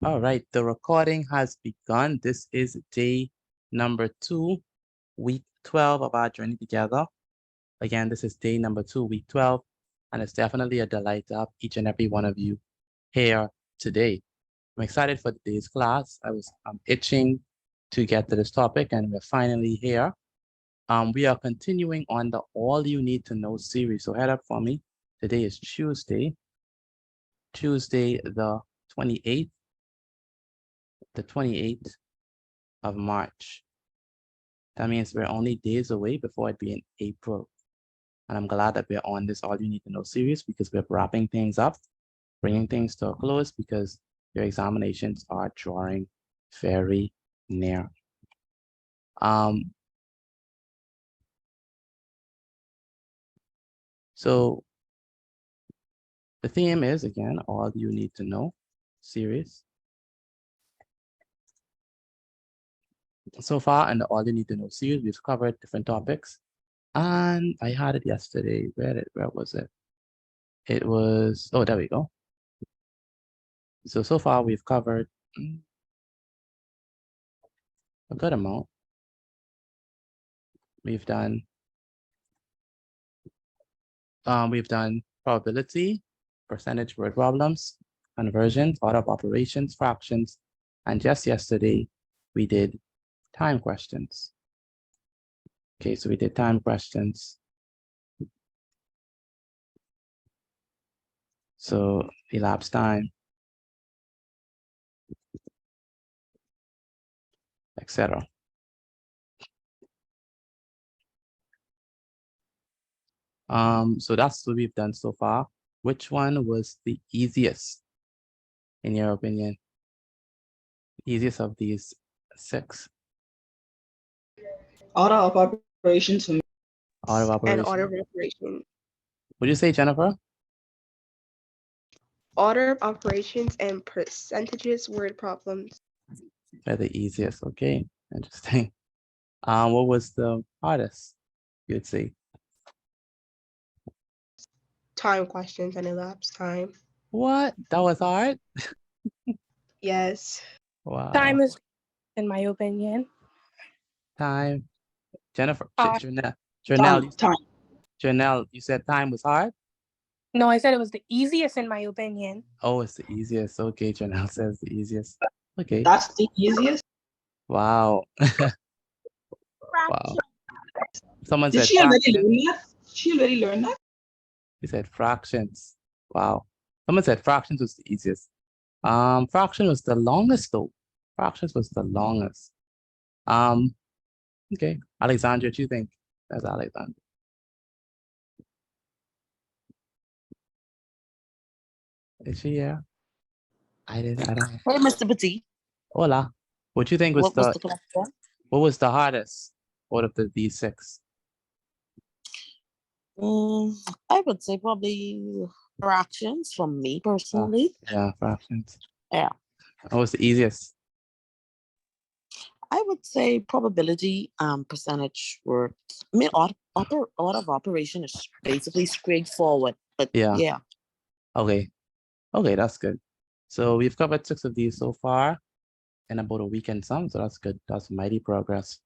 All right, the recording has begun. This is day number 2, week 12 of our journey together. Again, this is day number 2, week 12, and it's definitely a delight to have each and every one of you here today. I'm excited for today's class. I'm itching to get to this topic, and we're finally here. We are continuing on the All You Need to Know series. So head up for me. Today is Tuesday the 28th. The 28th of March. That means we're only days away before it be in April. And I'm glad that we're on this All You Need to Know series because we're wrapping things up, bringing things to a close because your examinations are drawing very near. So the theme is, again, All You Need to Know series. So far in the All You Need to Know series, we've covered different topics. And I had it yesterday. Where was it? It was, oh, there we go. So far we've covered a good amount. We've done probability, percentage word problems, conversions, order of operations, fractions, and just yesterday we did time questions. Okay, so we did time questions. So elapsed time, etc. So that's what we've done so far. Which one was the easiest, in your opinion? Easiest of these 6? Order of operations for me. Order of operation. And order of operation. Would you say, Jennifer? Order of operations and percentages word problems. They're the easiest. Okay, interesting. What was the hardest, you'd say? Time questions and elapsed time. What? That was hard? Yes. Wow. Time is, in my opinion. Time. Jennifer, Time. Janelle, you said time was hard? No, I said it was the easiest in my opinion. Oh, it's the easiest. Okay, Janelle says the easiest. Okay. That's the easiest. Wow. Wow. Someone Did said she already fractions. learn that? She already learned that? He said fractions. Wow. Someone said fractions was the easiest. Fraction was the longest though. Fractions was the longest. Okay. Alexandra, what do you think? That's Alexandra. Is she here? I don't know. Hey, Mr. Petit. Hola. What do you think was What was the question? what was the hardest out of these 6? I would say probably fractions from me personally. Yeah, fractions. Yeah. What was the easiest? I would say probability percentage work. I mean, order of operation is basically straightforward, but yeah. Okay. Okay, that's good. So we've covered 6 of these so far in about a week and some, so that's good. That's mighty progress.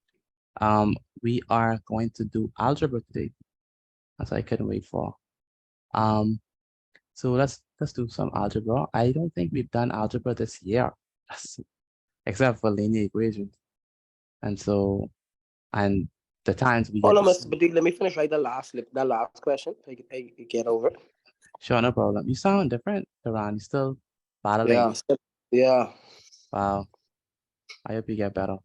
We are going to do algebra today. That's what I couldn't wait for. So let's do some algebra. I don't think we've done algebra this year, except for linear equations. And so, and the times we Hold on, Mr. Petit, let me finish the last question. I get over it. Sure, no problem. You sound different, Taran. You still battling. Yeah. Wow. I hope you get better.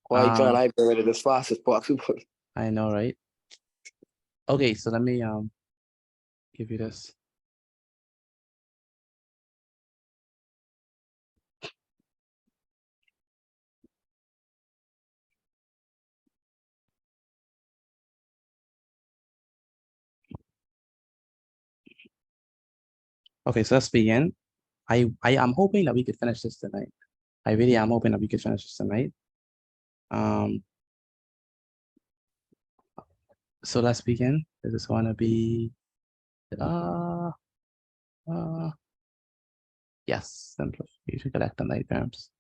Why can't I get it as fast as possible? I know, right? Okay, so let me give you this. Okay, so let's begin. I am hoping that we could finish this tonight. I really am hoping that we could finish this tonight. So let's begin. This is going to be Yes, simplification, collect the like terms.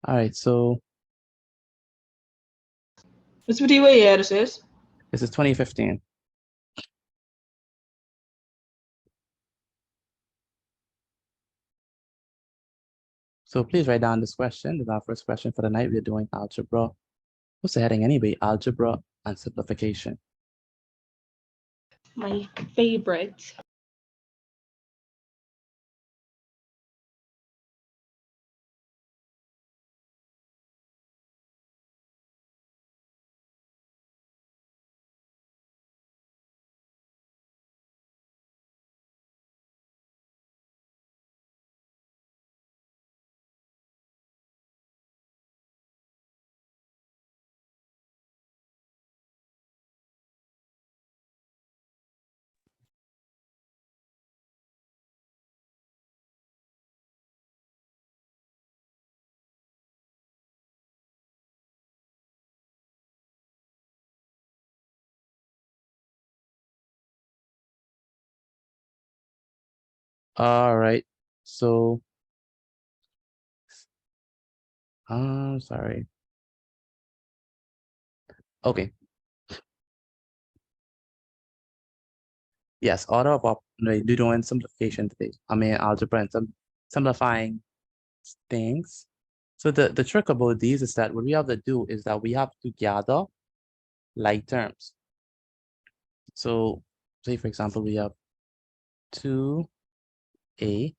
All right, so Mr. Petit, what year this is? this is 2015. So please write down this question. This is our first question for the night. We're doing algebra. What's the heading anyway? Algebra and simplification. My favorite. All right. So, sorry. Okay. Yes, order of we're doing simplification today. I mean algebra and some simplifying things. So the trick about these is that what we have to do is that we have to gather like terms. So say for example we have 2a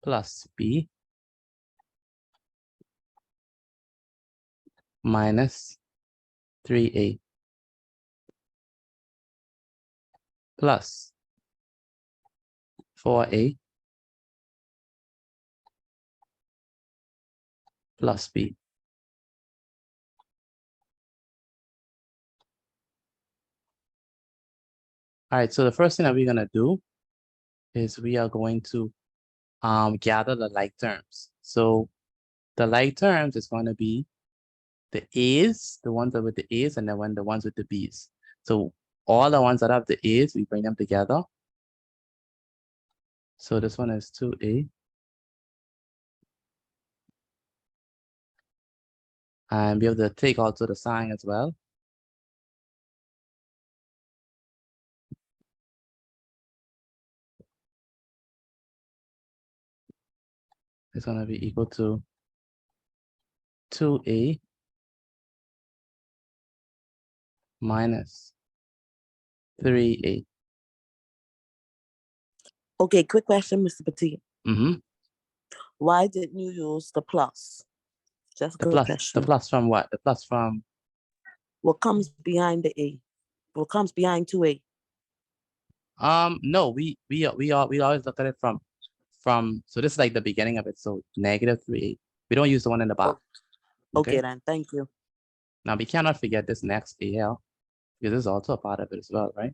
plus b minus 3a plus 4a plus b. All right, so the first thing that we're gonna do is we are going to gather the like terms. So the like terms is going to be the A's, the ones that with the A's, and then the ones with the B's. So all the ones that have the A's, we bring them together. So this one is 2a. And we have to take also the sign as well. It's going to be equal to 2a minus 3a. Okay, quick question, Mr. Petit. Mm-hmm. Why didn't you use the plus? Just a good question. The plus from what? The plus from What comes behind the A? What comes behind 2A? no, we always look at it from so this is like the beginning of it. So negative 3a. We don't use the one in the back. Okay then, thank you. Now we cannot forget this next AL because this is also a part of it as well, right?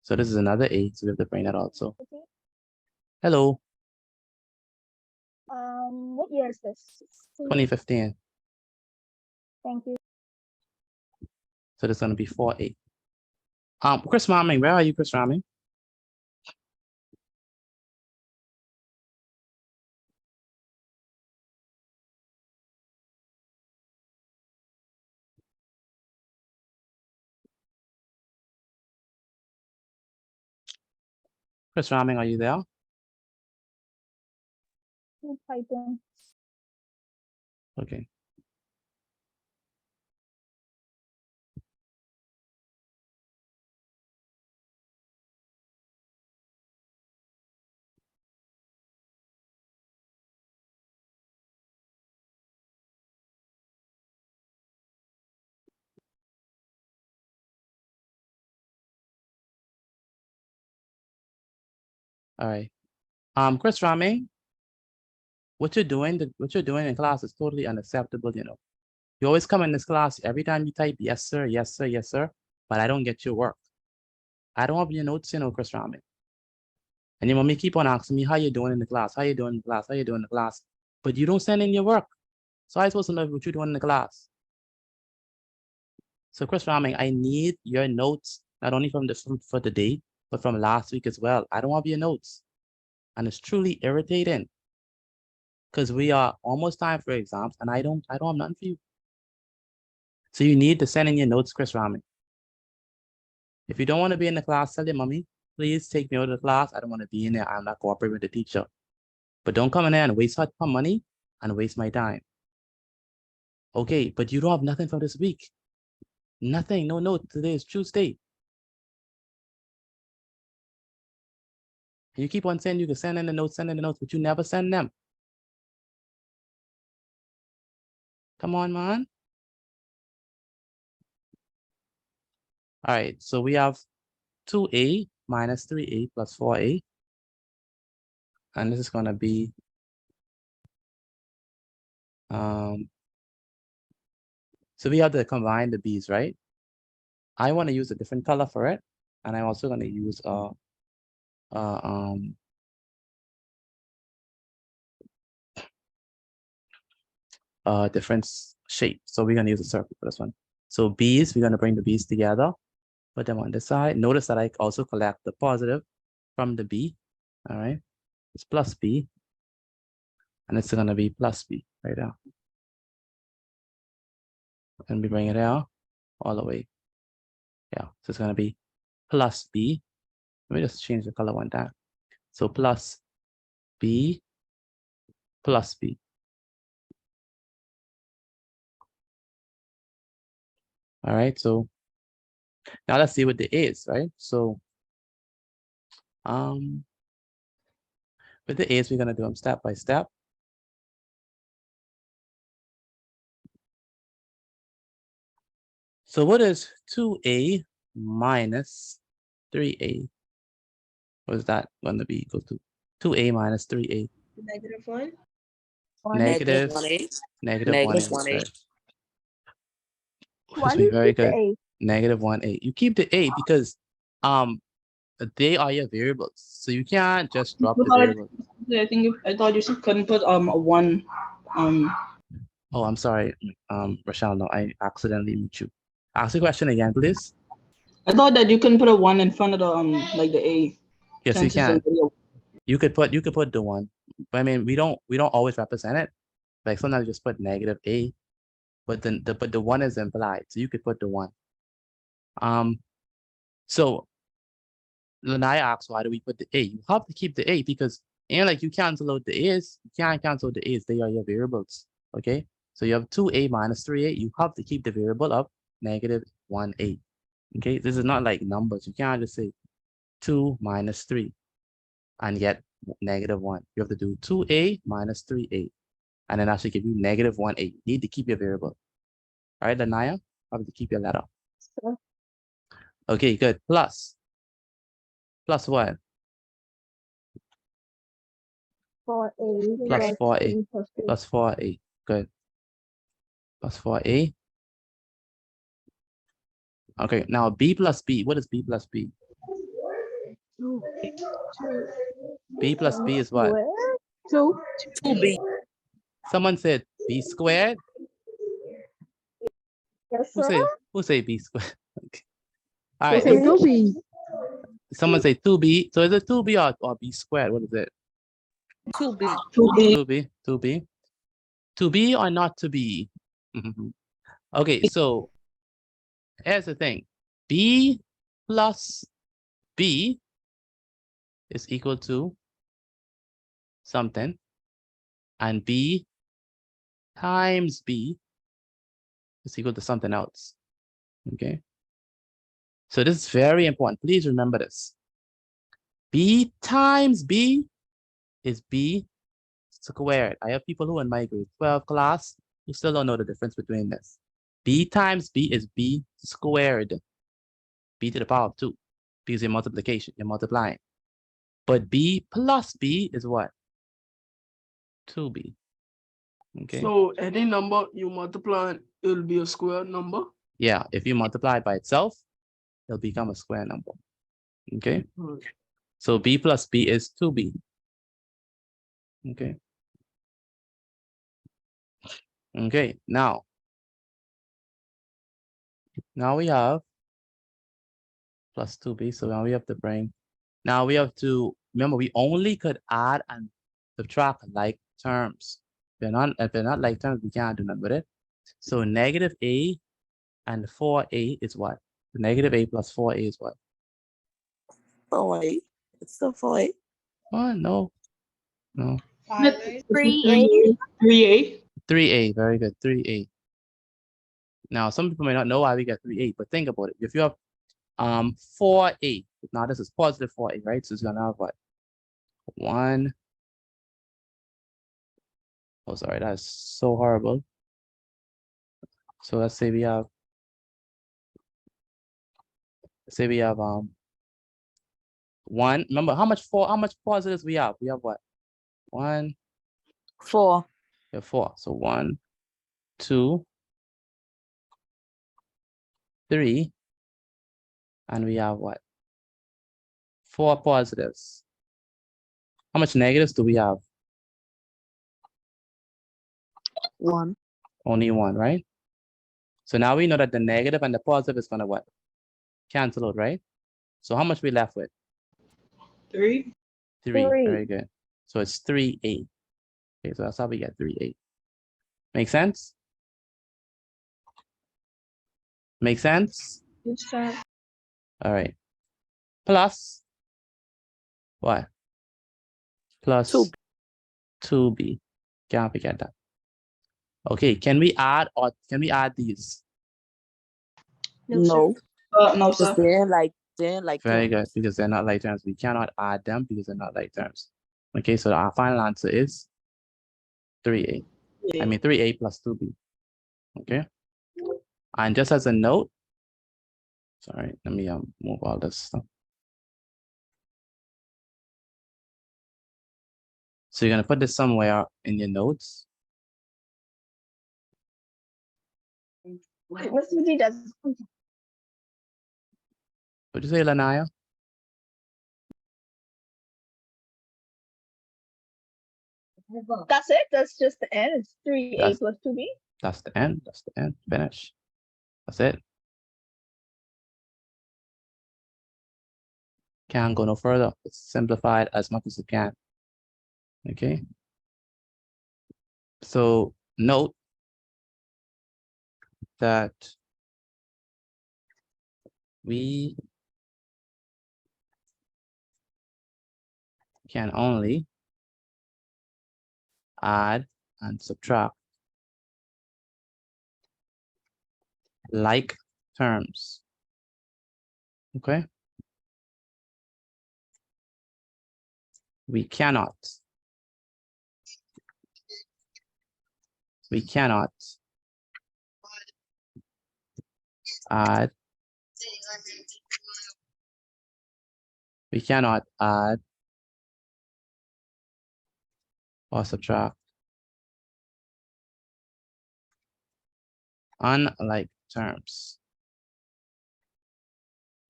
So this is another A, so we have to bring that also. Hello, What year is this? 2015. Thank you. So there's gonna be 4A. Chris Raming, where are you, Chris Raming? Chris Raming, are you there? I'm typing. Okay. All right. Chris Raming, what you're doing in class is totally unacceptable, you know. You always come in this class, every time you type yes, sir, yes, sir, yes, sir, but I don't get your work. I don't have your notes, you know, Chris Raming. And your mommy keep on asking me how you doing in the class, how you doing in the class, how you doing in the class, but you don't send in your work. So I supposed to know what you're doing in the class. So Chris Raming, I need your notes, not only from for the day, but from last week as well. I don't have your notes. And it's truly irritating because we are almost time for exams and I don't have nothing for you. So you need to send in your notes, Chris Rami. If you don't want to be in the class, tell your mommy, please take me out of the class. I don't want to be in there. I'm not cooperating with the teacher. But don't come in there and waste her money and waste my time. Okay, but you don't have nothing for this week. Nothing, no note. Today is Tuesday. You keep on saying you can send in the notes, but you never send them. Come on, man. All right, so we have 2a minus 3a plus 4a. And this is going to be so we have to combine the b's, right? I want to use a different color for it, and I'm also going to use different shape. So we're going to use a circle for this one. So b's, we're going to bring the b's together, put them on this side. Notice that I also collect the positive from the b. All right, it's plus b, and it's going to be plus b right now. And we bring it out all the way. Yeah, so it's going to be plus b. Let me just change the color one time. So plus b plus b. All right, so now let's see what the a's, right? So with the a's, we're going to do them step by step. So what is 2a minus 3a? What is that going to be equal to? 2a minus 3a. -1. Negative, -1a. negative 1a. -1a. Right. Why Must do be you very keep the good. A? Negative 1a. You keep the a because they are your variables. So you can't just drop the variable. I think I thought you couldn't put a 1. Oh, I'm sorry, Rochelle. No, I accidentally mute you. Ask the question again, please. I thought that you couldn't put a 1 in front of the like the A. Yes, you since it's can. already a- You could put the 1. But I mean, we don't always represent it. Like sometimes you just put negative a, but then the 1 is implied, so you could put the 1. So Lanaya asks, why do we put the a? You have to keep the a because like you cancel out the a's, you can't cancel the a's. They are your variables. Okay, so you have 2a minus 3a. You have to keep the variable of negative 1a. Okay, this is not like numbers. You can't just say 2 minus 3 and get negative 1. You have to do 2a minus 3a. And then actually give you negative 1a. You need to keep your variable. All right, Lanaya, have to keep your letter. Sure. Okay, good. Plus what? 4A. Plus 4a. 3 plus 2. Plus 4a. Good. Plus 4a. Okay, now b plus b. What is b plus b? 2. B plus b is what? 2. 2b. Someone said b squared. Yes, Who sir. say b squared? Okay. All Who right. say 2B? Someone say 2b. So is it 2b or b squared? What is it? 2b. 2B. 2b. 2b. To be or not to be? Okay, so here's the thing. B plus B is equal to something, and B times B is equal to something else. Okay, so this is very important. Please remember this. B times B is B squared. I have people who in my grade 12 class who still don't know the difference between this. B times B is B squared. B to the power of 2 because you're multiplication, you're multiplying. But B plus B is what? 2B. Okay. So any number you multiply, it will be a square number. Yeah, if you multiply it by itself, it'll become a square number. Okay. So B plus B is 2B. Okay. Okay, now we have plus 2B, so now we have to bring Now we have to remember we only could add and subtract like terms. If they're not like terms, we can't do nothing with it. So negative a and 4a is what? The negative a plus 4a is what? 4A. It's still 4A. Oh, no. No. 3A. 3A. 3a, very good. 3a. Now some people may not know why we get 3a, but think about it. If you have 4a, now this is positive 4a, right? So it's gonna have what? 1. Oh, sorry, that's so horrible. So let's say we have 1. Remember how much positives we have? We have what? 1, 4. we have 4. So 1, 2, 3, and we have what? 4 positives. How much negatives do we have? 1. Only 1, right? So now we know that the negative and the positive is gonna what? Cancel out, right? So how much we left with? 3. 3. Three. Very good. So it's 3a. Okay, so that's how we get 3a. Make sense? Make sense? Yes, sir. All right. Plus what? Plus 2. 2b. Can't forget that. Okay, can we add these? No. No, Because sir. they're like Very terms. good, because they're not like terms. We cannot add them because they're not like terms. Okay, so our final answer is 3a. I mean 3a plus 2b. Okay. And just as a note, sorry, let me move all this stuff. So you're gonna put this somewhere in your notes. Mr. G, that's What'd you say, Lanaya? that's it. That's just the end. It's 3A That's- plus 2B. That's the end. That's the end. Finish. That's it. Can't go no further. It's simplified as much as it can. Okay. So note that we can only add and subtract like terms. Okay. We cannot add or subtract unlike terms.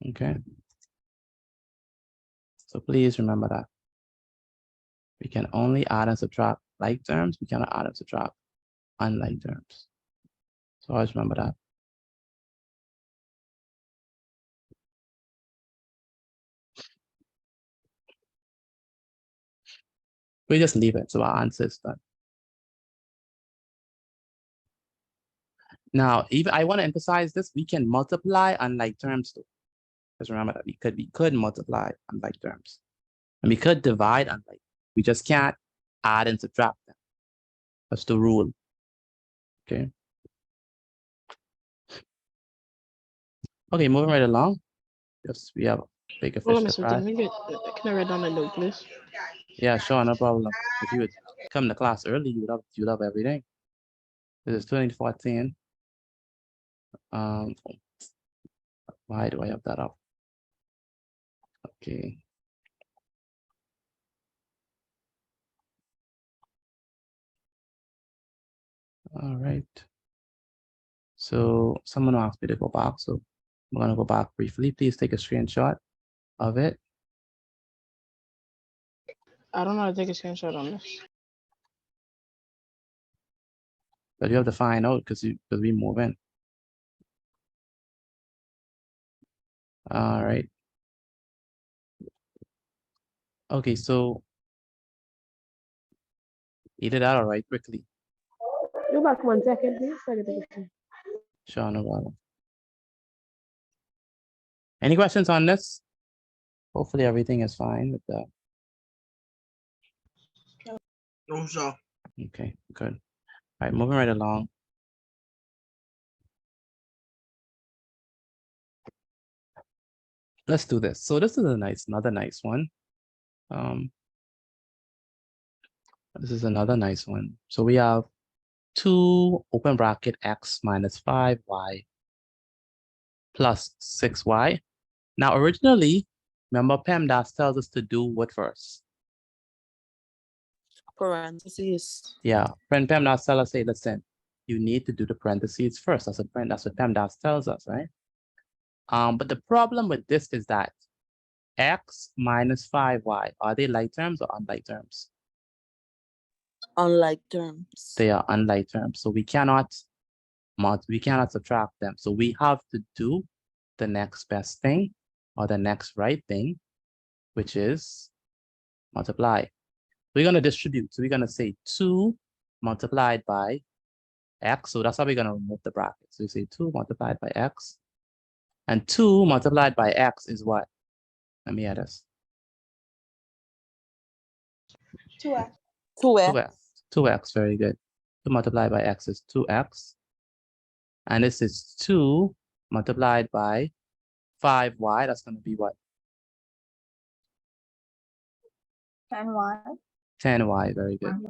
Okay. So please remember that. We can only add and subtract like terms. We cannot add and subtract unlike terms. So always remember that. We just leave it. So our answer is done. Now, even I want to emphasize this, we can multiply unlike terms too. Just remember that we could multiply unlike terms. And we could divide unlike. We just can't add and subtract them. That's the rule. Okay. Okay, moving right along. Yes, we have bigger Hold fish on a to fry. second. Can I write down the note, please? Yeah, sure, no problem. If you would come to class early, you would have everything. This is 2014. Why do I have that up? Okay. All right. So someone asked me to go back, so I'm gonna go back briefly. Please take a screenshot of it. I don't know how to take a screenshot on this. But you have to find out because we move in. All right. Okay, so you did that all right quickly. Go back 1 second, please. So I can take a picture. Sure, no problem. Any questions on this? Hopefully everything is fine with that. No, sir. Okay, good. All right, moving right along. Let's do this. So this is another nice one. This is another nice one. So we have 2 open bracket x minus 5y plus 6y. Now originally, remember PEMDAS tells us to do what first? Parentheses. Yeah, PEMDAS tells us, say, listen, you need to do the parentheses first. That's what PEMDAS tells us, right? But the problem with this is that x minus 5y, are they like terms or unlike terms? Unlike terms. They are unlike terms. So we cannot subtract them. So we have to do the next best thing or the next right thing, which is multiply. We're going to distribute. So we're going to say 2 multiplied by x. So that's how we're going to remove the brackets. So we say 2 multiplied by x. And 2 multiplied by x is what? Let me add this. 2x. 2x. 2x. 2x, very good. 2 multiplied by x is 2x. And this is 2 multiplied by 5y. That's going to be what? 10y. 10y, very good.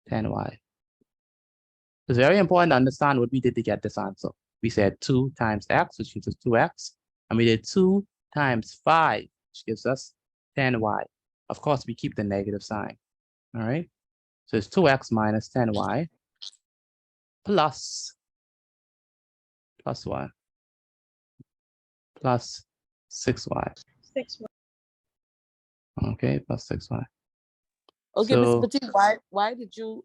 10y. It's very important to understand what we did to get this answer. We said 2 times x, which gives us 2x. And we did 2 times 5, which gives us 10y. Of course, we keep the negative sign. All right. So it's 2x minus 10y plus what? Plus 6y. 6y. Okay, plus 6y. Okay, Miss So, Petit, why did you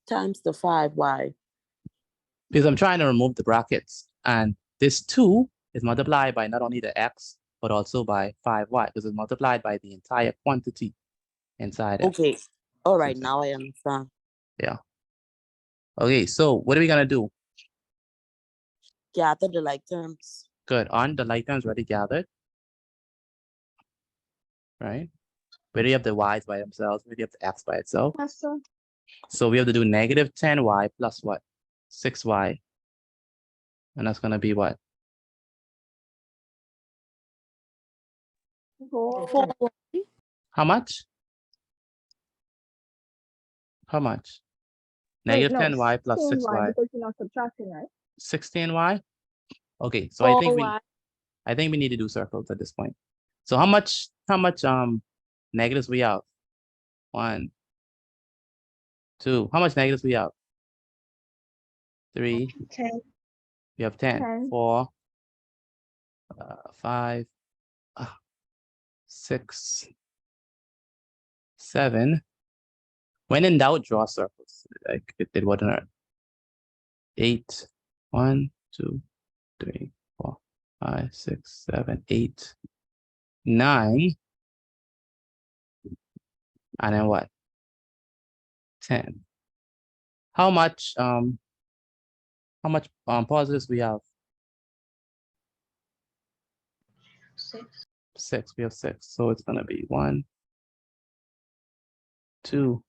times the 5y? because I'm trying to remove the brackets, and this 2 is multiplied by not only the x, but also by 5y, because it's multiplied by the entire quantity inside it. Okay. All right, now I understand. Yeah. Okay, so what are we gonna do? Gather the like terms. Good. On the like terms already gathered, right? Where do you have the y's by themselves? Where do you have the x by itself? Yes, sir. So we have to do negative 10y plus what? 6y. And that's gonna be what? 4. How much? How much? Wait, Negative no, 10y plus 16y 6y. because you're not subtracting, right? 16y? Okay, so I think we need to do circles at this point. So how much negatives we have? 1, 2. How much negatives we have? 3. 10. We have 10. 10. 4, 5, 6, 7. When in doubt, draw circles. Like it did what on earth? 8. 1, 2, 3, 4, 5, 6, 7, 8, 9. And then what? 10. How much positives we have? 6. We have 6. So it's gonna be 1, 2,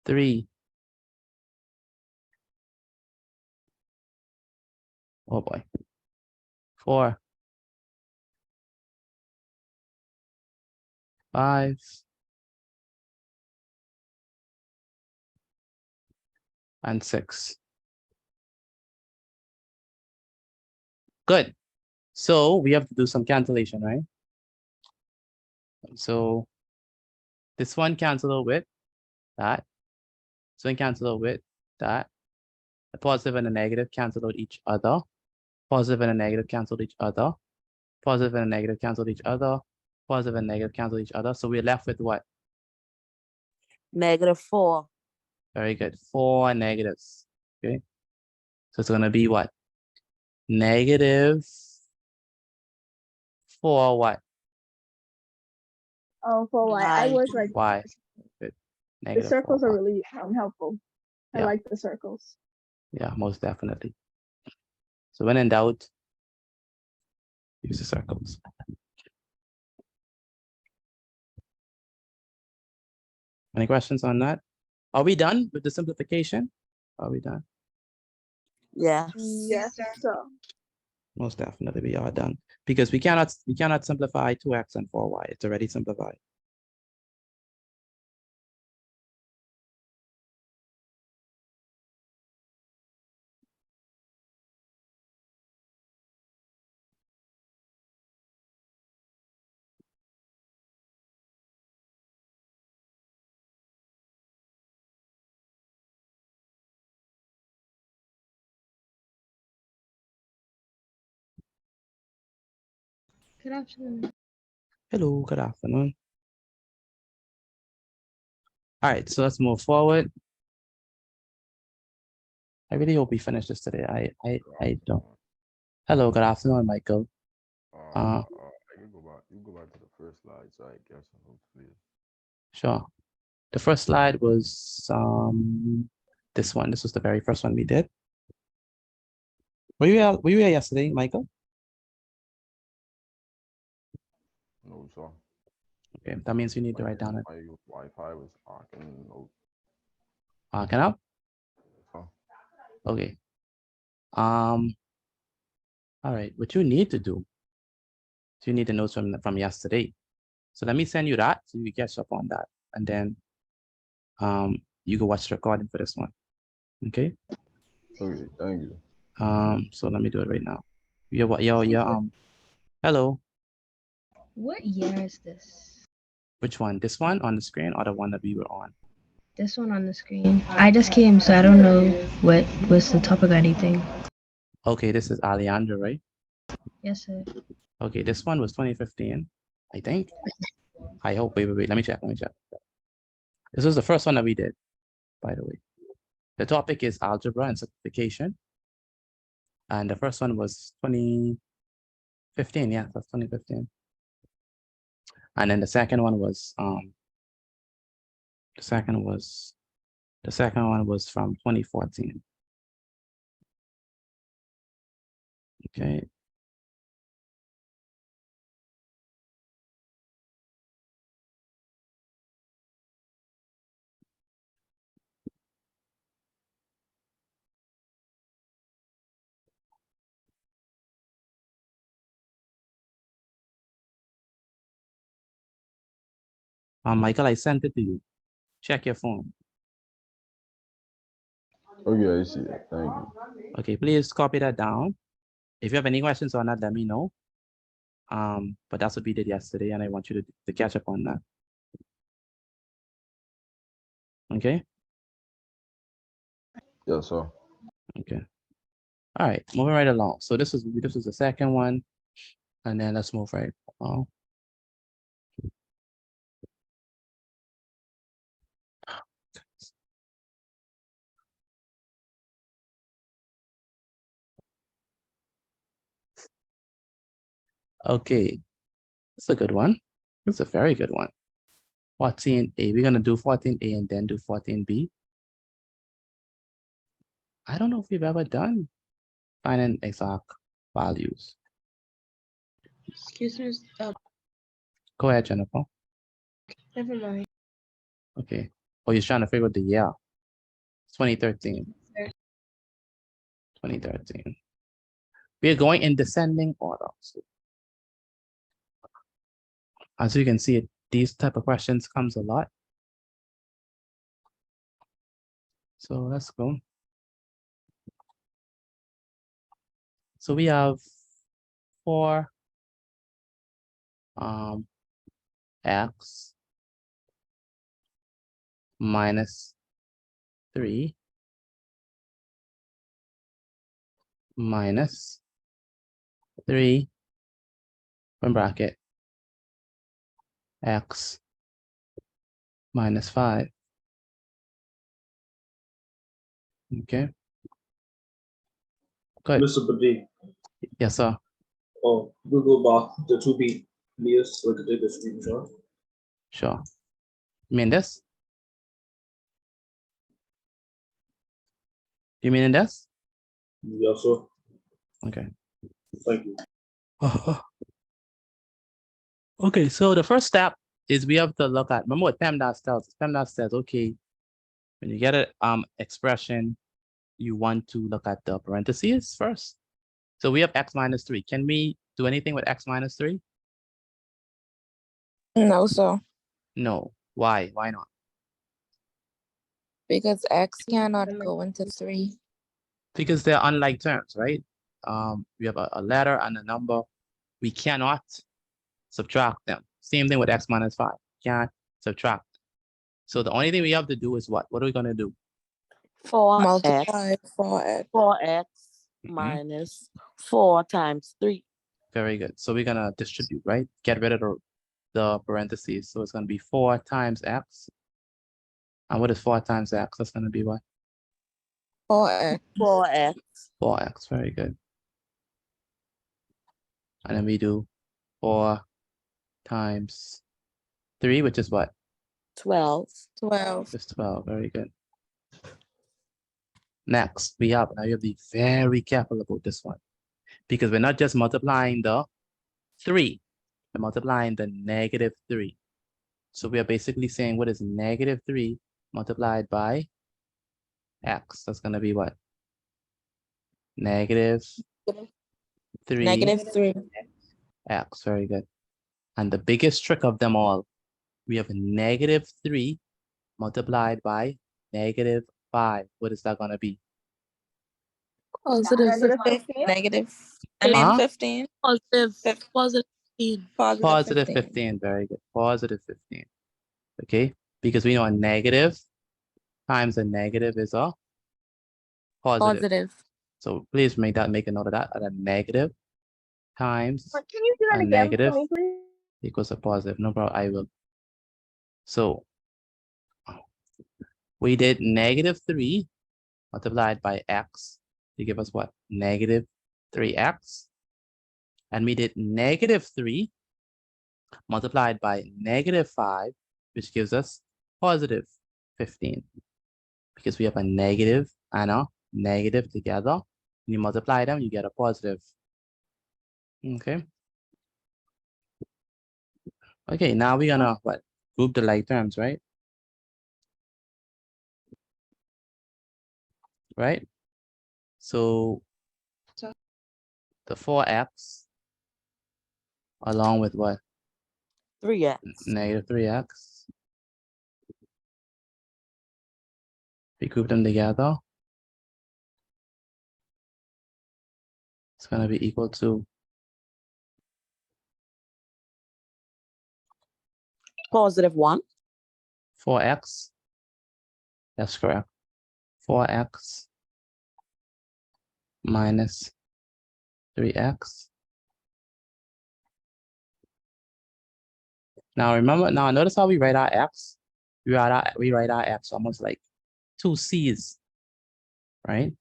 3. Oh boy. 4, 5, and 6. Good. So we have to do some cancellation, right? So this one cancel with that. This one cancel with that. The positive and the negative cancel out each other. Positive and a negative cancel each other. Positive and a negative cancel each other. Positive and negative cancel each other. So we're left with what? -4. Very good. 4 negatives. Okay. So it's gonna be what? Negative For what? Oh, for why I Why? was like, Why? the Negative circles 4 are y. really helpful. I Yeah. like the circles. Yeah, most definitely. So when in doubt, use the circles. Any questions on that? Are we done with the simplification? Are we done? Yeah. Yes, so Most definitely we are done. Because we cannot simplify 2x and 4y. It's already simplified. Good afternoon. Hello, good afternoon. All right, so let's move forward. I really hope we finish this today. I don't. Hello, good afternoon, Michael. You go back to the first slide, so I guess hopefully. Sure. The first slide was this one. This was the very first one we did. Were you here yesterday, Michael? No, sir. Okay, that means you need to write down it. My Wi-Fi was arcing out. Can I? Sir. Okay. All right. What you need to do, so you need the notes from yesterday. So let me send you that so you catch up on that, and then you go watch the recording for this one. Okay. Okay, thank you. So let me do it right now. Hello. What year is this? Which one? This one on the screen or the one that we were on? This one on the screen. I just came, so I don't know what was the topic or anything. Okay, this is Alejandro, right? Yes, sir. Okay, this one was 2015, I think. I hope. Wait. Let me check. This was the first one that we did, by the way. The topic is algebra and simplification. And the first one was 2015. Yeah, that's 2015. And then the second one was the second one was from 2014. Okay. Michael, I sent it to you. Check your phone. Okay, I see it. Thank you. Okay, please copy that down. If you have any questions on that, let me know. But that's what we did yesterday, and I want you to catch up on that. Okay. Yes, sir. Okay. All right, moving right along. So this is the second one, and then let's move right along. Okay, it's a good one. It's a very good one. 14A. We're gonna do 14A and then do 14B. I don't know if we've ever done finding exact values. Excuse me. Go ahead, Jennifer. Never mind. Okay. Oh, you're trying to figure out the year. 2013. 2013. We're going in descending order. So, as you can see, these type of questions comes a lot. So let's go. So we have 4 x minus 3 minus 3 in bracket x minus 5. Okay. Good. Mr. Badi, Yes, sir. Oh, we'll go back the 2B Leos so to take a screenshot. Sure. You mean this? You mean in this? Yeah, sir. Okay. Thank you. Okay, so the first step is we have to look at, remember what PEMDAS tells us. PEMDAS says, okay, when you get an expression, you want to look at the parentheses first. So we have x minus 3. Can we do anything with x minus 3? No, sir. No. Why? Why not? Because x cannot go into 3. Because they're unlike terms, right? We have a letter and a number. We cannot subtract them. Same thing with x minus 5. Can't subtract. So the only thing we have to do is what? What are we going to do? 4x, Multiply 4x. 4x minus 4 times 3. Very good. So we're going to distribute, right? Get rid of the parentheses. So it's going to be 4 times x. And what is 4 times x? That's going to be what? 4x. 4x. 4x. Very good. And then we do 4 times 3, which is what? 12. 12. It's 12. Very good. Next, now you have to be very careful about this one. Because we're not just multiplying the 3. We're multiplying the negative 3. So we are basically saying what is negative 3 multiplied by x. That's going to be what? Negative 3. Negative 3. X. Very good. And the biggest trick of them all, we have negative 3 multiplied by negative 5. What is that going to be? Positive 15. Negative. I mean 15. Positive 15. Positive 15. Very good. Positive 15. Okay. Because we know a negative times a negative is a positive. So please make a note of that. A negative times Can you do that a again negative for me, please? equals a positive. No problem. I will. So we did negative 3 multiplied by x to give us what? Negative 3x. And we did negative 3 multiplied by negative 5, which gives us positive 15. Because we have a negative and a negative together. When you multiply them, you get a positive. Okay. Okay, now we're gonna what? Group the like terms, right? Right? So the 4x along with what? 3x. Negative 3x. We group them together. It's gonna be equal to Positive 1. 4x. That's correct. 4x minus 3x. Now remember, now notice how we write our x. We write our x almost like 2 c's, right?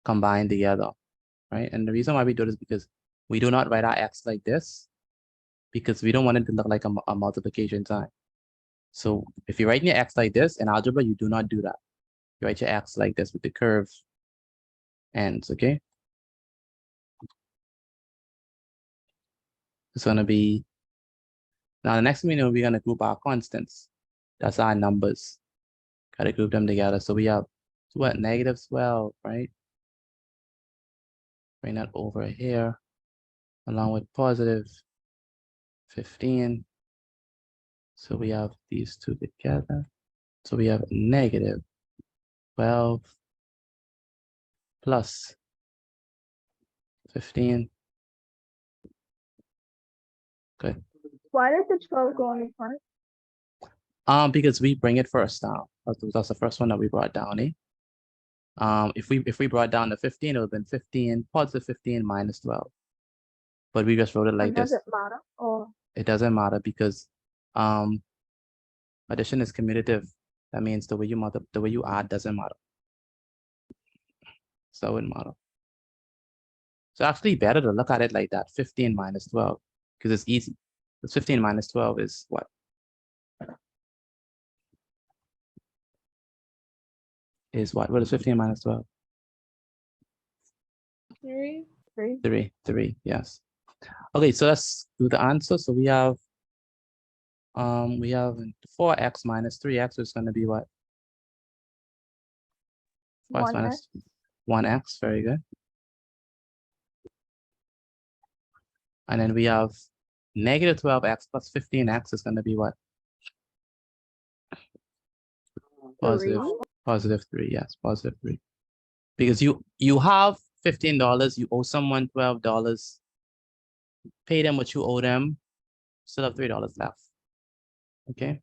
Combined together, right? And the reason why we do this is because we do not write our x like this because we don't want it to look like a multiplication sign. So if you're writing your x like this in algebra, you do not do that. You write your x like this with the curve ends, okay? It's gonna be, now the next thing we know, we're gonna group our constants. That's our numbers. Gotta group them together. So we have what? Negative 12, right? Bring that over here along with positive 15. So we have these two together. So we have negative 12 plus 15. Good. Why does the 12 go on in front? Because we bring it first down. That's the first one that we brought down, eh? If we brought down the 15, it would have been 15, positive 15 minus 12. But we just wrote it like this. Does it matter? Or It doesn't matter because addition is commutative. That means the way you add doesn't matter. So it wouldn't matter. So actually better to look at it like that, 15 minus 12, because it's easy. Because 15 minus 12 is what? What is 15 minus 12? 3. 3, yes. Okay, so let's do the answer. So we have 4x minus 3x is going to be what? 4x minus 1x, very good. And then we have negative 12x plus 15x is going to be what? Positive 3, yes, positive 3. Because you have $15, you owe someone $12, pay them what you owe them, still have $3 left. Okay.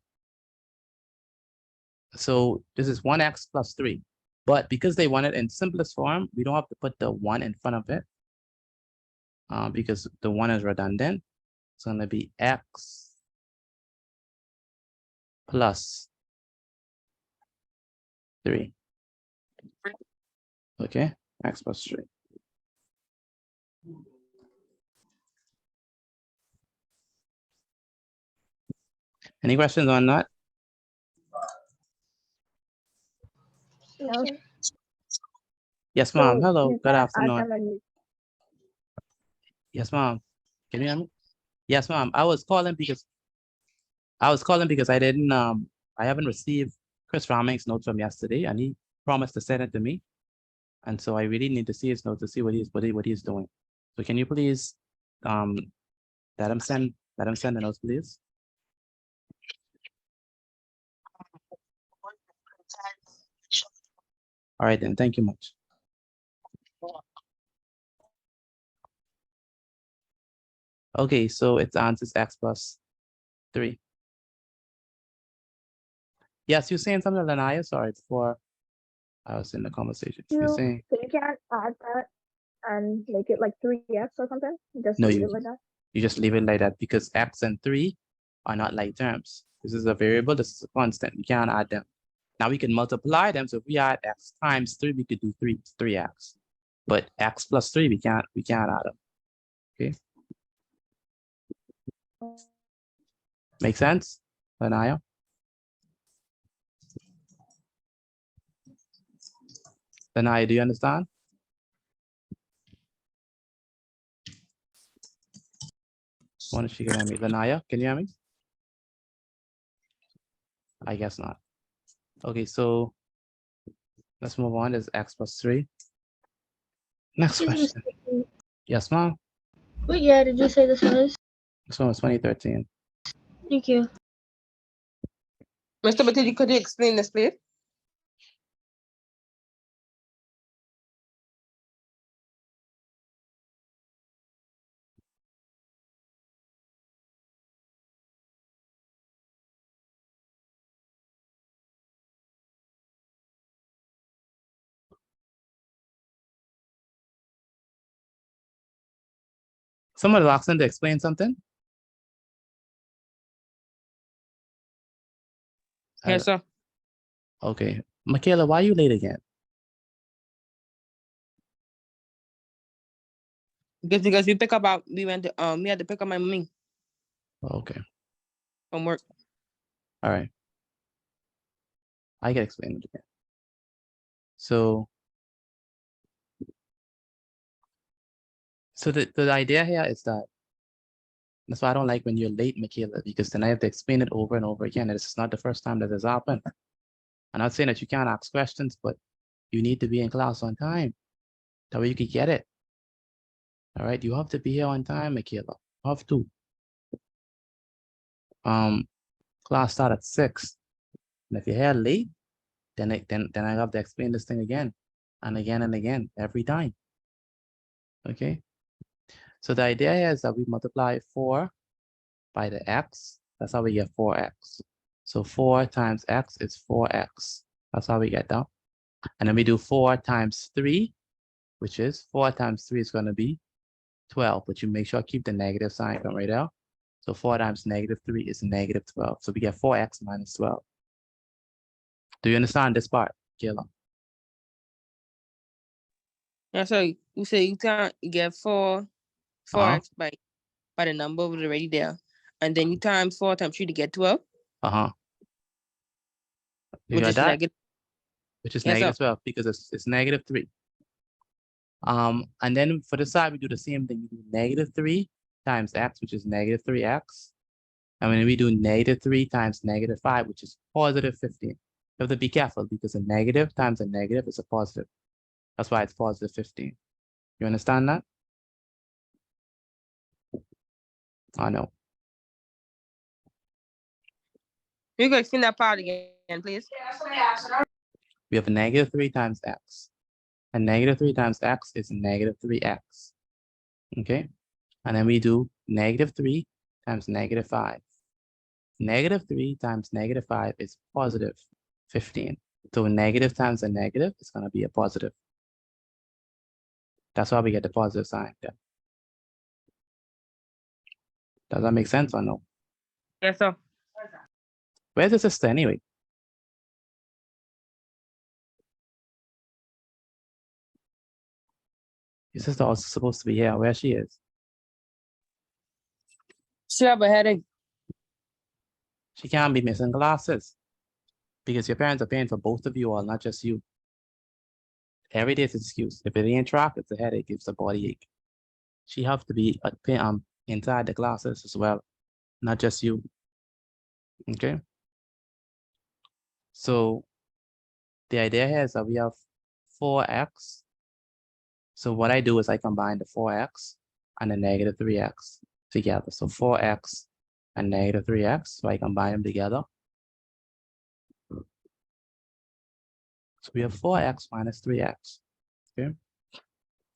So this is 1x plus 3. But because they want it in simplest form, we don't have to put the 1 in front of it. Because the 1 is redundant. It's going to be x plus 3. Okay, x plus 3. Any questions on that? No. Yes, ma'am. Hello, you good can't add afternoon. them and Yes, ma'am. Can you hear me? Yes, ma'am. I was calling because I didn't I haven't received Chris Raming's notes from yesterday, and he promised to send it to me. And so I really need to see his notes to see what he's doing. So can you please let him send the notes, please? All right then, thank you much. Okay, so its answer is x plus 3. Yes, you're saying something, Lanaya? Sorry, before I was in the conversation. You're saying so you can't add that and make it like 3x or something? Just no, leave it like that? you just leave it like that because x and 3 are not like terms. This is a variable, this is a constant. You can't add them. Now we can multiply them. So if we add x times 3, we could do 3x. But x plus 3, we can't add them. Okay. Make sense, Lanaya? Lanaya, do you understand? I wonder if she can hear me. Lanaya, can you hear me? I guess not. Okay, so let's move on. There's x plus 3. Next question. Yes, ma'am. What year did you say this was? This one was 2013. Thank you. Mr. Matilde, could you explain this, please? Someone is asking to explain something? Yes, sir. Okay. Michaela, why are you late again? Because we pick up our, we went to, we had to pick up my mommy Okay. from work. All right. I can explain it again. So the idea here is that's why I don't like when you're late, Michaela, because then I have to explain it over and over again. And this is not the first time that this happened. I'm not saying that you can't ask questions, but you need to be in class on time. That way you can get it. All right. You have to be here on time, Michaela. You have to. Class start at 6. And if you're here late, then I have to explain this thing again and again and again every time. Okay. So the idea here is that we multiply 4 by the x. That's how we get 4x. So 4 times x is 4x. That's how we get that. And then we do 4 times 3, which is 4 times 3 is going to be 12. But you make sure I keep the negative sign from right there. So 4 times negative 3 is negative 12. So we get 4x minus 12. Do you understand this part, Kayla? Yeah, so you say you get four Uh-huh. x by the number was already there, and then you times 4 times 3 to get 12, Uh-huh. You which got is that? negative. Which is Yes, sir. negative 12 because it's negative 3. And then for the side, we do the same thing. We do negative 3 times x, which is negative 3x. And then we do negative 3 times negative 5, which is positive 15. You have to be careful because a negative times a negative is a positive. That's why it's positive 15. You understand that? I know. You can explain that part again, please. We have negative 3 times x. And negative 3 times x is negative 3x. Okay? And then we do negative 3 times negative 5. Negative 3 times negative 5 is positive 15. So negative times a negative is going to be a positive. That's why we get the positive sign there. Does that make sense or no? Yes, sir. Where's the sister anyway? Your sister also supposed to be here. Where she is? She have a headache. She can't be missing classes because your parents are paying for both of you all, not just you. Every day is an excuse. If it ain't track, it's a headache, it's a body ache. She have to be inside the classes as well, not just you. Okay. So the idea here is that we have 4x. So what I do is I combine the 4x and the negative 3x together. So 4x and negative 3x. So I combine them together. So we have 4x minus 3x. Okay.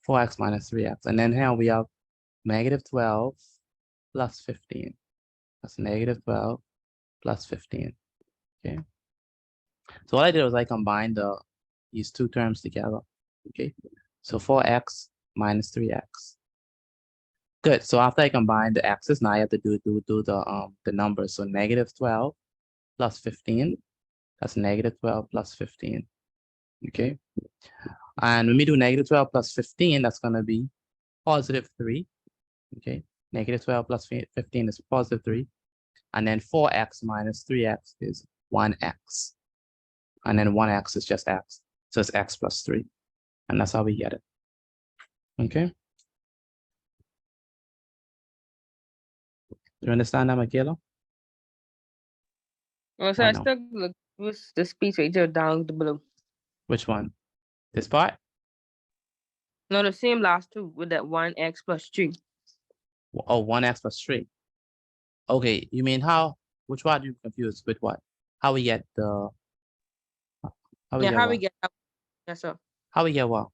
4x minus 3x. And then here we have negative 12 plus 15. That's negative 12 plus 15. Okay. So what I did was I combined these two terms together. Okay. So 4x minus 3x. Good. So after I combine the x's, now I have to do the numbers. So negative 12 plus 15. That's negative 12 plus 15. Okay. And when we do negative 12 plus 15, that's going to be positive 3. Okay. Negative 12 plus 15 is positive 3. And then 4x minus 3x is 1x. And then 1x is just x. So it's x plus 3. And that's how we get it. Okay. Do you understand that, Michaela? Well, so Or I no? still look with the speech right there down the below. Which one? This part? No, the same last two with that 1x plus 3. Oh, 1x plus 3. Okay, you mean how? Which one are you confused with what? How we get the? How we Yeah, get how what? we get that? Yes, sir. How we get what?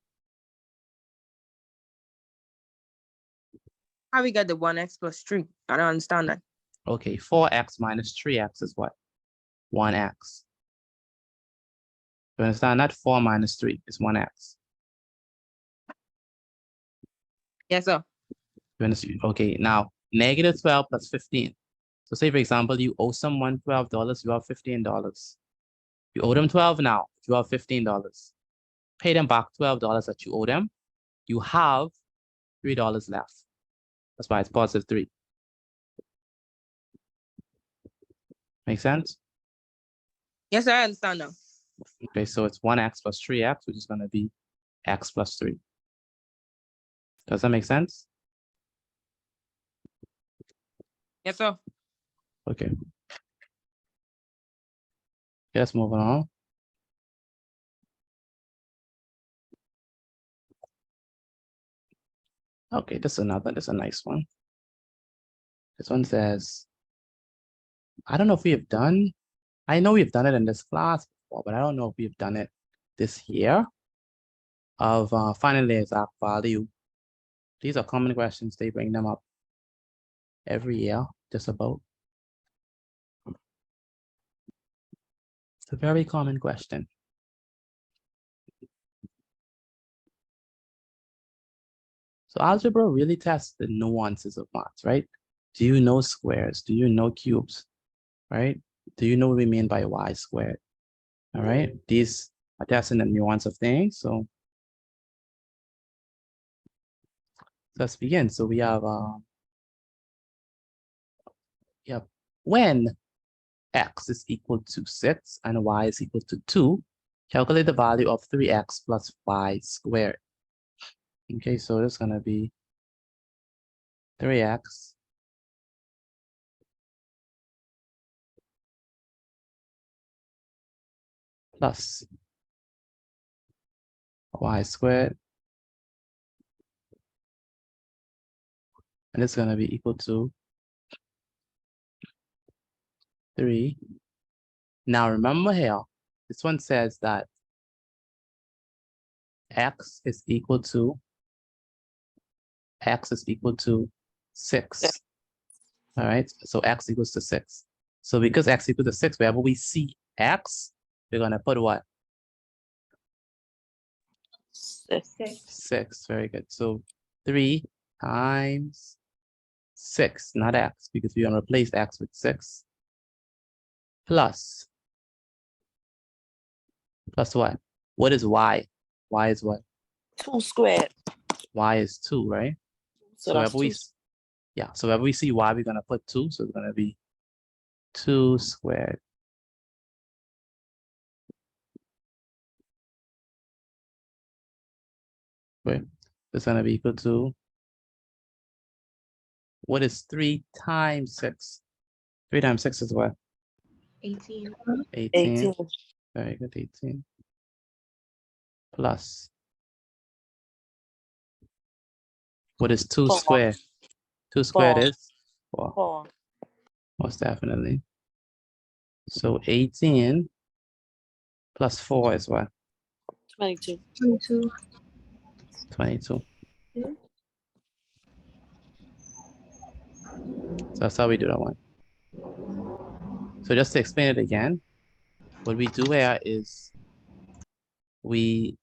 How we get the 1x plus 3? I don't understand that. Okay, 4x minus 3x is what? 1x. You understand that? 4 minus 3 is 1x. Yes, sir. You understand? Okay, now negative 12 plus 15. So say, for example, you owe someone $12, you have $15. You owe them 12 now, you have $15. Pay them back $12 that you owe them. You have $3 left. That's why it's positive 3. Make sense? Yes, sir, I understand now. Okay, so it's 1x plus 3x, which is going to be x plus 3. Does that make sense? Yes, sir. Okay. Let's move on. Okay, this is a nice one. This one says, I don't know if we have done, I know we've done it in this class before, but I don't know if we've done it this year of finding the exact value. These are common questions. They bring them up every year, just about. It's a very common question. So algebra really tests the nuances of maths, right? Do you know squares? Do you know cubes, right? Do you know what we mean by y squared? All right, these are testing the nuance of things. So let's begin. So we have when x is equal to 6 and y is equal to 2, calculate the value of 3x plus y squared. Okay, so it's gonna be 3x plus y squared, and it's gonna be equal to 3. Now remember here, this one says that x is equal to 6. All right, so x equals to 6. So because x equals to 6, wherever we see x, we're gonna put what? 6. Very good. So 3 times 6, not x, because we're gonna replace x with 6. Plus what? What is y? Y is what? 2 squared. Y is 2, right? So So that's wherever we, 2. yeah, so wherever we see y, we're gonna put 2, so it's gonna be 2 squared. Right? It's gonna be equal to, what is 3 times 6? 3 times 6 is what? 18. 18. Very good, 18. Plus, what is 2 4. squared? 2 squared 4. is 4. 4. Most definitely. So 18 plus 4 is what? 22. 22. 22. So that's how we do that one. So just to explain it again, what we do here is we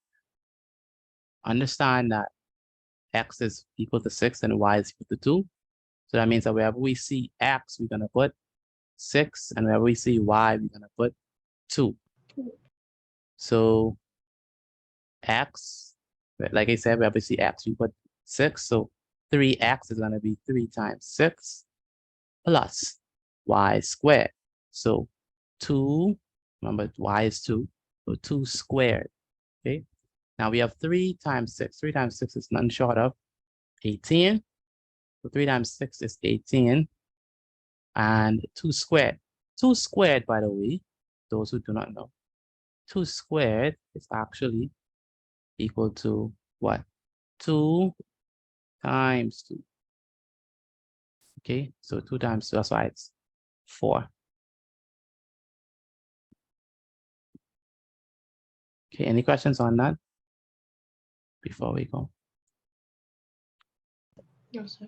understand that x is equal to 6 and y is equal to 2. So that means that wherever we see x, we're gonna put 6, and wherever we see y, we're gonna put 2. So x, like I said, wherever we see x, we put 6. So 3x is gonna be 3 times 6 plus y squared. So 2, remember y is 2, so 2 squared, okay? Now we have 3 times 6. 3 times 6 is nothing short of 18. So 3 times 6 is 18. And 2 squared. 2 squared, by the way, those who do not know, 2 squared is actually equal to what? 2 times 2. Okay, so 2 times 2, that's why it's 4. Okay, any questions on that before we go? No, sir.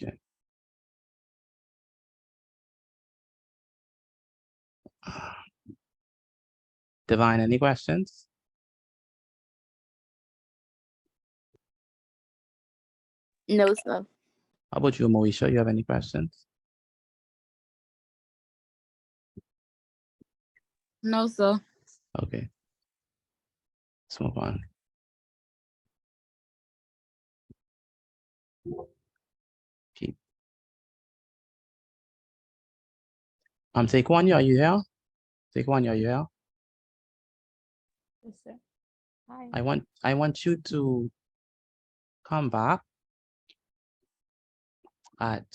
Okay. Divine, any questions? No, sir. How about you, Moesha? You have any questions? No, sir. Okay. Let's move on. Okay. Take one, are you here? Take one, are you here? Yes, sir. Hi. I want you to come back at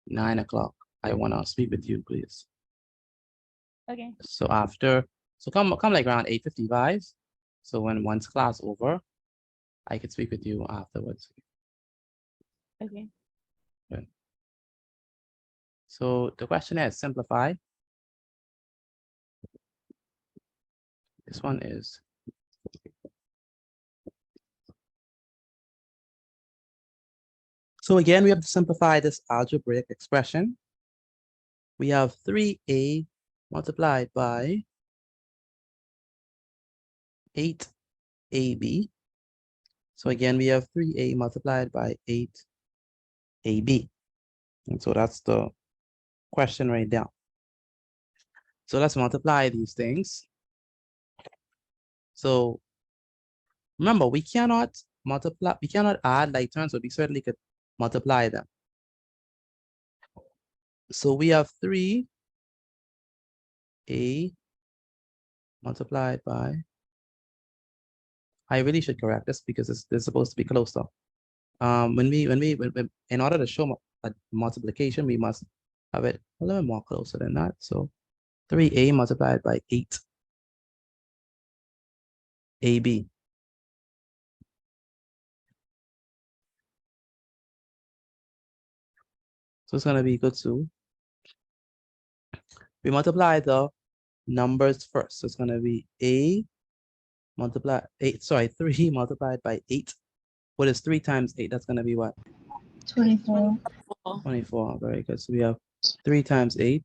9 o'clock. I want to speak with you, please. Okay. So come like around 8:55. So once class over, I could speak with you afterwards. Okay. Good. So the question is simplify. This one is so again, we have to simplify this algebraic expression. We have 3a multiplied by 8ab. So again, we have 3a multiplied by 8ab. And so that's the question right now. So let's multiply these things. So remember, we cannot multiply, we cannot add like terms, but we certainly could multiply them. So we have 3a multiplied by, I really should correct this because this is supposed to be closer. When in order to show a multiplication, we must have it a little more closer than that. So 3a multiplied by 8ab. So it's gonna be equal to, we multiply the numbers first. So it's gonna be a multiply 3 multiplied by 8. What is 3 times 8? That's gonna be what? 24. 24. Very good. So we have 3 times 8.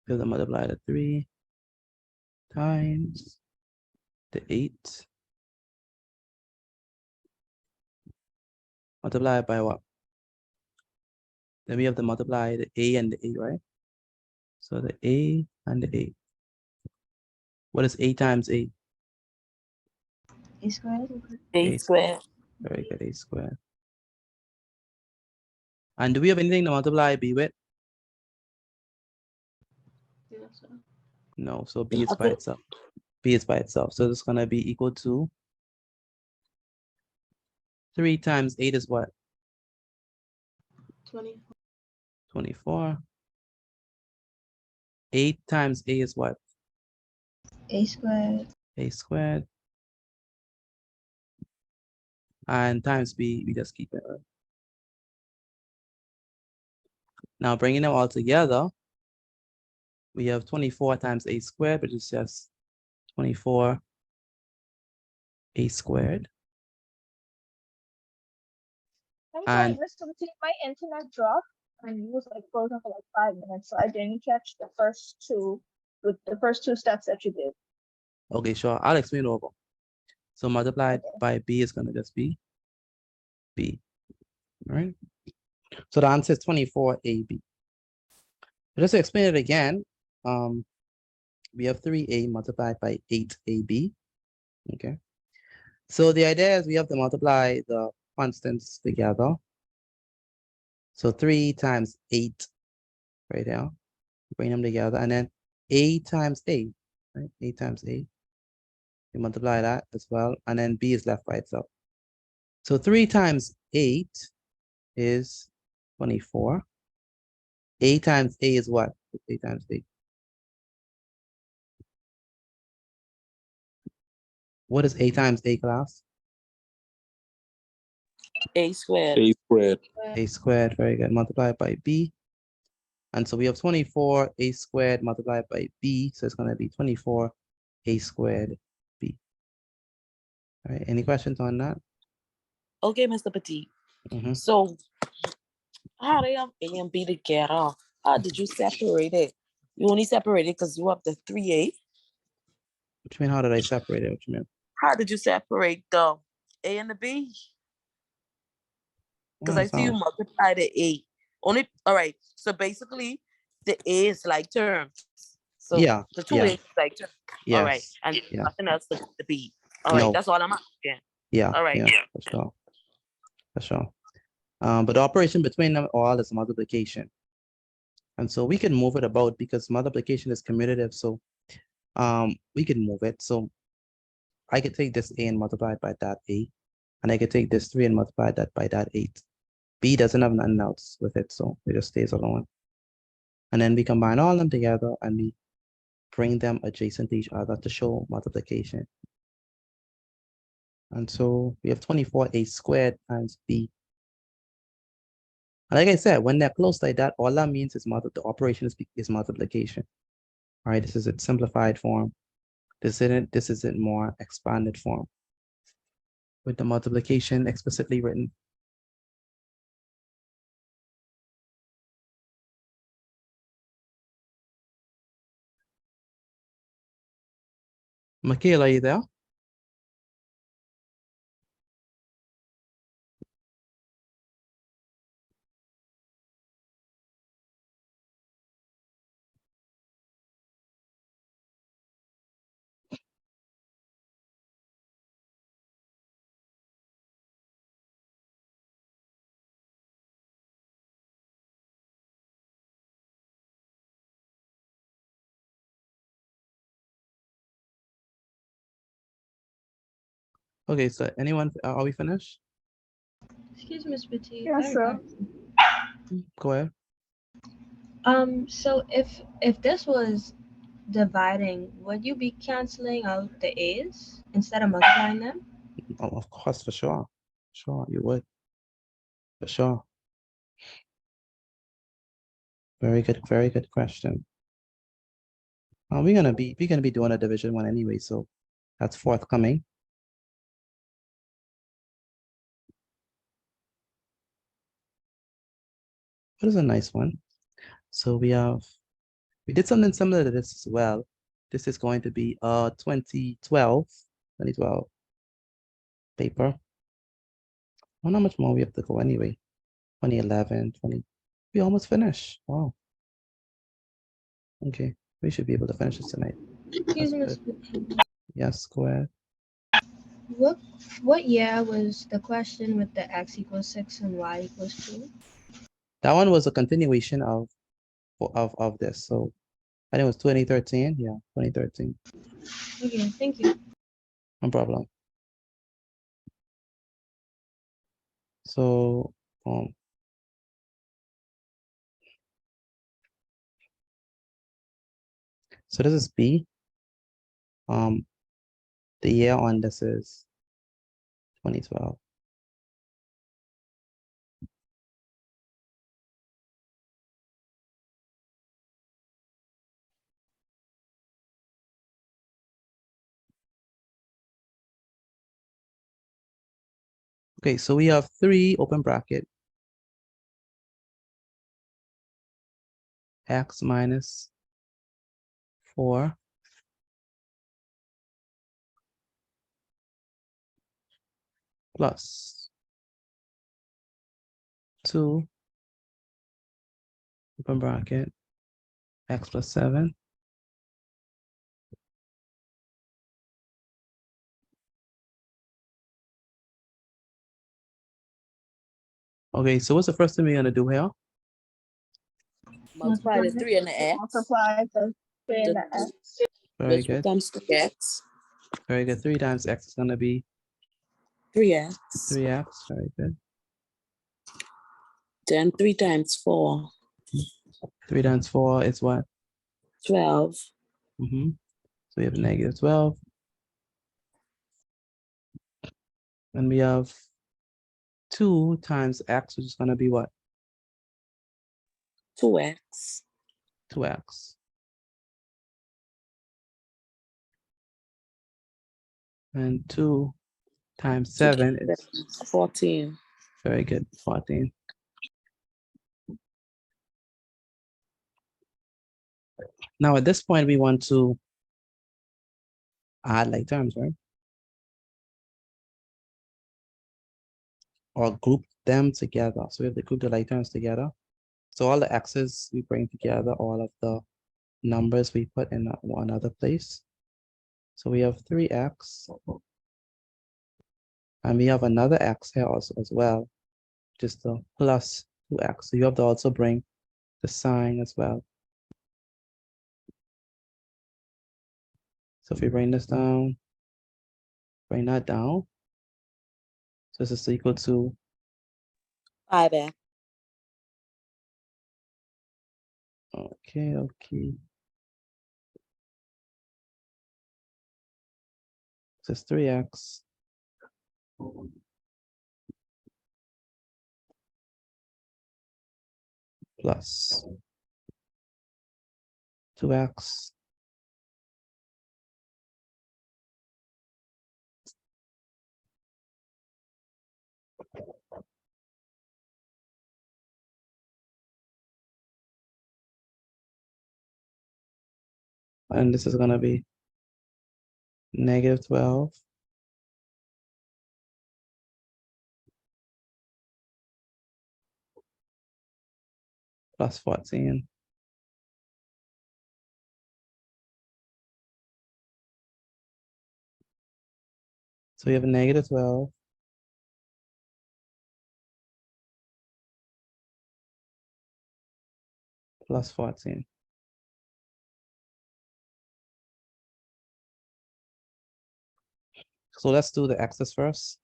We'll multiply the 3 times the 8. Multiplied by what? Then we have to multiply the a and the a, right? So the a and the a. What is a times a? A squared. A squared. Very good, a squared. And do we have anything to multiply b with? No, so b is by itself. B is by itself. So it's gonna be equal to 3 times 8 is what? 24. 8 times a is what? A squared. A squared. And times b, we just keep it. Right? Now bringing them all together, we have 24 times a squared, which is just 24 a squared. I'm And sorry, Mr. T, my internet dropped and it was like frozen for like 5 minutes, so I didn't catch the first two steps that you did. okay, sure, I'll explain over. So multiplied by b is gonna just be b, right? So the answer is 24ab. Just to explain it again, we have 3a multiplied by 8ab, okay? So the idea is we have to multiply the constants together. So 3 times 8 right now, bring them together, and then a times a, right? A times a, we multiply that as well, and then b is left by itself. So 3 times 8 is 24. A times a is what? A times a. What is a times a, class? A squared. A squared. A squared, very good, multiplied by b. And so we have 24 a squared multiplied by b, so it's going to be 24 a squared b. All right, any questions on that? Okay, Mr. Petit. Mhm. So how they have A and B together? How did you separate it? You only separated because you have the 3A. What you mean, how did I separate it? What you mean? How did you separate the A and the B? Because I see you multiply the A. Only, all right. So basically, the A is like terms. So Yeah, the 2A yeah. is like terms. All right. Yes, And yeah. nothing else but the B. All right. No. That's all I'm asking. Yeah, All right. yeah, for sure. For sure. But the operation between them all is multiplication. And so we can move it about because multiplication is commutative. So we can move it. So I could take this a and multiply it by that a. And I could take this 3 and multiply that by that 8. B doesn't have nothing else with it, so it just stays alone. And then we combine all of them together and we bring them adjacent to each other to show multiplication. And so we have 24a squared times b. And like I said, when they're close like that, all that means is the operation is multiplication. All right, this is its simplified form. This isn't more expanded form with the multiplication explicitly written. Michaela, are you there? Okay, so anyone, are we finished? Excuse me, Ms. Petit. Yes, sir. Go ahead. So if this was dividing, would you be canceling out the A's instead of multiplying them? Oh, of course, for sure. Sure, you would. For sure. Very good question. We're gonna be doing a division one anyway, so that's forthcoming. What is a nice one? So we did something similar to this as well. This is going to be 2012 paper. I don't know how much more we have to go anyway. 2011, we almost finished. Wow. Okay, we should be able to finish this tonight. Excuse me, Ms. good. Petit. Yes, go ahead. What year was the question with the x equals 6 and y equals 2? That one was a continuation of this. So I think it was 2013. Yeah, 2013. Okay, thank you. No problem. So so this is B. The year on this is 2012. Okay, so we have 3 open bracket x minus 4 plus 2 open bracket x plus 7 Okay, so what's the first thing we're gonna do here? Multiply the 3 and the x. Multiply the 3 and the x. Very Which good. becomes 3x. Very good. 3 times x is gonna be 3x. 3x. Very good. Then 3 times 4. 3 times 4 is what? 12. So we have negative 12. And we have 2 times x, which is gonna be what? 2x. 2x. And 2 times 7 is 14. very good. 14. Now at this point, we want to add like terms, right? Or group them together. So we have to group the like terms together. So all the x's we bring together, all of the numbers we put in one other place. So we have 3x. And we have another x here also as well, just the plus 2x. So you have to also bring the sign as well. So if we bring this down, bring that down. So this is equal to 5x. okay. So it's 3x plus 2x and this is gonna be negative 12 plus 14. So we have a negative 12 plus 14. So let's do the x's first.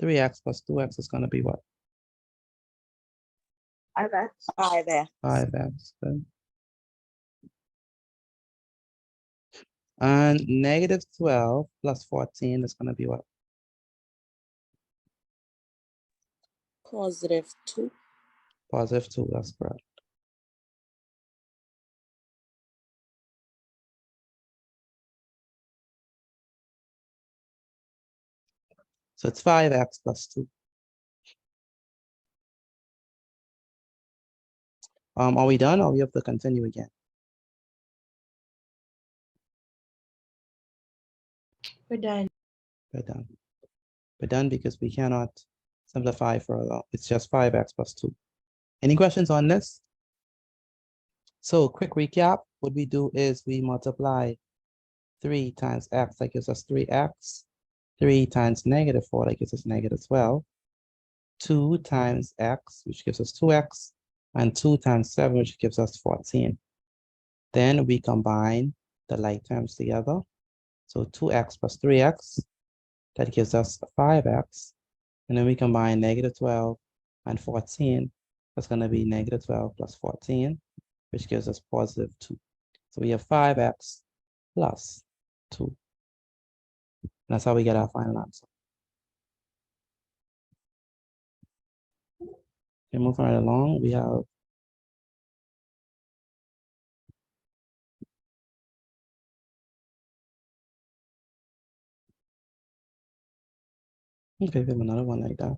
3x plus 2x is gonna be what? 5x. 5x. 5x, good. And negative 12 plus 14 is gonna be what? Positive 2. Positive 2, that's correct. So it's 5x plus 2. Are we done or we have to continue again? We're done. We're done. We're done because we cannot simplify further. It's just 5x plus 2. Any questions on this? So quick recap, what we do is we multiply 3 times x, that gives us 3x. 3 times negative 4, that gives us negative 12. 2 times x, which gives us 2x. And 2 times 7, which gives us 14. Then we combine the like terms together. So 2x plus 3x, that gives us 5x. And then we combine negative 12 and 14. That's going to be negative 12 plus 14, which gives us positive 2. So we have 5x plus 2. And that's how we get our final answer. Okay, moving right along, we have okay, we have another one like that.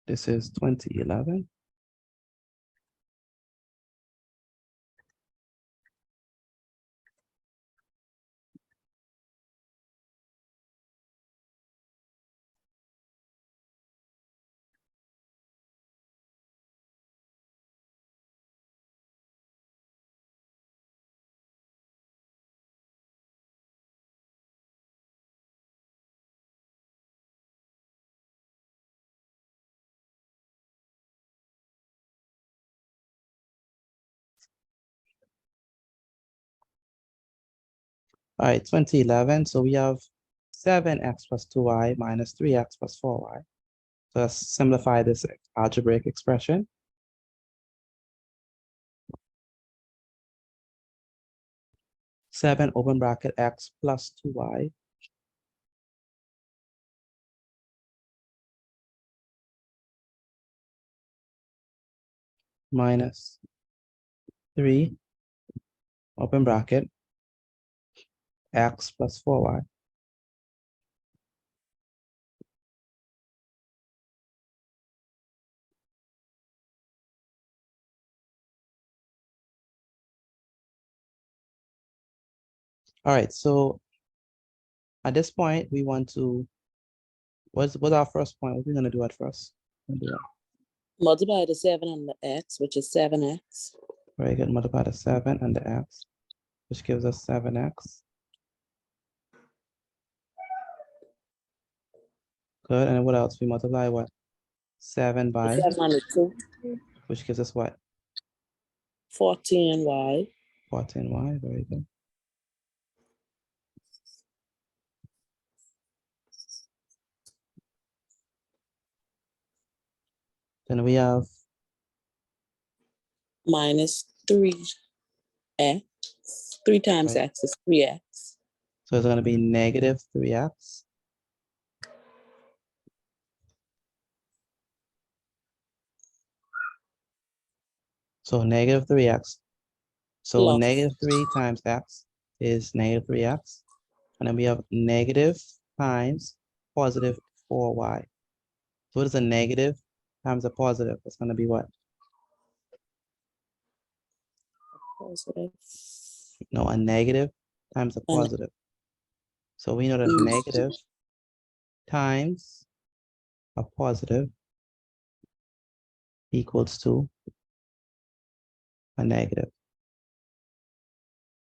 This is 2011. All right, 2011. So we have 7x plus 2y minus 3x plus 4y. So let's simplify this algebraic expression. Seven open bracket x plus 2y minus 3 open bracket x plus 4y. All right, so at this point, we want to, what's our first point? What are we gonna do at first? Multiply the 7 and the x, which is 7x. Very good, multiply the 7 and the x, which gives us 7x. Good, and then what else? We multiply what? 7 by, 7 and the 2. which gives us what? 14y. 14y, very good. Then we have Minus 3x. 3 times right. x is 3x. So it's gonna be negative 3x. So negative 3x. So Plus. negative 3 times x is negative 3x. And then we have negative times positive 4y. So what is a negative times a positive? It's going to be what? Positive. No, a negative times a positive. So we know that negative times a positive equals to a negative.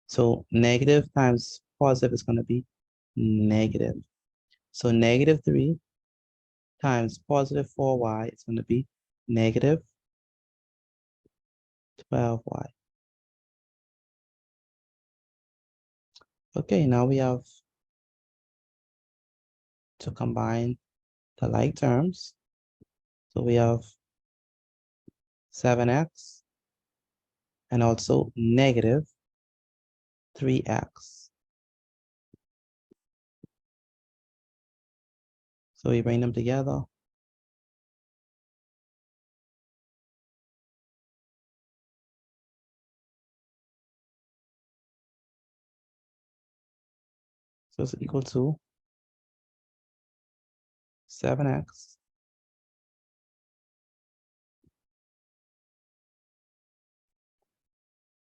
So negative times positive is going to be negative. So negative 3 times positive 4y is going to be negative 12y. Okay, now we have to combine the like terms. So we have 7x and also negative 3x. So we bring them together. So it's equal to 7x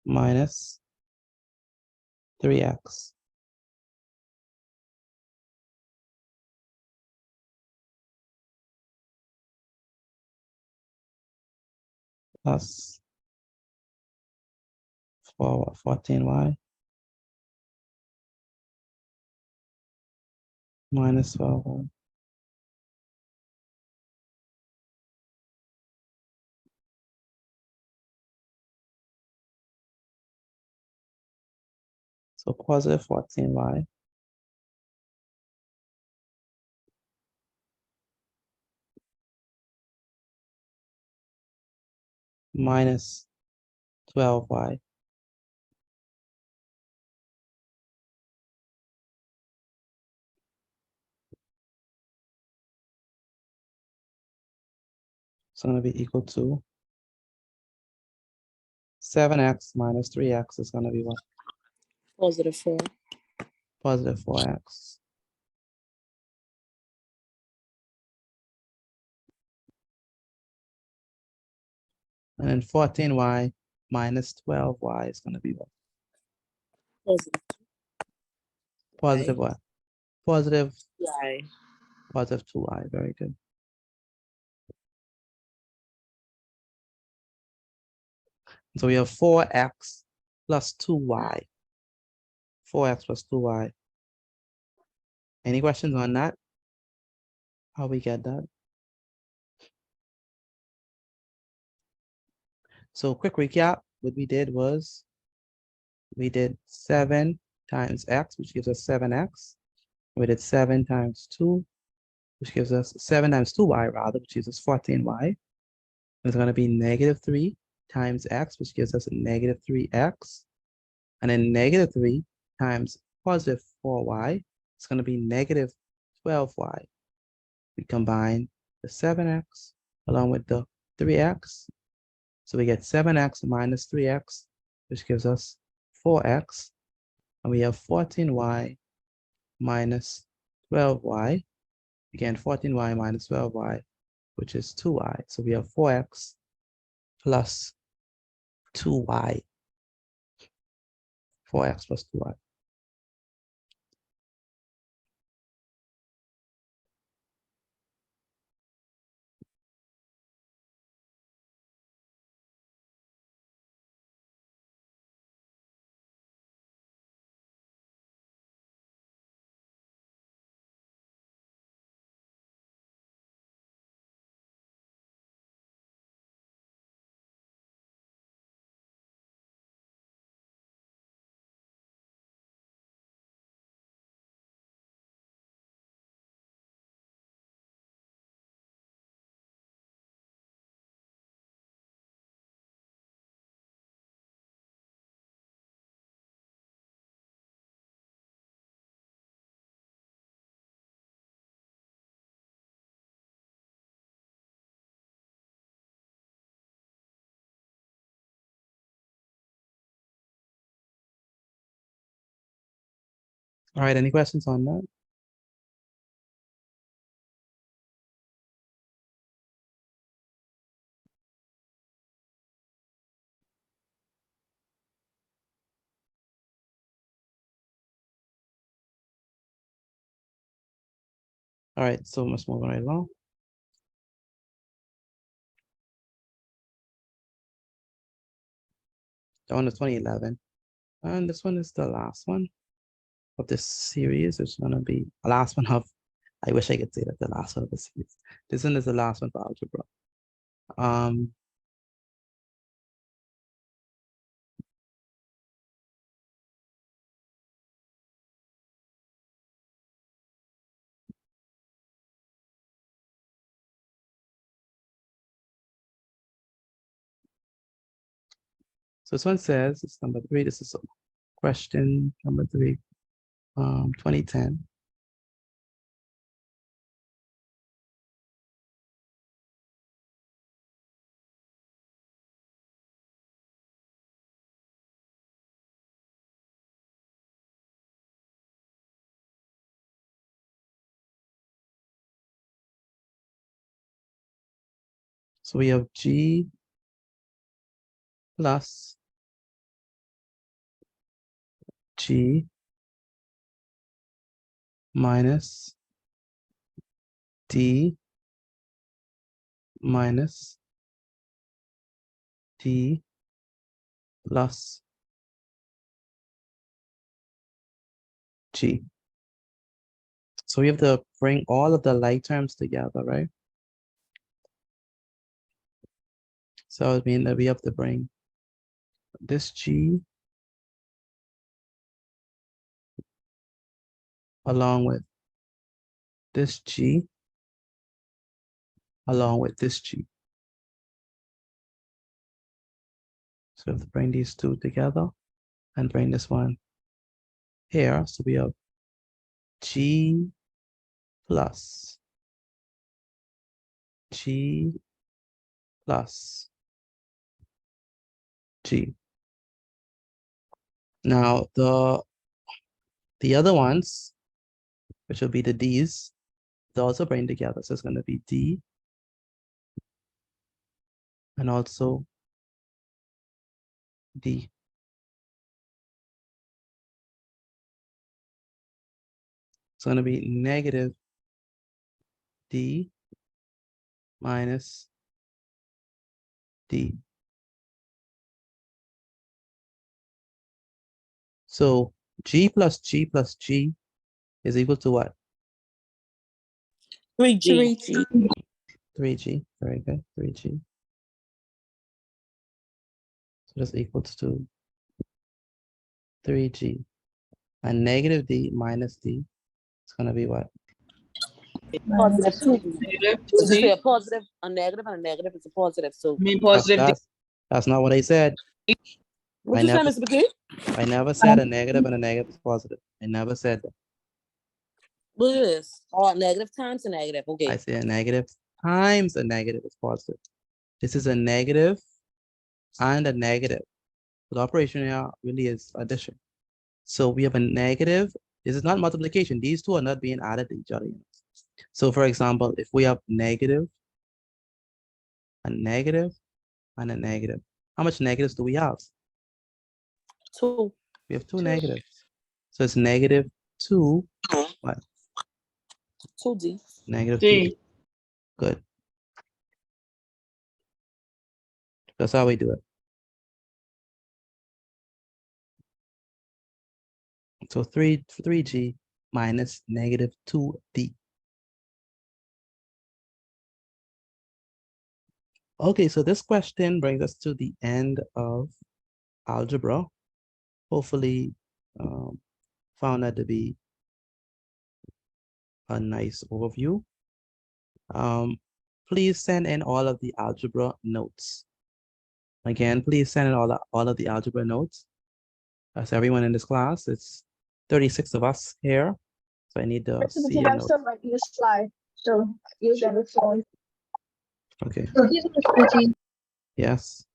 minus 3x plus 14y minus 12y. So positive 14y minus 12y. It's going to be equal to 7x minus 3x is going to be what? Positive 4. Positive 4x. And then 14y minus 12y is going to be what? Positive Positive what? Positive, y. positive 2y. Very good. So we have 4x plus 2y. 4x plus 2y. Any questions on that? How we get that? So quick recap, what we did was we did 7 times x, which gives us 7x. We did 7 times 2, which gives us 7 times 2y rather, which gives us 14y. It's going to be negative 3 times x, which gives us negative 3x. And then negative 3 times positive 4y, it's going to be negative 12y. We combine the 7x along with the 3x. So we get 7x minus 3x, which gives us 4x. And we have 14y minus 12y. Again, 14y minus 12y, which is 2y. So we have 4x plus 2y. 4x plus 2y. All right, any questions on that? All right, so let's move right along. On to 2011. And this one is the last one of this series. It's going to be the last one of, I wish I could say that the last one of the series. This one is the last one for algebra. So this one says, it's number 3. This is question number 3, 2010. So we have G plus G minus D minus D plus G. So we have to bring all of the like terms together, right? So it means that we have to bring this G along with this G along with this G. So we have to bring these two together and bring this one here. So we have G plus G plus G. Now the other ones, which will be the D's, they also bring together. So it's going to be D and also D. It's going to be negative D minus D. So G plus G plus G is equal to what? 3G. 3G. 3G. Very good. 3G. So that's equals to 3G. And negative D minus D is going to be what? Positive 2D. Negative So just say 2D. a positive, a negative, and a negative is a positive. So I mean positive. That's not what I said. what I you say, never, Mr. McKee? I never said a negative and a negative is positive. I never said that. What is this? Oh, negative times a negative. Okay. I say a negative times a negative is positive. This is a negative and a negative. So the operation here really is addition. So we have a negative. This is not multiplication. These two are not being added to each other. So for example, if we have negative, a negative, and a negative, how much negatives do we have? 2. We have two negatives. So it's negative 2, what? 2D. Negative D. 2. Good. That's how we do it. So 3G minus negative 2D. Okay, so this question brings us to the end of algebra. Hopefully, found that to be a nice overview. Please send in all of the algebra notes. Again, please send in all of the algebra notes. That's everyone in this class. It's 36 of us here. So I need to see your I'm notes. still like use slide. So use the phone. Okay. Pretty. Yes.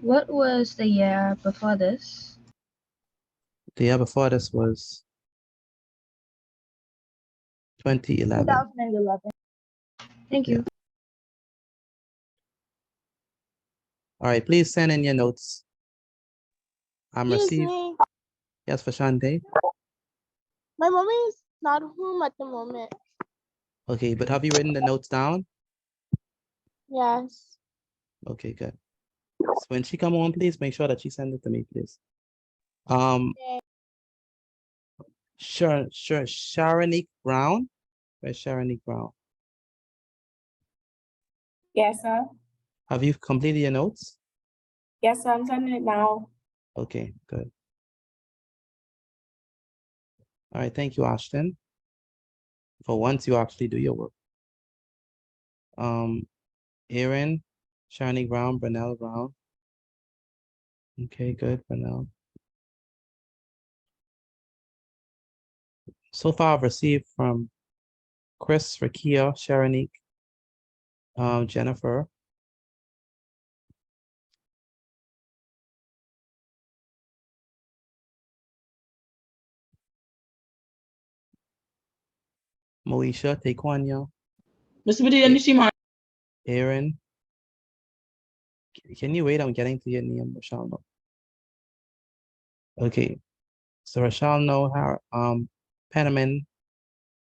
What was the year before this? The year before this was 2011. 2011. Thank you. All right, please send in your notes. I'm Excuse received. me. Yes, Fashante. My mommy is not home at the moment. Okay, but have you written the notes down? Yes. Okay, good. So when she come on, please make sure that she sends it to me, please. Sharonique Brown. Where's Sharonique Brown? Yes, sir. Have you completed your notes? Yes, sir. I'm sending it now. Okay, good. All right, thank you, Ashton. For once you actually do your work. Aaron, Sharonique Brown, Brunel Brown. Okay, good for now. So far, I've received from Chris, Rakia, Sharonique, Jennifer. Moesha, Taekwanya, Mr. Petit, you see mine? Aaron. Can you wait? I'm getting to your name, Rochelle. No. Okay. So Rochelle, no, Penniman,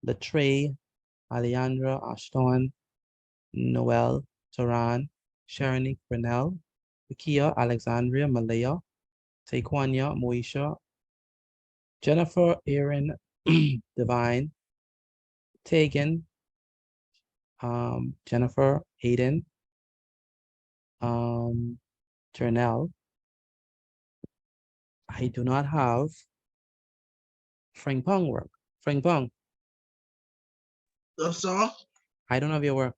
Latre, Alejandra, Ashton, Noel, Taran, Sharonique, Brunel, Rakia, Alexandria, Malaya, Taekwanya, Moesha, Jennifer, Aaron, Divine, Tegan, Jennifer, Aiden, Jernell. I do not have Frank Pong work. Frank Pong, That's all. I don't have your work.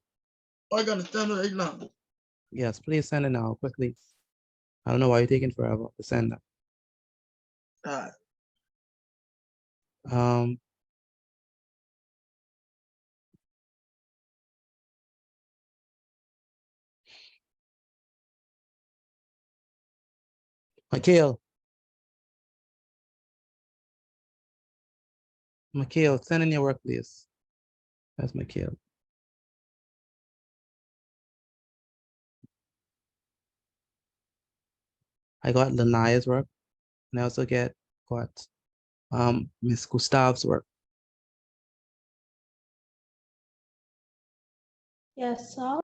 I gotta stand right now. Yes, please send it now, quickly. I don't know why you're taking forever to send that. Alright. Um, Mikhail, send in your work, please. That's Mikhail. I got Lanaya's work, and I also got Miss Gustav's work. Yes, sir.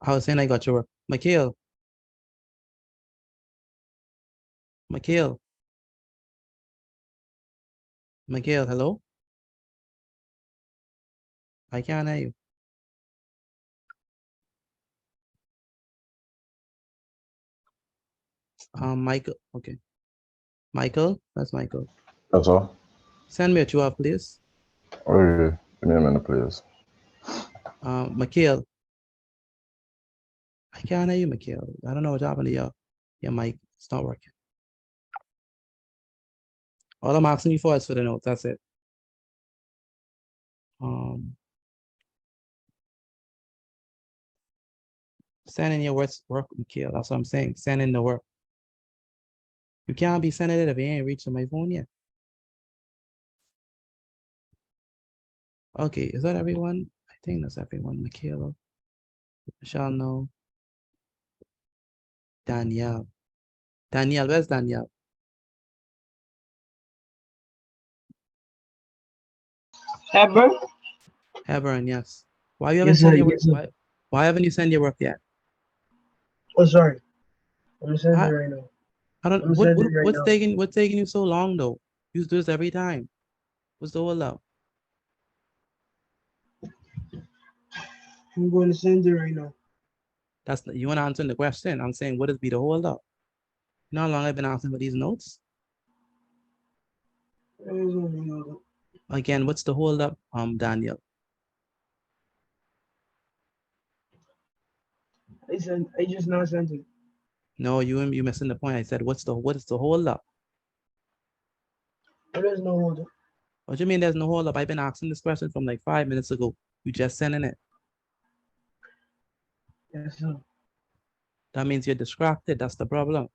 I was saying I got your work. Mikhail. Mikhail. Mikhail, hello? I can't hear you. Michael, okay. Michael, that's Michael. That's all. Send me what you have, please. Okay, give me a minute, please. Mikhail. I can't hear you, Mikhail. I don't know what's happened to your mic. It's not working. All I'm asking you for is for the notes. That's it. Send in your work, Mikhail. That's what I'm saying. Send in the work. You can't be sending it if you ain't reaching my phone yet. Okay, is that everyone? I think that's everyone. Michaela, Michelle, no. Danielle. Danielle, where's Danielle? Ever? Hebron, yes. Why you haven't Yes, sent sir. your work? Yes, sir. Why haven't you sent your work yet? Oh, sorry. I'm sending it I, right now. I don't. I'm sending it right What's taking you so long though? You do this every time. What's the hold up? I'm going to send it right now. That's you want to answer the question. I'm saying, what is be the hold up? You know how long I've been asking for these notes? Again, what's the hold up, Daniel? I just now sent it. No, you missing the point. I said, what is the hold up? There is no hold up. What do you mean there's no hold up? I've been asking this question from like 5 minutes ago. You just sending it. Yes, sir. That means you're distracted. That's the problem.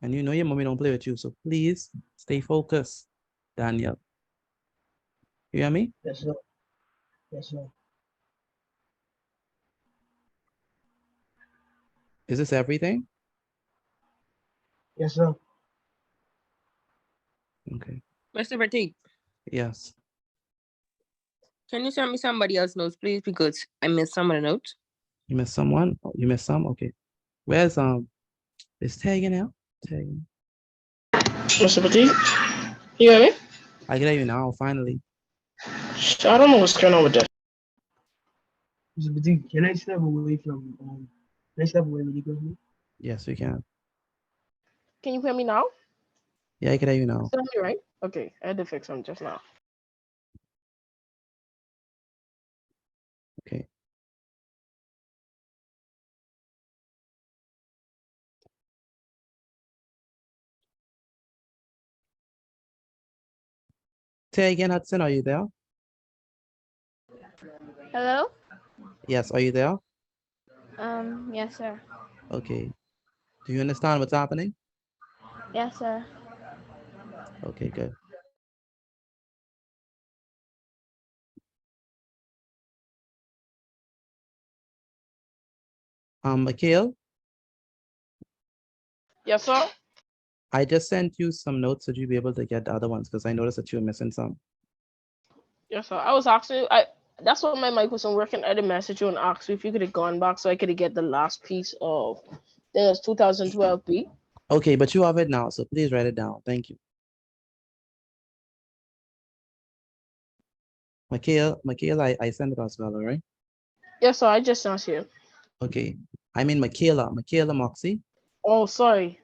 And you know your mommy don't play with you. So please stay focused, Daniel. You hear me? Yes, sir. Yes, sir. Is this everything? Yes, sir. Okay. Mr. Petit, Yes. can you send me somebody else's notes, please? Because I missed some of the notes. You missed someone? Oh, you missed some? Okay. Where's is tagging out? Tagging. Mr. Petit, you hear me? I get you now, finally. I don't know what's going on with that. Mr. Petit, can I step away from can I step away when you go here? Yes, we can. Can you hear me now? Yeah, I get you now. Still me, right? Okay, I had to fix them just now. Okay. Say again, Hudson, are you there? Hello? Yes, are you there? Yes, sir. Okay. Do you understand what's happening? Yes, sir. Okay, good. Mikhail, Yes, sir. I just sent you some notes so you'll be able to get the other ones because I noticed that you were missing some. Yes, sir. I was asking. That's what my mic wasn't working. I didn't message you and ask you if you could have gone back so I could get the last piece of. There's 2012 B. Okay, but you have it now, so please write it down. Thank you. Mikhail, I sent it as well, all right? Yes, sir. I just asked you. Okay. I mean Michaela Moxie. Oh, sorry.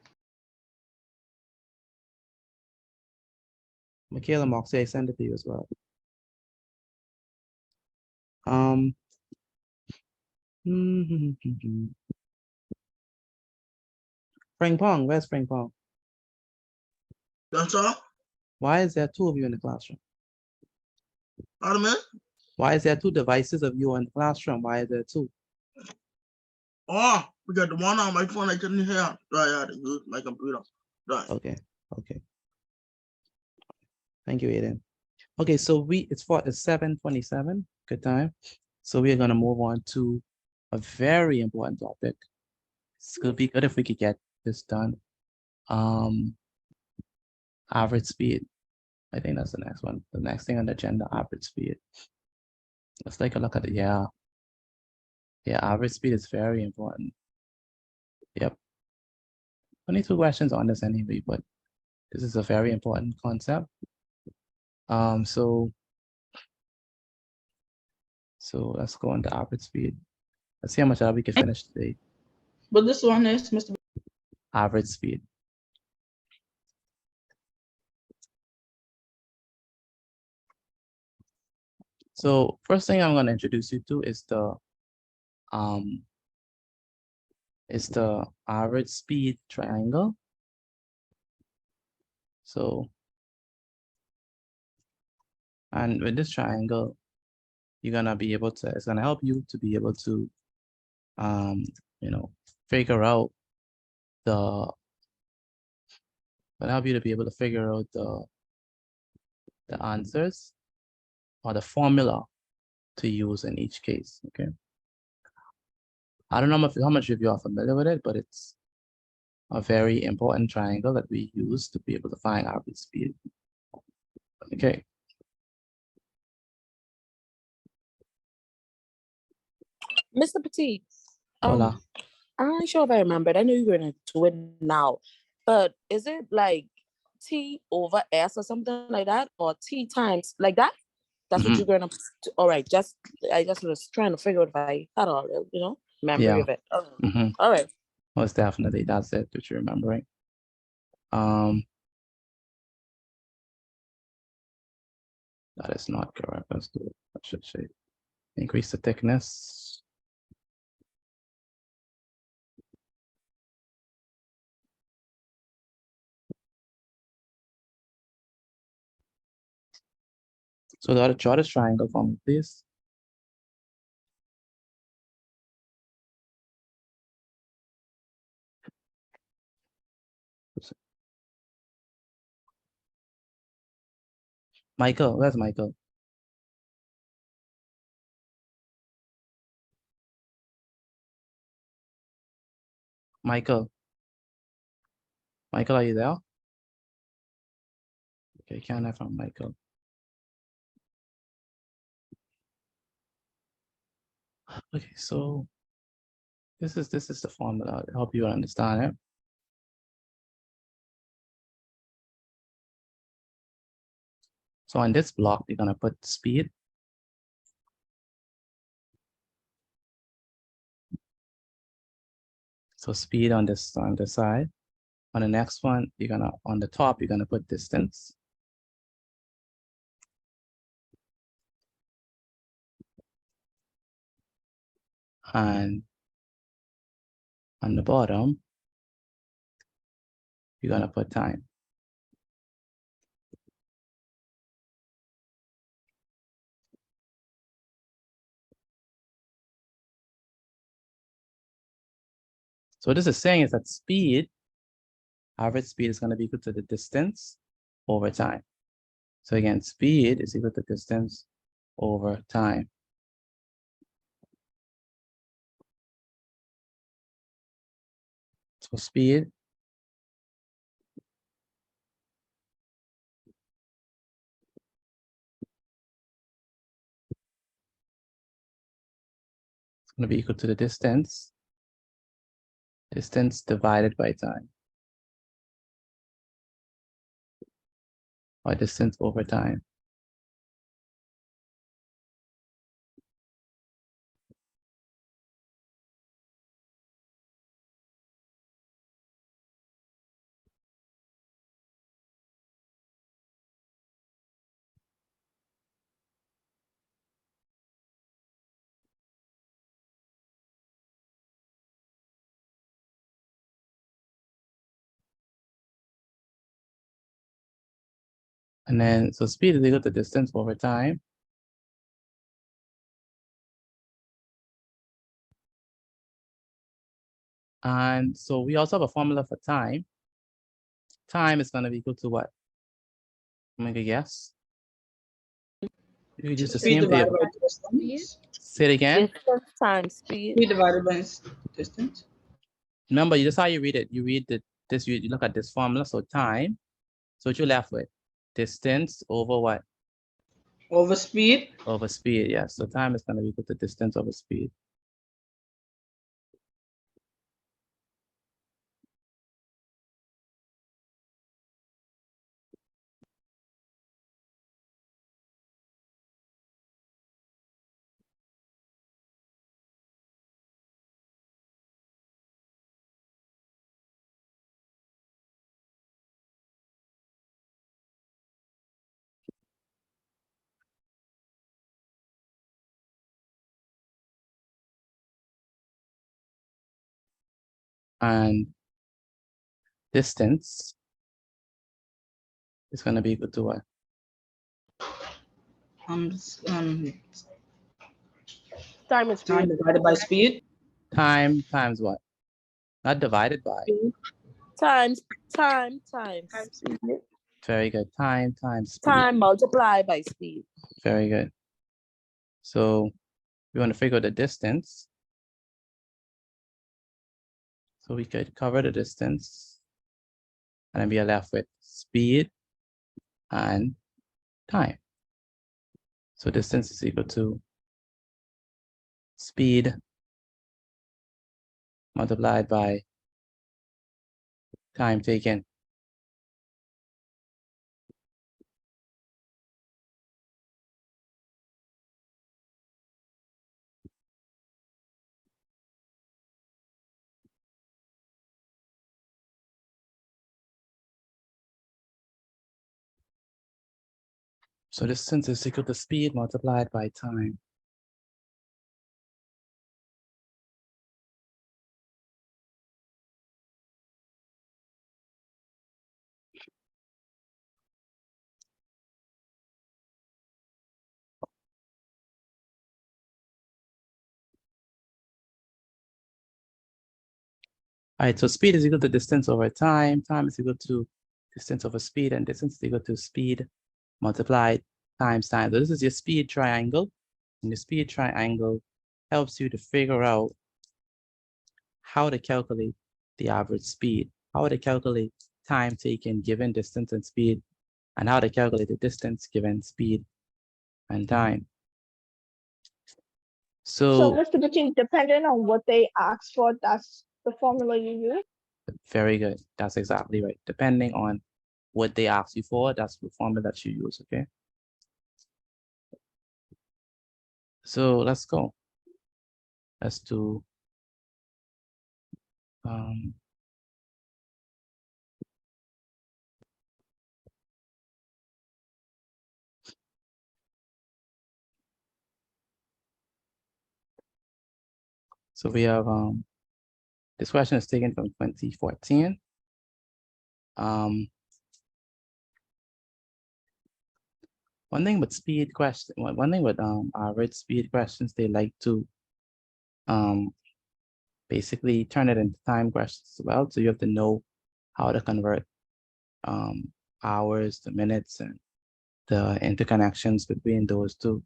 Michaela Moxie, I sent it to you as well. Um, Frank Pong, where's Frank Pong? That's all? Why is there two of you in the classroom? Pardon me? Why is there two devices of you in the classroom? Why is there two? Oh, because the one on my phone I couldn't hear. So I had to use my computer. Right. Okay. Thank you, Aiden. Okay, so it's 7:27. Good time. So we're gonna move on to a very important topic. It's gonna be good if we could get this done. Average speed. I think that's the next one. The next thing on the agenda, average speed. Let's take a look at it. Yeah, average speed is very important. Yep. 22 questions on this anyway, but this is a very important concept. So let's go on to average speed. Let's see how much we can finish today. But this one is Mr. Average speed. So first thing I'm going to introduce you to is the average speed triangle. So, and with this triangle, you're gonna be able to, it's gonna help you to be able to, figure out the answers or the formula to use in each case. Okay. I don't know how much of you are familiar with it, but it's a very important triangle that we use to be able to find average speed. Okay. Mr. Petit, Hola. I'm not sure if I remembered. I know you're gonna do it now, but is it like T over S or something like that, or T times like that? That's what you're gonna. All right, I just was trying to figure out if I had all memory of it. All right. Most definitely, that's it that you're remembering. That is not correct. Let's do it. I should say increase the thickness. So draw this triangle for me, please. Michael, where's Michael? Michael, are you there? Okay, can't have from Michael. Okay, so this is the formula to help you understand it. So on this block, you're gonna put speed. So speed on this side. On the next one, on the top, you're gonna put distance. And on the bottom, you're gonna put time. So what this is saying is that speed, average speed is going to be equal to the distance over time. So again, speed is equal to distance over time. So speed is going to be equal to the distance divided by time, or distance over time. And then, so speed is equal to distance over time. And so we also have a formula for time. Time is going to be equal to what? Make a guess. You could use the Speed same divided table. by distance. Say it again. Distance times speed. Speed divided by distance. Remember, this is how you read it. You read this, you look at this formula. So time. So what you're left with? Distance over what? Over speed. Over speed, yeah. So time is going to be equal to distance over speed. And distance is going to be equal to what? Time and speed. Time divided by speed. Time times what? Not divided by. Times speed. Very good. Time times speed. Time multiplied by speed. Very good. So we want to figure out the distance. So we could cover the distance. And then we are left with speed and time. So distance is equal to speed multiplied by time taken. So distance is equal to speed multiplied by time. All right, so speed is equal to distance over time. Time is equal to distance over speed, and distance is equal to speed multiplied times time. So this is your speed triangle. And the speed triangle helps you to figure out how to calculate the average speed, how to calculate time taken given distance and speed, and how to calculate the distance given speed and time. So, So Mr. Bitting, depending on what they ask for, that's the formula you use? very good. That's exactly right. Depending on what they ask you for, that's the formula that you use, okay? So let's go. Let's do so we have this question is taken from 2014. One thing with speed question, one thing with average speed questions, they like to basically turn it into time questions as well. So you have to know how to convert hours to minutes and the interconnections between those two,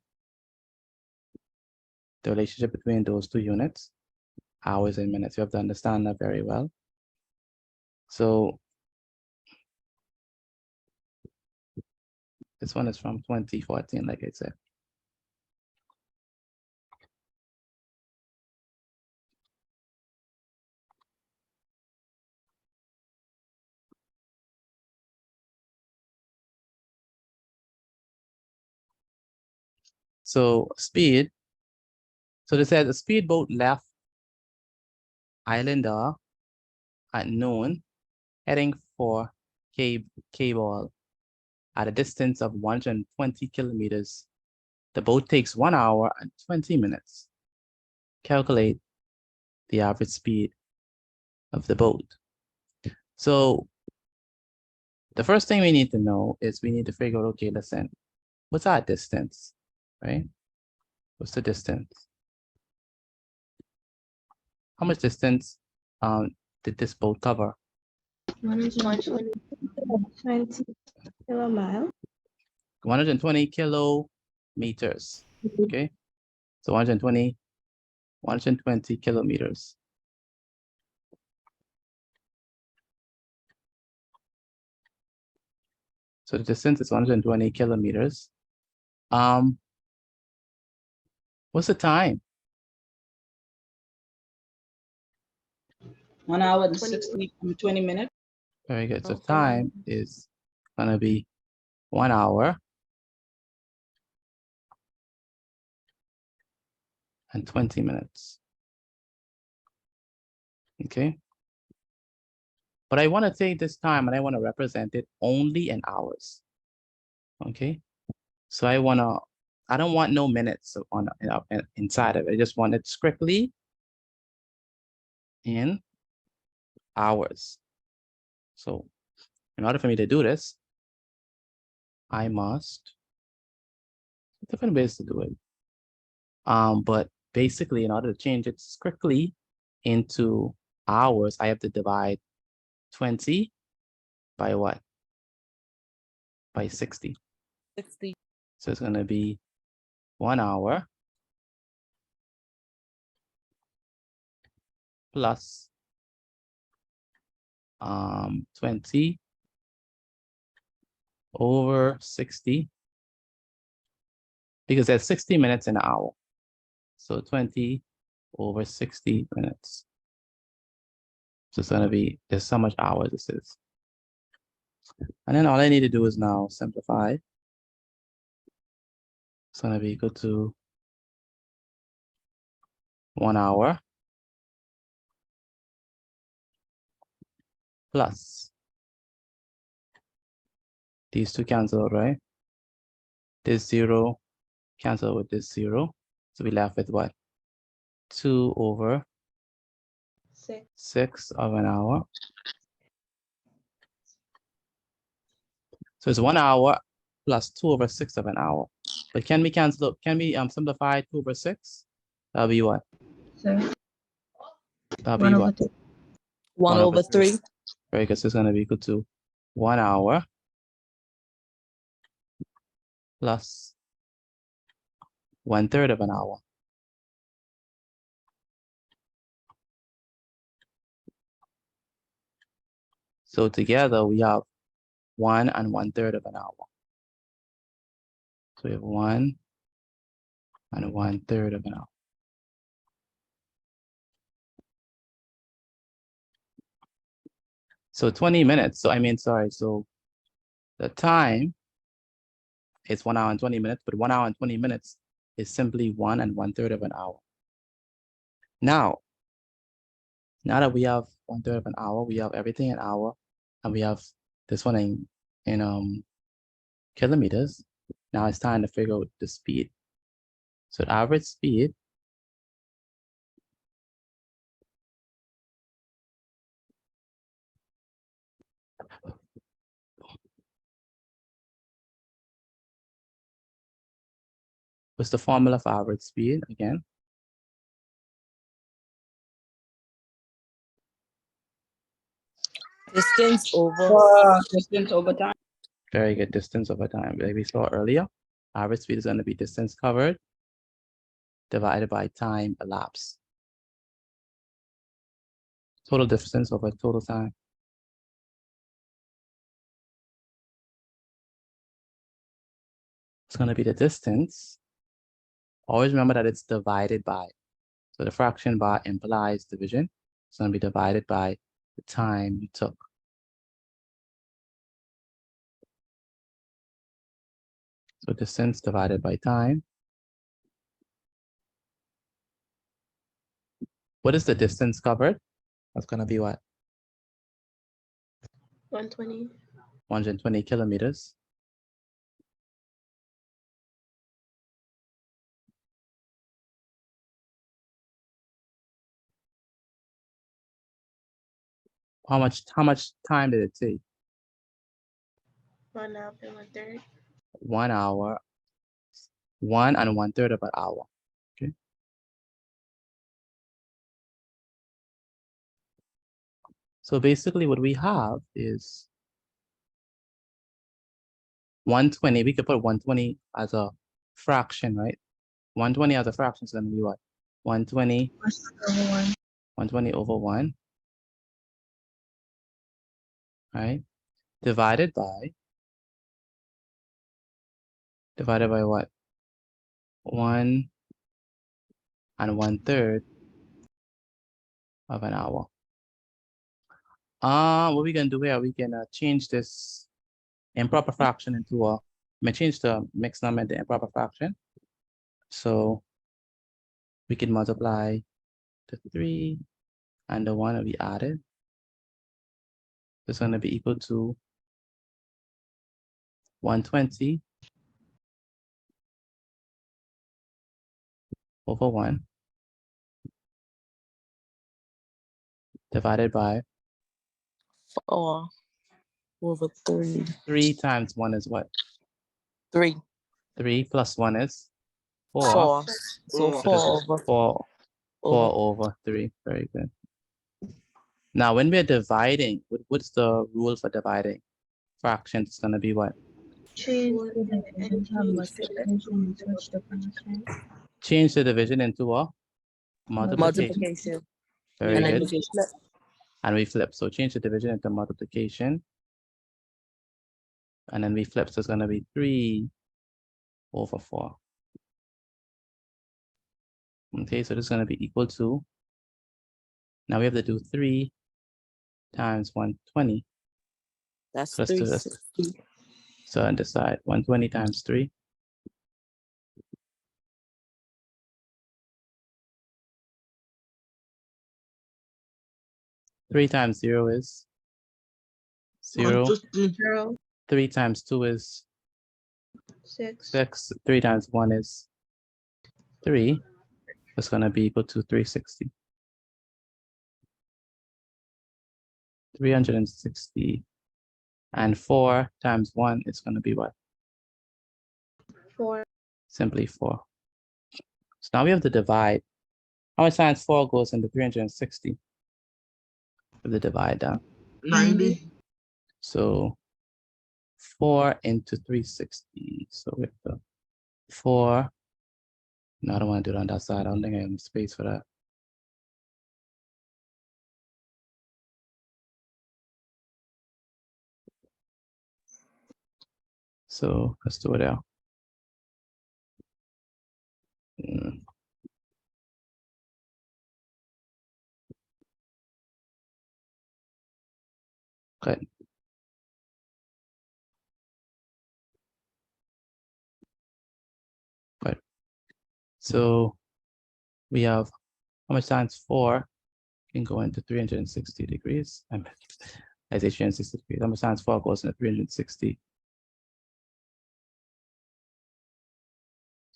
the relationship between those two units, hours and minutes. You have to understand that very well. So this one is from 2014, like I said. So speed. So this says a speedboat left Islander at noon, heading for Cable at a distance of 120 kilometers. The boat takes 1 hour and 20 minutes. Calculate the average speed of the boat. So the first thing we need to know is we need to figure out, okay, listen, what's our distance, right? What's the distance? How much distance did this boat cover? 120 kilomile. 120 kilometers, okay? So 120 kilometers. So the distance is 120 kilometers. What's the time? 1 hour and 20 minutes. Very good. So time is gonna be 1 hour and 20 minutes. Okay. But I want to take this time and I want to represent it only in hours. Okay. So I don't want no minutes on inside of it. I just want it strictly in hours. So in order for me to do this, I must, different ways to do it. But basically in order to change it strictly into hours, I have to divide 20 by what? By 60. 60. So it's gonna be 1 hour plus 20 over 60, because there's 60 minutes in an hour. So 20 over 60 minutes. So it's gonna be, there's so much hours this is. And then all I need to do is now simplify. It's gonna be equal to 1 hour plus, these two cancel out, right? This 0 cancel with this 0. So we left with what? 2 over 6 of an hour. So it's 1 hour plus 2 over 6 of an hour. But can we cancel out? Can we simplify 2 over 6? That'll be what? Sorry. That'll be what? 1 over 3. Right, because it's gonna be equal to 1 hour plus 1/3 of an hour. So together we have 1 and 1/3 of an hour. So we have 1 and 1/3 of an hour. So 20 minutes. So so the time is 1 hour and 20 minutes, but 1 hour and 20 minutes is simply 1 and 1/3 of an hour. Now that we have 1/3 of an hour, we have everything in hour, and we have this one in kilometers. Now it's time to figure out the speed. So the average speed what's the formula for average speed again? Distance over. Distance over time. Very good. Distance over time. Like we saw earlier, average speed is going to be distance covered divided by time elapsed. Total distance over total time. It's going to be the distance. Always remember that it's divided by. So the fraction bar implies division. It's going to be divided by the time you took. So distance divided by time. What is the distance covered? That's going to be what? 120. 120 kilometers. How much time did it take? 1 hour and 1/3. 1 hour, 1 1/3 of an hour. Okay. So basically what we have is 120. We could put 120 as a fraction, right? 120 as a fraction is going to be what? 120 120 over 1, right? Divided by what? 1 1/3 of an hour. What we can do here, we can change this improper fraction into a, change the mixed number into improper fraction. So we can multiply the 3 and the 1 that we added. It's going to be equal to 120 over 1 divided by 4 over 3. 3 times 1 is what? 3. 3 plus 1 is 4. 4. So So 4 this is over 4 over 3. Very good. Now, when we're dividing, what's the rule for dividing? Fractions is going to be what? Change the division to multiplication and switch the fraction. Change the division into a multiplication. multiplication. Very And then good. you flip. And we flip. So change the division into multiplication. And then we flip. So it's going to be 3 over 4. Okay, so this is going to be equal to, now we have to do 3 times 120. That's So let's do this. 360. So on this side, 120 times 3. Three times 0 is 0. 0. 3 times 2 is 6. 6. 3 times 1 is 3. It's going to be equal to 360. 360. And 4 times 1 is going to be what? 4. Simply 4. So now we have to divide. How much times 4 goes into 360? We have to divide that. 90. So 4 into 360. So we have to 4. No, I don't want to do it on that side. I don't think I have space for that. So let's do it out. Good. Good. So we have how much times 4 can go into 360 degrees. I say 360 degrees. How much times 4 goes into 360?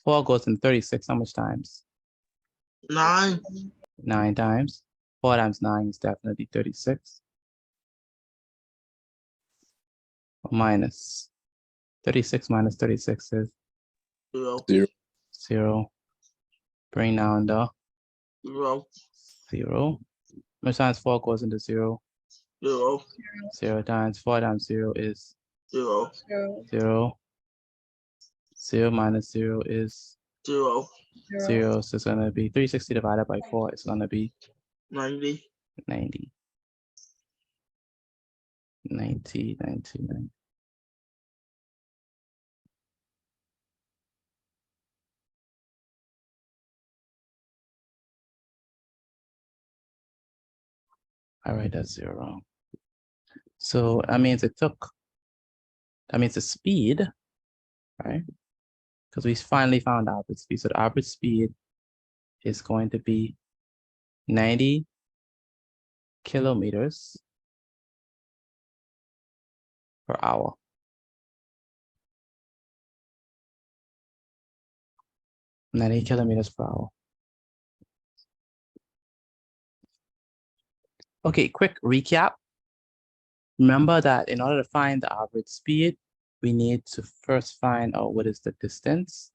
4 goes in 36. How much times? 9. 9 times. 4 times 9 is definitely 36. Minus 36 minus 36 is 0. 0. Bring down the 0. 0. How much times 4 goes into 0? 0. 0 times 4 times 0 is 0. 0. 0 minus 0 is 0. 0. So it's going to be 360 divided by 4. It's going to be 90. 90. 90, 90, 90. All right, that's 0. So that means that means the speed, right? Because we finally found out the speed. So the average speed is going to be 90 kilometers per hour. Ninety kilometers per hour. Okay, quick recap. Remember that in order to find the average speed, we need to first find out what is the distance.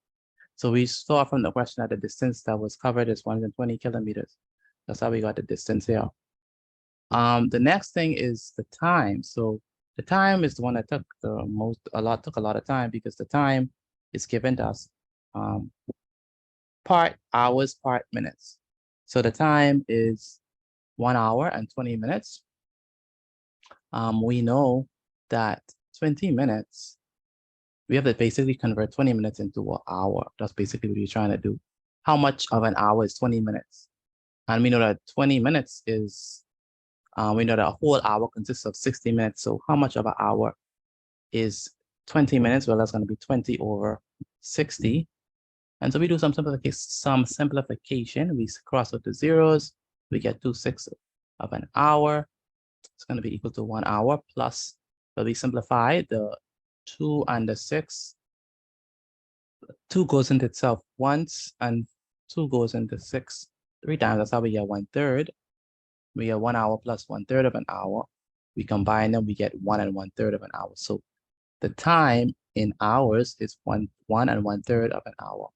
So we saw from the question that the distance that was covered is 120 kilometers. That's how we got the distance here. The next thing is the time. So the time is the one that took took a lot of time because the time is given to us part hours, part minutes. So the time is 1 hour and 20 minutes. We know that 20 minutes, we have to basically convert 20 minutes into an hour. That's basically what you're trying to do. How much of an hour is 20 minutes? And we know that 20 minutes is, we know that a whole hour consists of 60 minutes. So how much of an hour is 20 minutes? Well, that's going to be 20 over 60. And so we do some simplification. We cross out the zeros. We get 2/6 of an hour. It's going to be equal to 1 hour plus, but we simplify the 2 and the 6. 2 goes into itself once and 2 goes into 6 3 times. That's how we get 1/3. We get 1 hour plus 1/3 of an hour. We combine them, we get 1 and 1/3 of an hour. So the time in hours is 1 and 1/3 of an hour.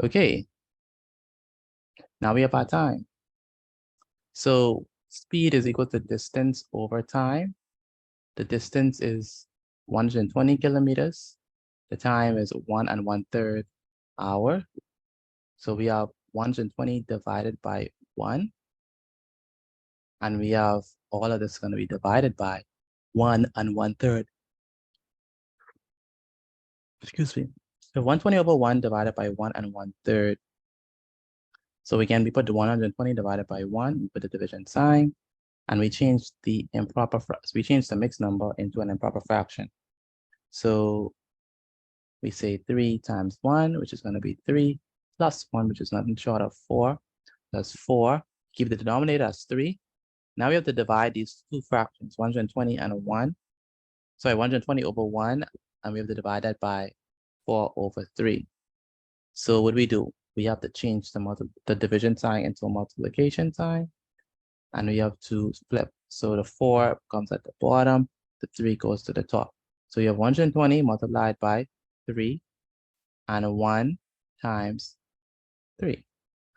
Okay. Now we have our time. So speed is equal to distance over time. The distance is 120 kilometers. The time is 1 and 1/3 hour. So we have 120 divided by 1. And we have all of this going to be divided by 1 and 1/3. Excuse me. So 120 over 1 divided by 1 and 1/3. So again, we put the 120 divided by 1, we put the division sign, and we change the we change the mixed number into an improper fraction. So we say 3 times 1, which is going to be 3, plus 1, which is nothing short of 4. That's 4. Keep the denominator as 3. Now we have to divide these two fractions, 120 and 1. Sorry, 120 over 1, and we have to divide that by 4 over 3. So what do? We have to change the division sign into a multiplication sign, and we have to flip. So the 4 comes at the bottom, the 3 goes to the top. So you have 120 multiplied by 3, and 1 times 3.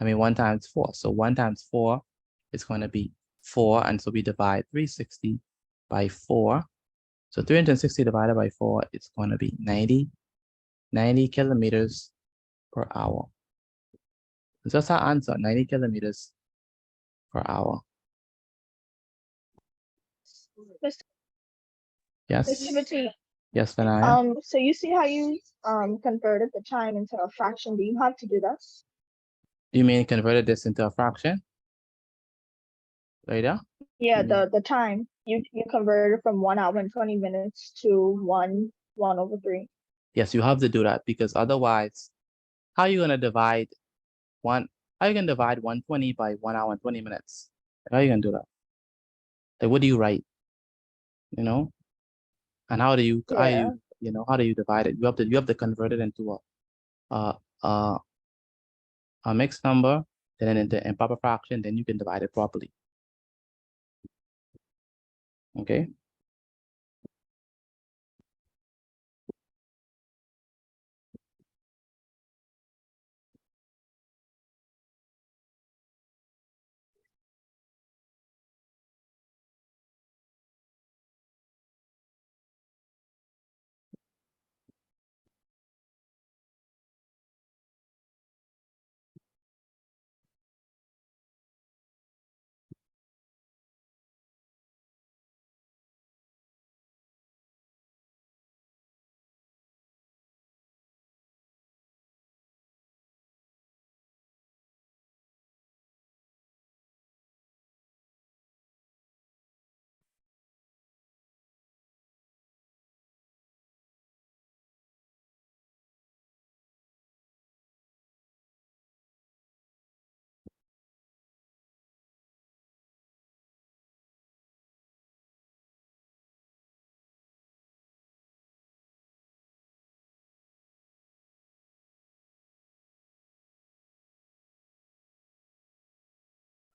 1 times 4. So 1 times 4 is going to be 4, and so we divide 360 by 4. So 360 divided by 4 is going to be 90 kilometers per hour. So that's our answer, 90 kilometers per hour. Yes. Mr. Timothy, Yes, Benaya. so you see how you converted the time into a fraction? Do you have to do that? You mean converted this into a fraction? Later? Yeah, the time you converted from 1 hour and 20 minutes to 1 over 3. Yes, you have to do that because otherwise, how are you gonna divide 120 by 1 hour and 20 minutes? How are you gonna do that? Like, what do you write? You know? And how do you how do you divide it? You have to convert it into a mixed number, then into improper fraction, then you can divide it properly. Okay.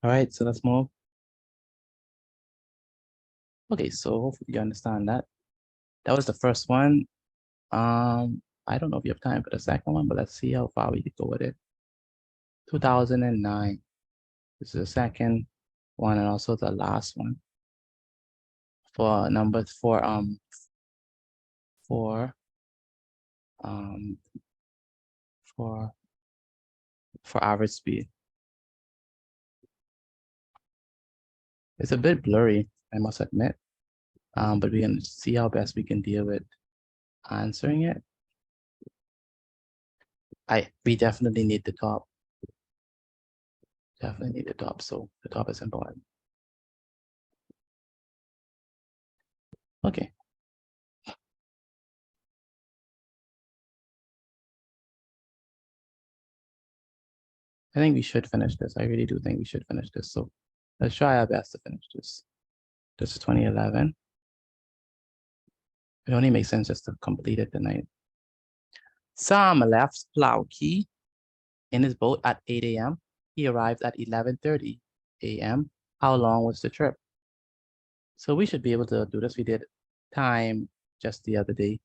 All right, so let's move. Okay, so hopefully you understand that. That was the first one. I don't know if you have time for the second one, but let's see how far we could go with it. 2009. This is the second one and also the last one. For numbers for average speed. It's a bit blurry, I must admit. But we can see how best we can deal with answering it. We definitely need the top. Definitely need the top, so the top is important. Okay. I think we should finish this. I really do think we should finish this. So let's try our best to finish this. This is 2011. It only makes sense just to complete it tonight. Sam left Plowkey in his boat at 8 a.m. He arrived at 11:30 a.m. How long was the trip? So we should be able to do this. We did time just the other day.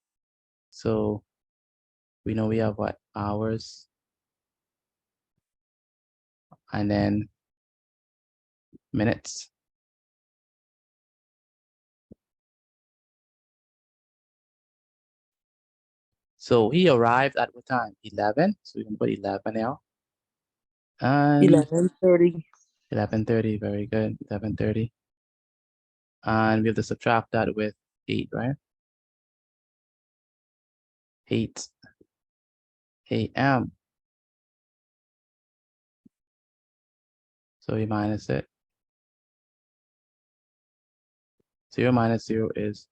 So we know we have what? Hours. And then minutes. So he arrived at what time? 11. So we can put 11 now. And 11:30. 11:30, very good. 11:30. And we have to subtract that with 8, right? 8 a.m. So we minus it. 0 minus 0 is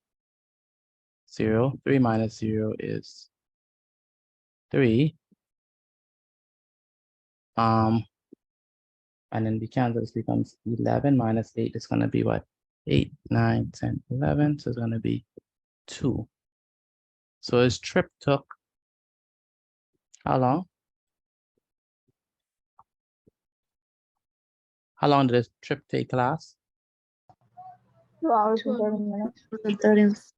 0. 3 minus 0 is 3. And then we cancel this becomes 11 minus 8 is going to be what? 8, 9, 10, 11. So it's going to be 2. So his trip took how long? How long did this trip take, class? 2 hours and 30 minutes.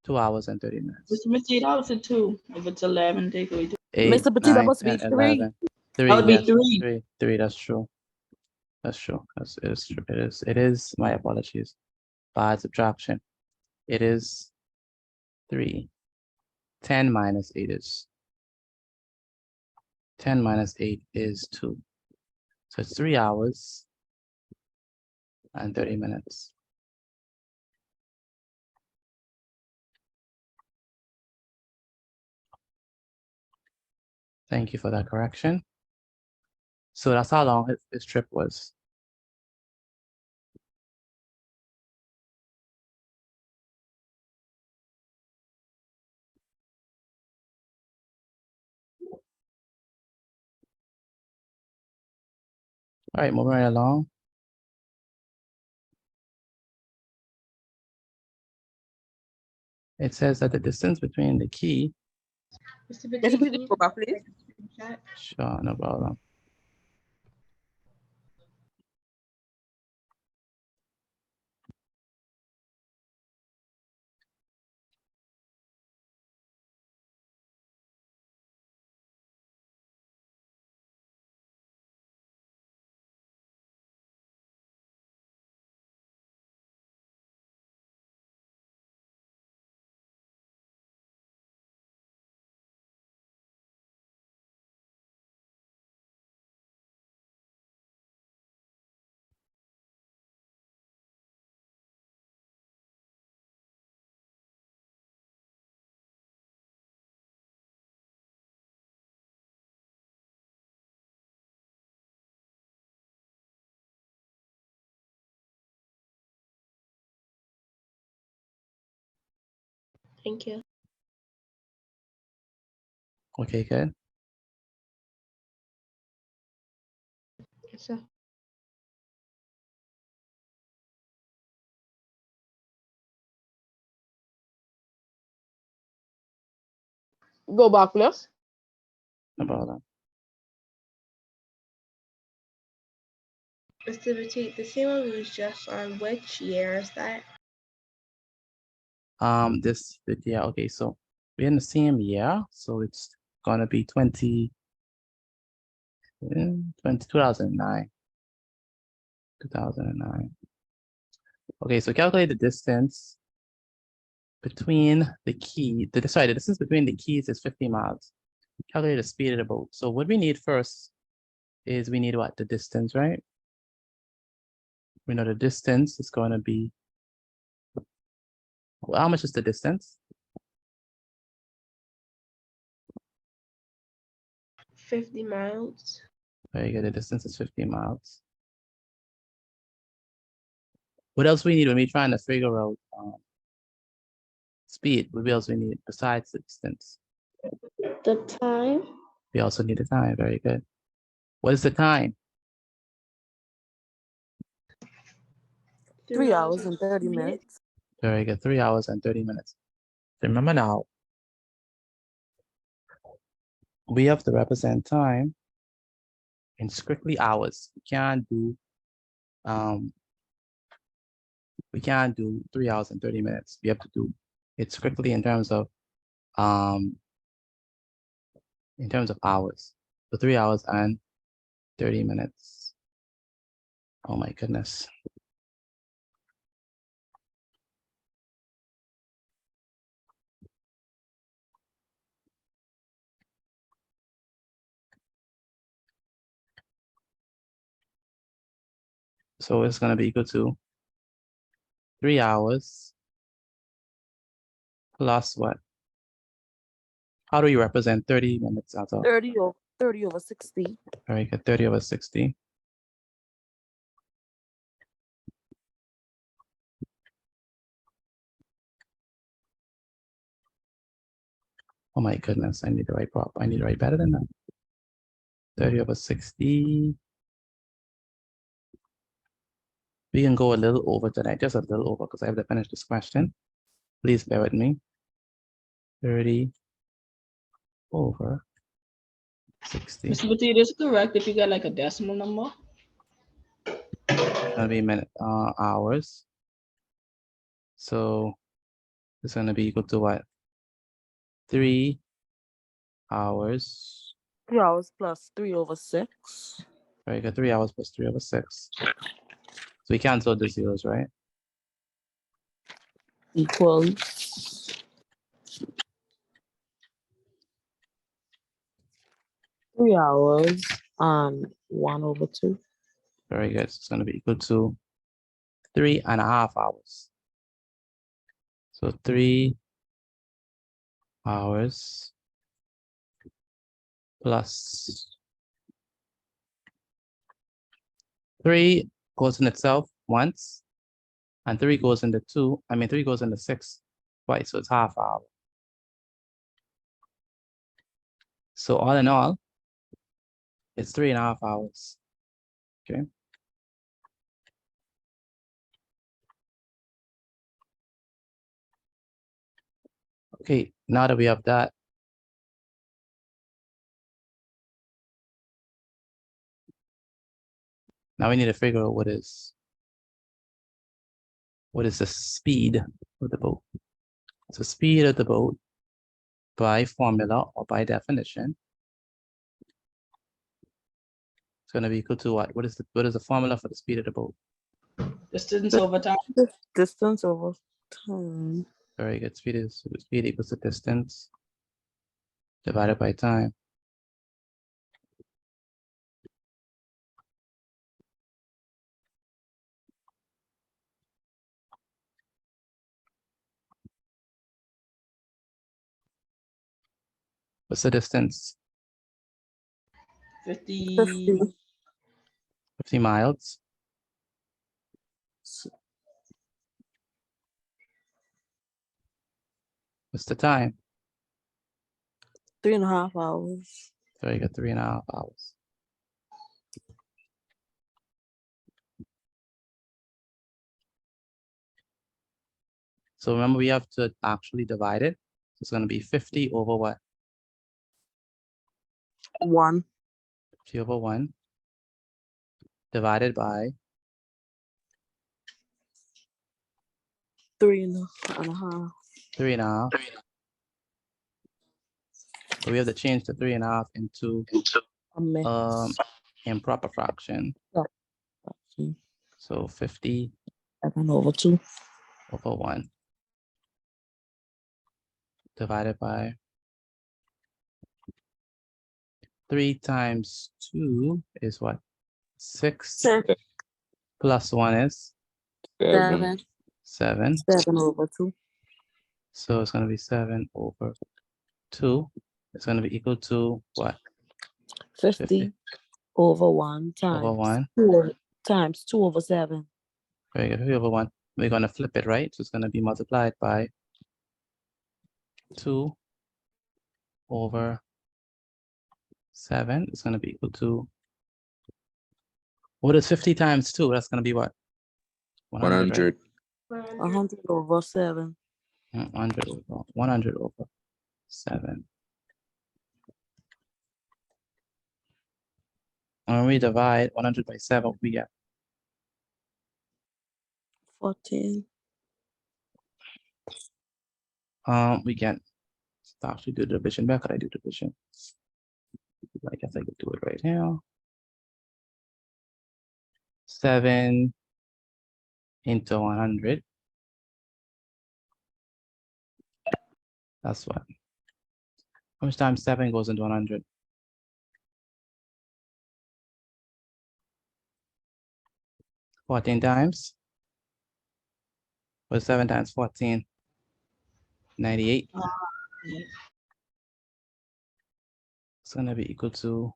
2 hours and 30 minutes. Mr. Mitzi, that was a 2. If it's 11, take away 2. 8, Mr. Petit, that 9, must be 10, 3. 11. 3, That would be yes. 3. 3, that's true. That's true. It is, my apologies. By subtraction. It is 3. 10 minus 8 is 10 minus 8 is 2. So it's 3 hours and 30 minutes. Thank you for that correction. So that's how long his trip was. All right, moving right along. It says that the distance between the key. Mr. Mr. Petit, Petit, go back, please. Sure, no problem. Thank you. Okay, good. Yes, sir. Go back, please. No problem. Mr. Boutique, the same one we was just on, which year is that? Yeah, okay, so we're in the same year, so it's gonna be 2009. 2009. Okay, so calculate the distance between the distance between the keys is 50 miles. Calculate the speed of the boat. So what we need first is we need what? The distance, right? We know the distance is going to be, well, how much is the distance? 50 miles. Very good, the distance is 50 miles. What else we need when we're trying to figure out speed? What else we need besides the distance? The time. We also need the time, very good. What is the time? 3 hours and 30 minutes. Very good, 3 hours and 30 minutes. Remember now, we have to represent time in strictly hours. We can't do 3 hours and 30 minutes. We have to do it strictly in terms of hours. So 3 hours and 30 minutes. Oh my goodness. So it's gonna be equal to 3 hours plus what? How do you represent 30 minutes as a 30 over 60. very good, 30 over 60. Oh my goodness, I need to write I need to write better than that. 30 over 60. We can go a little over tonight, just a little over, because I have to finish this question. Please bear with me. 30 over 60. Mr. Boutique, is it correct if you got like a decimal number? It's gonna be hours. So it's gonna be equal to what? 3 hours. 3 hours plus 3 over 6. Very good. 3 hours plus 3 over 6. So we cancel the zeros, right? Equals 3 hours and 1 over 2. Very good. So it's gonna be equal to 3.5 hours. So 3 hours plus 3 goes in itself once, and 3 goes into 2. I mean, 3 goes into 6 twice, so it's half hour. So all in all, it's 3.5 hours. Okay. Okay, now that we have that, now we need to figure out what is the speed of the boat. So speed of the boat by formula or by definition, it's going to be equal to what? What is the formula for the speed of the boat? Distance over time. Distance over time. Very good. Speed equals to distance divided by time. What's the distance? 50. 50 miles. What's the time? 3.5 hours. Very good. 3.5 hours. So remember, we have to actually divide it. So it's going to be 50 over what? 1. 50 over 1. divided by 3.5. 3.5. So we have to change the 3.5 into A mix. improper fraction. Fraction. So 50 over 2 over 1 divided by 3 times 2 is what? 6 plus 1 is 7. 7. 7 over 2. So it's going to be 7 over 2. It's going to be equal to what? 50 over 1 times over 1. 2 times 2 over 7. Very good. 50 over 1. We're going to flip it, right? So it's going to be multiplied by 2 over 7. It's going to be equal to, what is 50 times 2? That's going to be what? 100. Right? 100 over 7. 100 over 7. When we divide 100 by 7, we get 14. We can actually do division. Where could I do division? I guess I could do it right now. 7 into 100. That's what? How much times 7 goes into 100? 14 times. What's 7 times 14? 98. It's going to be equal to,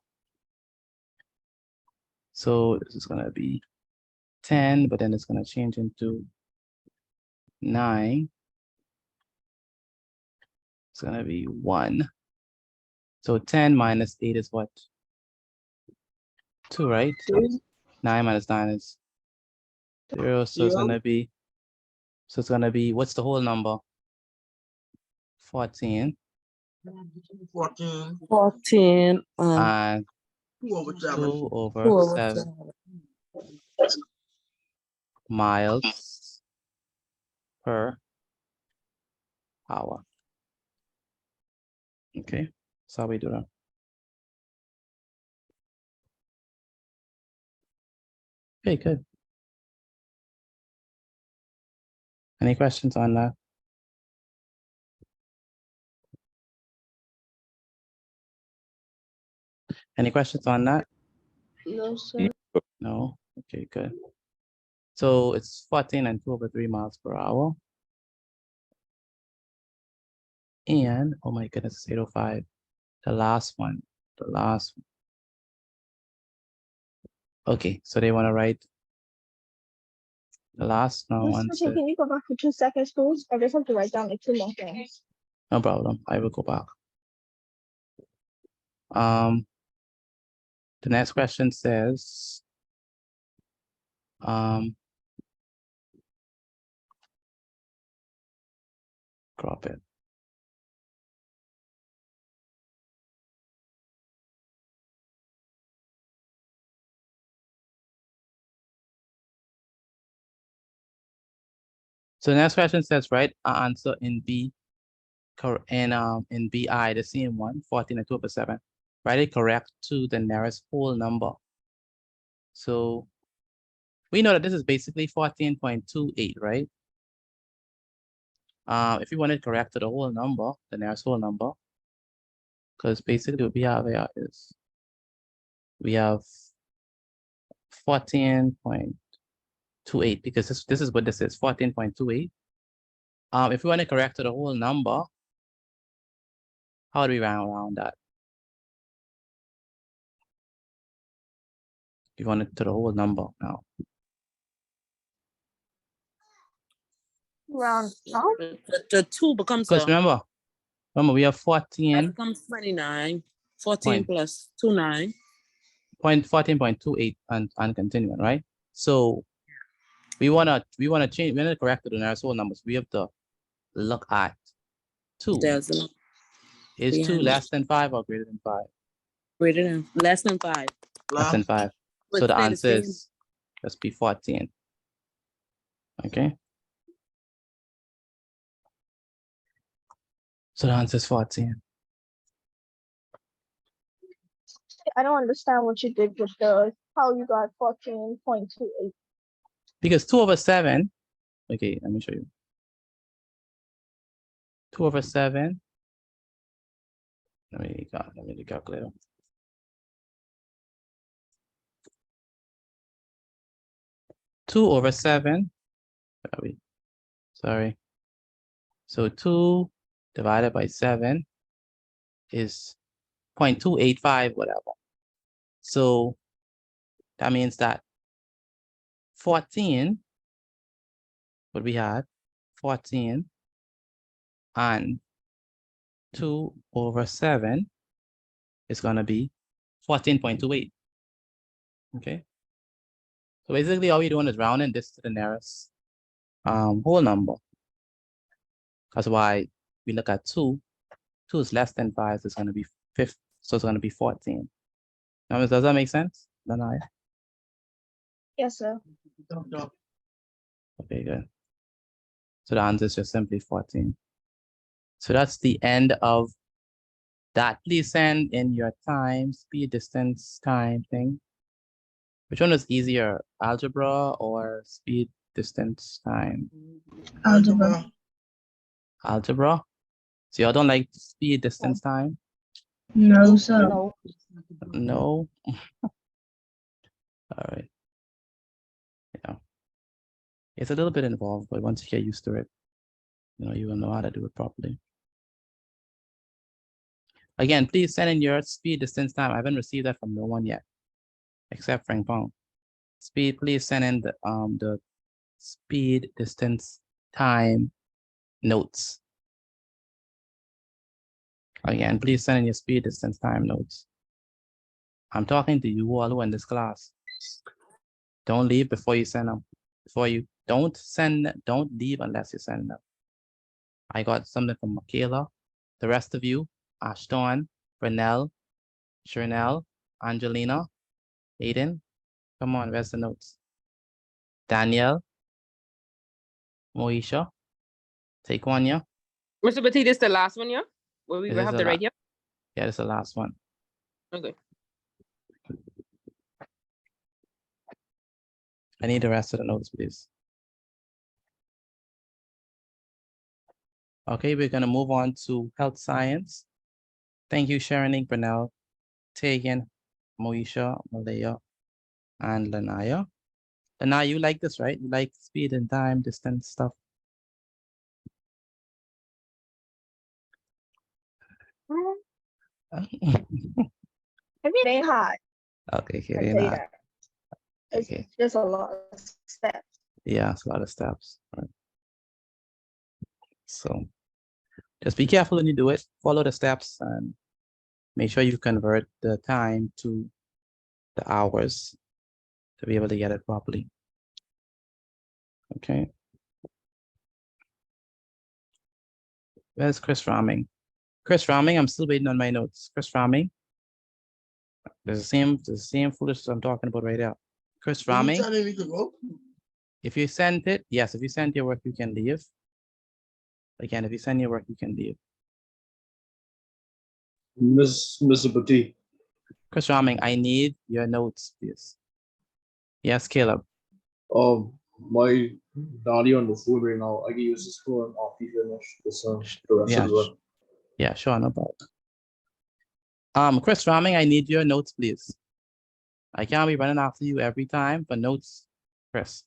so this is going to be 10, but then it's going to change into 9. It's going to be 1. So 10 minus 8 is what? 2, right? 9 minus 9 is 0. So it's going to be, what's the whole number? 14. 14 and 2 over 7. 2 over 7 miles per hour. Okay, that's how we do that. Okay, good. Any questions on that? Any questions on that? No, sir. No? Okay, good. So it's 14 and 2 over 3 miles per hour. And, oh my goodness, it's 805. The last one. Okay, so they want to write the last one. Can you go back for 2 seconds, please? I just have to write down like 2 more things. No problem. I will go back. The next question says, crop it. So the next question says, write an answer in B, in BI, the same one, 14 and 2 over 7. Write it correct to the nearest whole number. So we know that this is basically 14.28, right? If you want it correct to the whole number, the nearest whole number, because basically what we have here is we have 14.28, because this is what this is, 14.28. If we want to correct to the whole number, how do we round around that? You want it to the whole number now. Round the 2 becomes Because remember, we have 14. That becomes 29. 14 plus 2, 9. 14.28 and continuing, right? So we wanna change, we wanna correct the nearest whole numbers. We have to look at 2. Is 2 less than 5 or greater than 5? Less than 5. Less than 5. But So the stay the answer same. is just be 14. Okay. So the answer is 14. I don't understand what you did with the how you got 14.28. Because 2 over 7, okay, let me show you. 2 over 7. Let me do the calculator. Two over 7. Sorry. So 2 divided by 7 is 0.285, whatever. So that means that 14, what we had, 14 and 2 over 7 is going to be 14.28. Okay. So basically all we're doing is rounding this to the nearest whole number. That's why we look at 2. 2 is less than 5, so it's going to be 5, so it's going to be 14. Now, does that make sense? Lanaya? Yes, sir. Okay, good. So the answer is just simply 14. So that's the end of that. Please send in your time, speed, distance, time thing. Which one is easier, algebra or speed, distance, time? Algebra. Algebra? So y'all don't like speed, distance, time? No, sir. No. No? All right. Yeah. It's a little bit involved, but once you get used to it, you will know how to do it properly. Again, please send in your speed, distance, time. I haven't received that from no one yet, except Frank Pong. Speed, please send in the speed, distance, time notes. Again, please send in your speed, distance, time notes. I'm talking to you all who are in this class. Don't leave before you send them. Don't leave unless you send them. I got something from Michaela. The rest of you, Ashton, Renelle, Shernell, Angelina, Aiden. Come on, where's the notes? Danielle, Moisha, take one, yeah? Mr. Petit, this the last one, yeah? Where we This will is have the the la- right here? Yeah, this is the last one. Okay. I need the rest of the notes, please. Okay, we're gonna move on to health science. Thank you, Sharon, Brunel, Tegan, Moisha, Malaya, and Lanaya. Lanaya, you like this, right? You like speed and time, distance stuff. Everything hard. Okay, I okay, tell you nah. that. It's Okay. just a lot of steps. Yeah, it's a lot of steps. All right. So just be careful when you do it. Follow the steps and make sure you convert the time to the hours to be able to get it properly. Okay. Where's Chris Raming? Chris Raming, I'm still waiting on my notes. Chris Raming. There's the same foolishness I'm talking about right now. Chris Raming. If you send it, yes, if you send your work, you can leave. Again, if you send your work, you can leave. Mr. Petit. Chris Raming, I need your notes, please. Yes, Caleb. My daddy on the phone right now. I can use this phone after you finish this the rest Yeah, of the run. yeah, sure, no problem. Chris Raming, I need your notes, please. I can't be running after you every time for notes, Chris.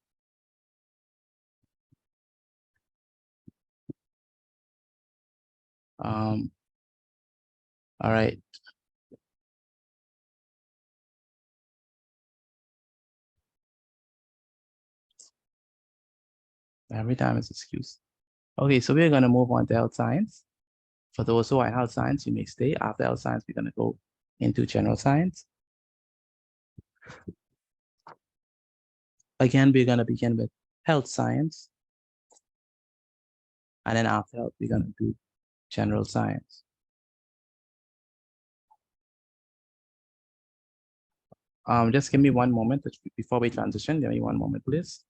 All right. Every time it's excuse. Okay, so we're gonna move on to health science. For those who are in health science, you may stay. After health science, we're gonna go into general science. Again, we're gonna begin with health science. And then after health, we're gonna do general science. Just give me one moment before we transition. Give me one moment, please.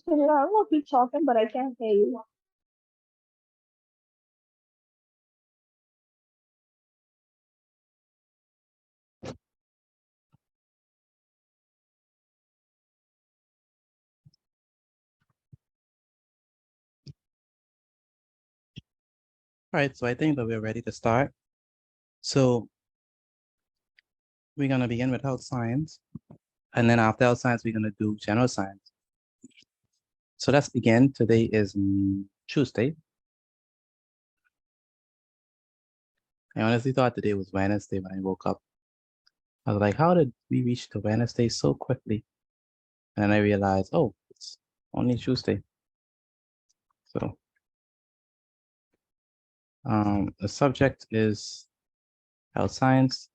I don't know if you're talking, but I can't hear you. All right, so I think that we're ready to start. So we're gonna begin with health science, and then after health science, we're gonna do general science. So let's begin. Today is Tuesday. I honestly thought today was Wednesday when I woke up. I was like, how did we reach the Wednesday so quickly? And then I realized, oh, it's only Tuesday. So the subject is health science.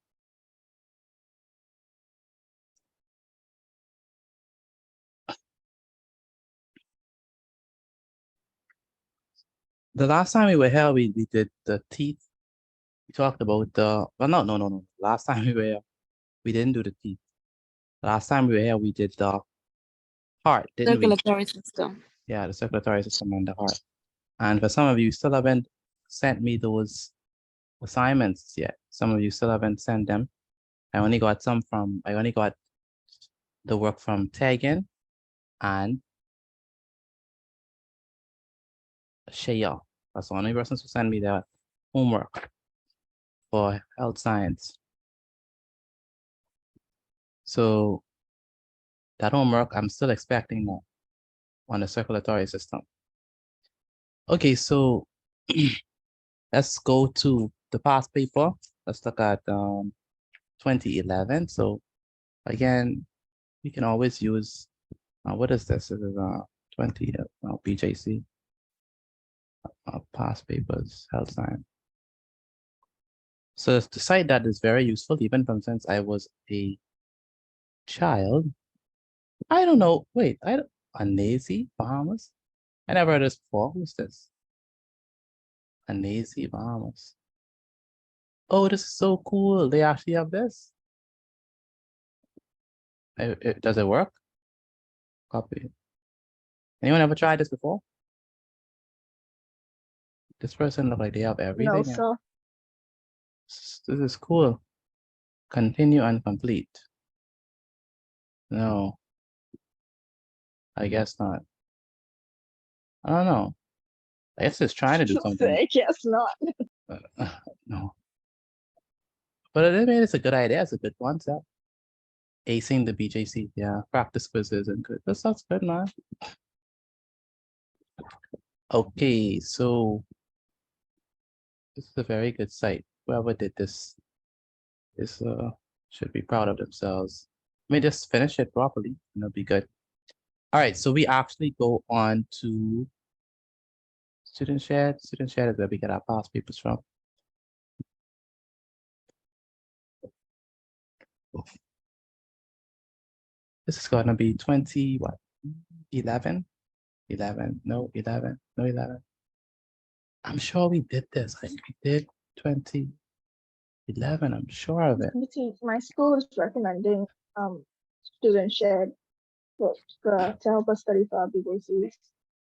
The last time we were here, we did the teeth. We talked about the, well, no. Last time we were here, we didn't do the teeth. Last time we were here, we did the heart, didn't we? Circulatory system. Yeah, the circulatory system and the heart. And for some of you, still haven't sent me those assignments yet. Some of you still haven't sent them. I only got the work from Tegan and Shaya. That's the only persons who sent me the homework for health science. So that homework, I'm still expecting now on the circulatory system. Okay, so let's go to the past paper. Let's look at 2011. So again, you can always use, what is this? This is 20 BJC, past papers, health science. So the site that is very useful, even from since I was a child. I don't know. Wait, Anazi, Bahamas? I never heard this before. Who's this? Anazi, Bahamas. Oh, this is so cool. They actually have this. Does it work? Copy. Anyone ever tried this before? This person look like they have everything. No, sir. This is cool. Continue and complete. No. I guess not. I don't know. I guess it's trying to do something. I guess not. No. But I mean, it's a good idea. It's a good concept. Acing the BJC, yeah. Practice quizzes and good. That's good, man. Okay, so this is a very good site. Whoever did this should be proud of themselves. Let me just finish it properly and it'll be good. All right, so we actually go on to student shared. Student shared is where we get our past papers from. This is gonna be 20, what? 11? 11, no, 11, no, 11. I'm sure we did this. I think we did 2011. I'm sure of it. My school is recommending student shared to help us study for our BJC.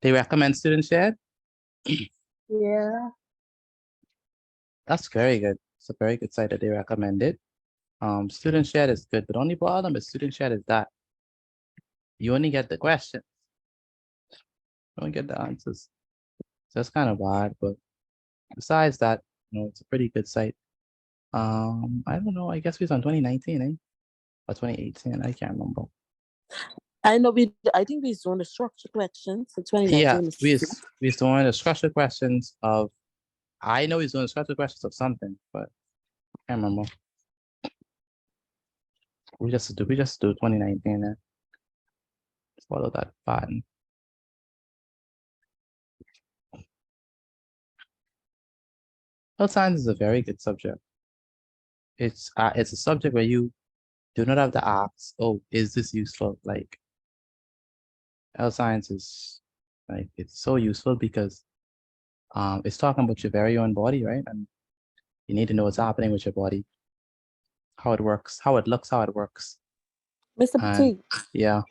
They recommend student shared? Yeah. That's very good. It's a very good site that they recommend it. Student shared is good, but the only problem with student shared is that you only get the questions. You don't get the answers. So that's kind of odd, but besides that, it's a pretty good site. I don't know, I guess we was on 2019, eh? Or 2018, I can't remember. I think we was doing the structure questions in 2019. Yeah, we was doing the structure questions of, I know he's doing the structure questions of something, but I can't remember. We just do 2019 and follow that pattern. Health science is a very good subject. It's a subject where you do not have to ask, oh, is this useful? Like, health science is like, it's so useful because it's talking about your very own body, right? And you need to know what's happening with your body, how it works, how it looks, how it works. Mr. Petit, yeah.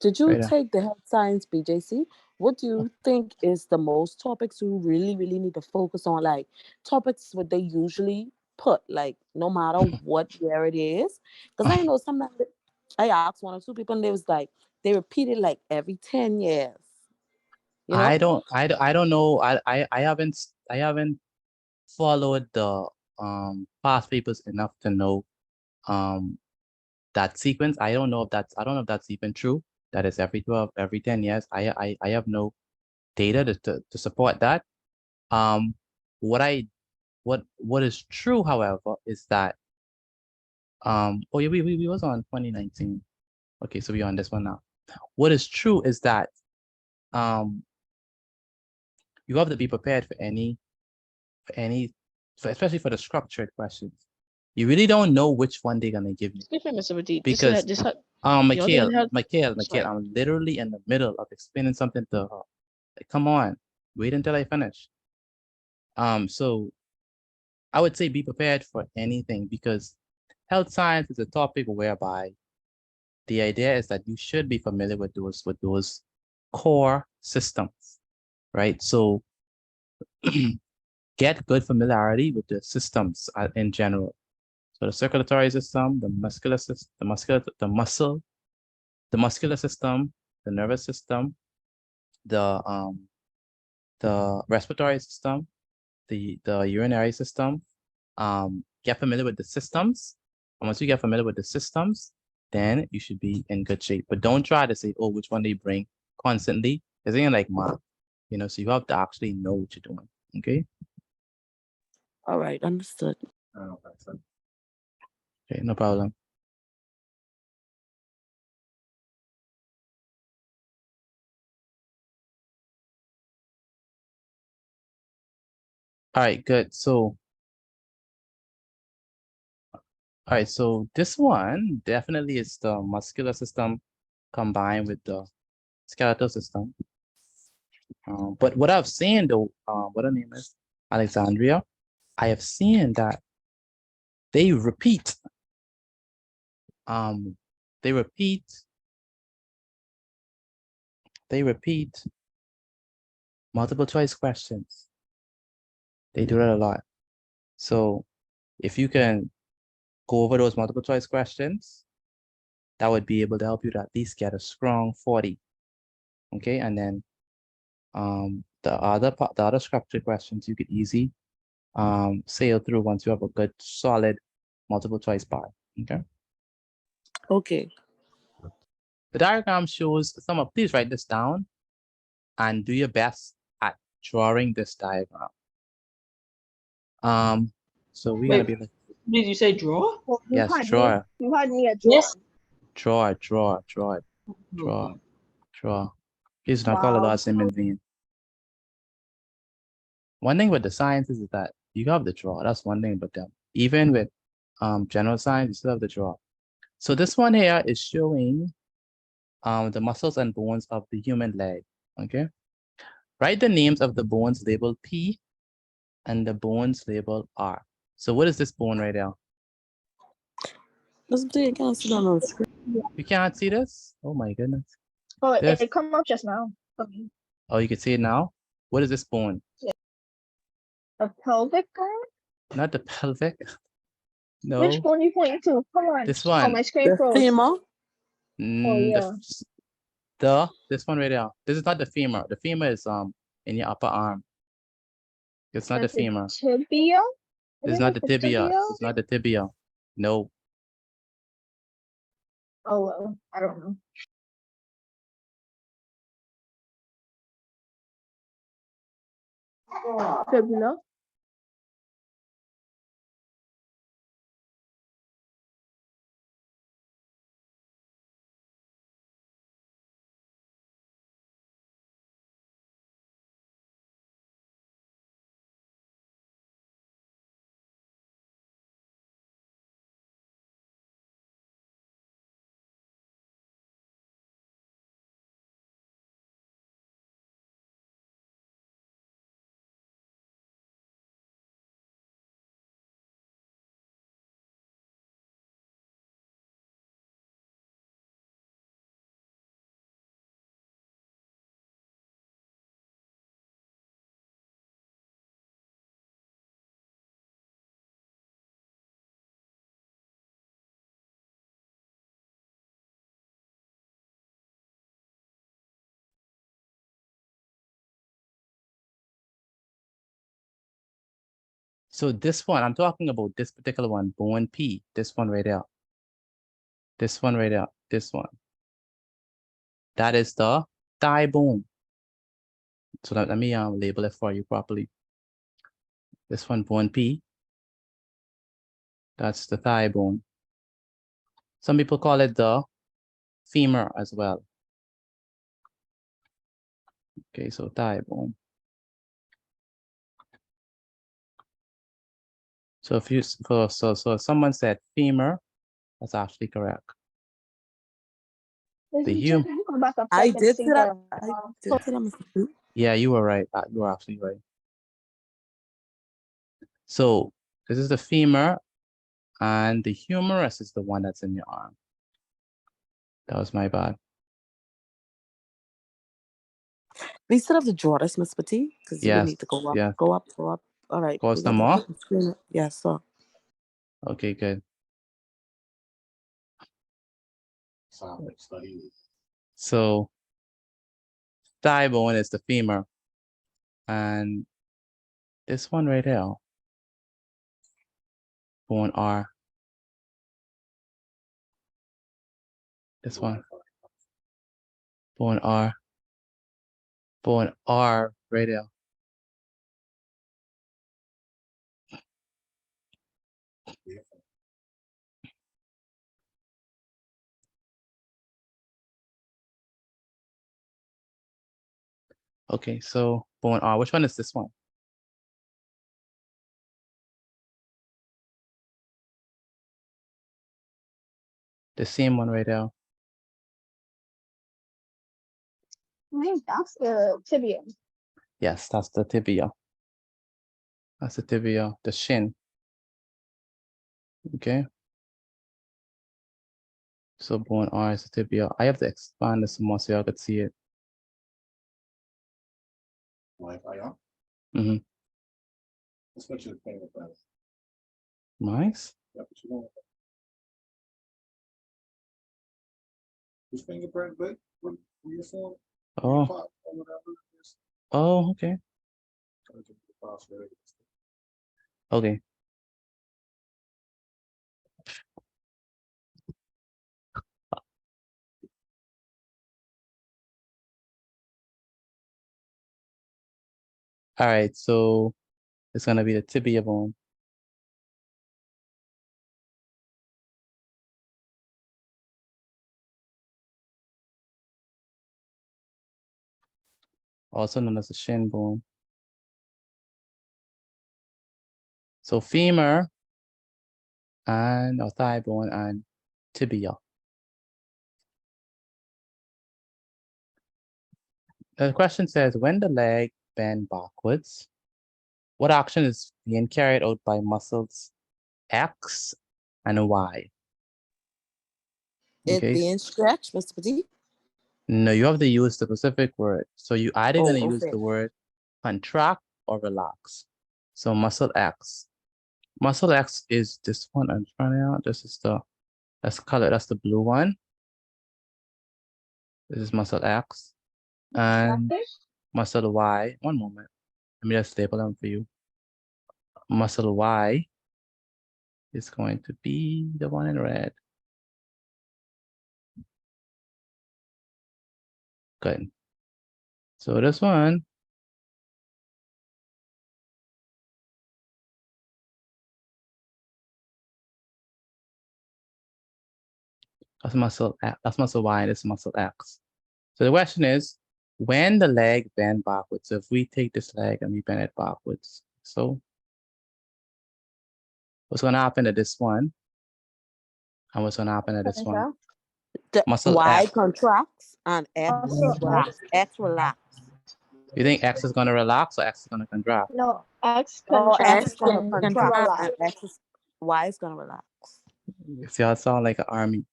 Did you Right take the health science BJC? What do you think is the most topics you really, really need to focus on? Like topics what they usually put, like no matter what year it is. Because I know sometimes I asked 1 or 2 people and they was like, they repeat it like every 10 years. You know? I don't know. I haven't followed the past papers enough to know that sequence. I don't know if that's even true. That is every 10 years. I have no data to support that. What is true, however, is that oh yeah, we was on 2019. Okay, so we're on this one now. What is true is that you have to be prepared for especially for the structured questions. You really don't know which one they're gonna give you. Excuse me, Mr. Petit. Because Mikhail, I'm literally in the middle of explaining something to her. Like, come on, wait until I finish. So I would say be prepared for anything because health science is a topic whereby the idea is that you should be familiar with those core systems, right? So get good familiarity with the systems in general. So the circulatory system, the muscular system, the muscular system, the nervous system, the respiratory system, the urinary system. Get familiar with the systems. And once you get familiar with the systems, then you should be in good shape. But don't try to say, oh, which one they bring constantly. It's ain't like math, so you have to actually know what you're doing. Okay. All right, understood. Okay, no problem. All right, good. So, all right, so this one definitely is the muscular system combined with the skeletal system. But what I've seen though, what her name is, Alexandria, I have seen that they repeat. They repeat multiple choice questions. They do that a lot. So if you can go over those multiple choice questions, that would be able to help you to at least get a strong 40. Okay, and then the other structured questions you could easy sail through once you have a good solid multiple choice part. Okay. Okay. The diagram shows please write this down and do your best at drawing this diagram. So we're gonna be like, Did you say draw? Well, you yes, had draw. me. You had me at draw. Yes. Draw. Please do not call the Wow. Lord's name in vain. One thing with the sciences is that you have the draw. That's one thing about them. Even with general science, you still have the draw. So this one here is showing the muscles and bones of the human leg. Okay. Write the names of the bones labeled P and the bones labeled R. So what is this bone right now? You can't see that on the screen. You can't see this? Oh my goodness. Oh, This. it come up just now for me. Oh, you can see it now? What is this bone? Yeah. A pelvic bone? Not the pelvic. No. Which bone you pointing to? Come on. This Oh, one. my screen The froze. femur. Oh, yeah. This one right there. This is not the femur. The femur is in your upper arm. It's not the That's the femur. tibia? This is not the tibia. It's not the tibia. No. Oh, well, I don't know. Fibula. So this one, I'm talking about this particular one, bone P. This one right there. This one right there. This one. That is the thigh bone. So let me label it for you properly. This one, bone P. That's the thigh bone. Some people call it the femur as well. Okay, so thigh bone. So if you so if someone said femur, that's actually correct. The I did say that. I did say that. Yeah, you were right. You were absolutely right. So this is the femur, and the humerus is the one that's in your arm. That was my bad. We still have to draw this, Miss Petit, because you Yes, need to go up, yes. go up, go up. All right. Go some more? Yes, sir. Okay, good. So thigh bone is the femur, and this one right here, bone R. This one, bone R. Bone R right here. Okay, so bone R. Which one is this one? The same one right there. I think that's the tibia. Yes, that's the tibia. That's the tibia, the shin. Okay. So bone R is the tibia. I have to expand this more so y'all could see it. Mm-hmm. Let's put your fingerprint. Nice. Yeah, but you don't. Whose fingerprint, but what your phone? Oh. Or whatever it is. Oh, okay. Okay. All right, so it's gonna be the tibia bone. Also known as the shin bone. So femur and or thigh bone and tibia. The question says, when the leg bend backwards, what action is being carried out by muscles X and Y? It Okay. being stretched, Mr. Petit. No, you have to use the specific word. So you either Oh, gonna use okay. the word contract or relax. So muscle X. Muscle X is this one I'm trying out. This is that's color, that's the blue one. This is muscle X. And muscle Y. One moment. Let me just staple them for you. Muscle Y is going to be the one in red. Good. So this one that's muscle Y, this is muscle X. So the question is, when the leg bend backwards, so if we take this leg and we bend it backwards, so what's gonna happen to this one? And what's gonna happen to this one? The Muscle Y X. contracts and X relax. X relax. You think X is gonna relax or X is gonna contract? No, X Oh, X contract gonna and contract relax. and X is Y is gonna relax. See how it sound like an army.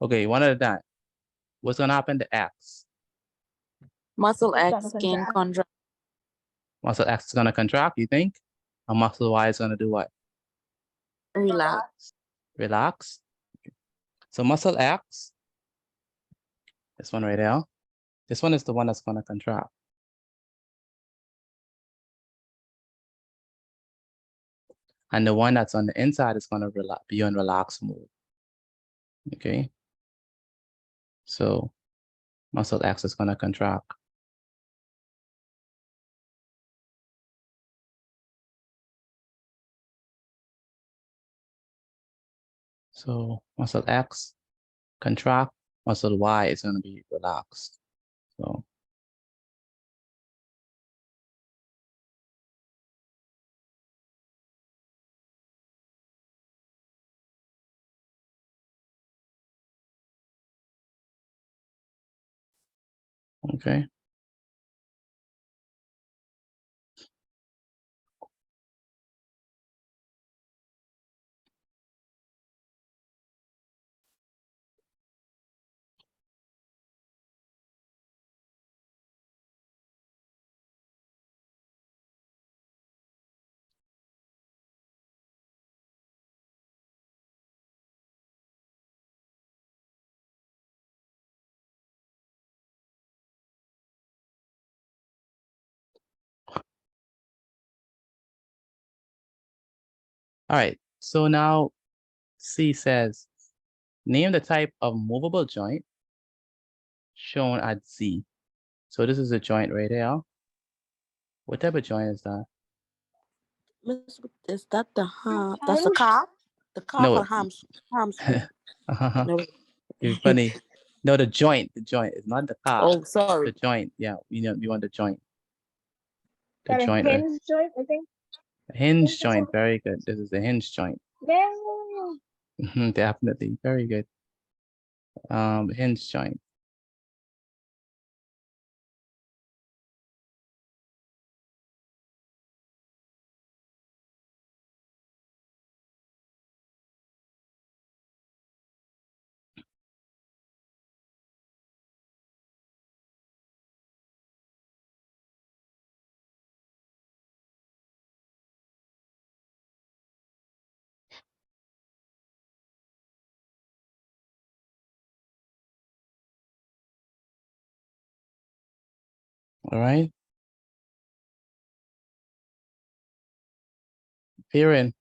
Okay, one at a time. What's gonna happen to X? Muscle It's X gonna skin contract. contract. Muscle X is gonna contract, you think? And muscle Y is gonna do what? Relax. Relax. So muscle X, this one right there, this one is the one that's gonna contract. And the one that's on the inside is gonna be on relax mode. Okay. So muscle X is gonna contract. So muscle X contract, muscle Y is gonna be relaxed. So okay. All right, so now C says, name the type of movable joint shown at Z. So this is a joint right here. What type of joint is that? Is that the that's the calf? The calf No. or hamstring? No. You're funny. No, the joint. The joint. It's not the calf. Oh, sorry. The joint. Yeah, you want the joint. The Got a joint. hinge joint, I think. Hinge joint. Very good. This is the hinge joint. Yeah. Definitely. Very good. Hinge joint. All right. Herein.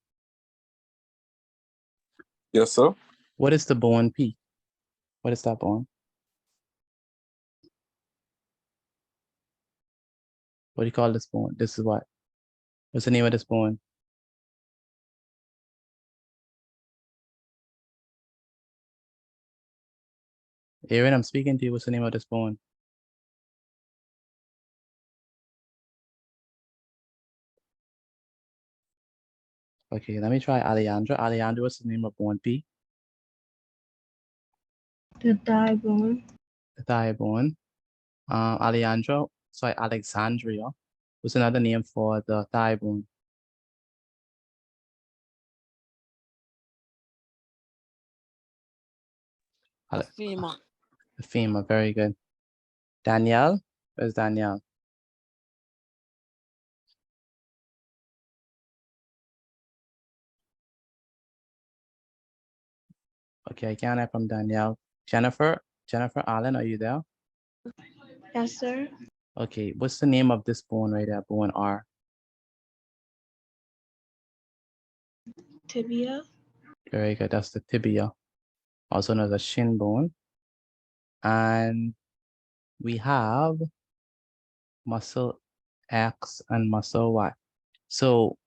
Yes, sir. What is the bone P? What is that bone? What do you call this bone? This is what? What's the name of this bone? Aaron, I'm speaking to you. What's the name of this bone? Okay, let me try Alejandra. Alejandra, what's the name of bone P? The thigh bone. The thigh bone. Alejandro, sorry, Alexandria. What's another name for the thigh bone? The femur. The femur, very good. Danielle, where's Danielle? Okay, I can't hear from Danielle. Jennifer Allen, are you there? Yes, sir. Okay, what's the name of this bone right there, bone R? Tibia. Very good, that's the tibia, also known as the shin bone. And we have muscle X and muscle Y. So,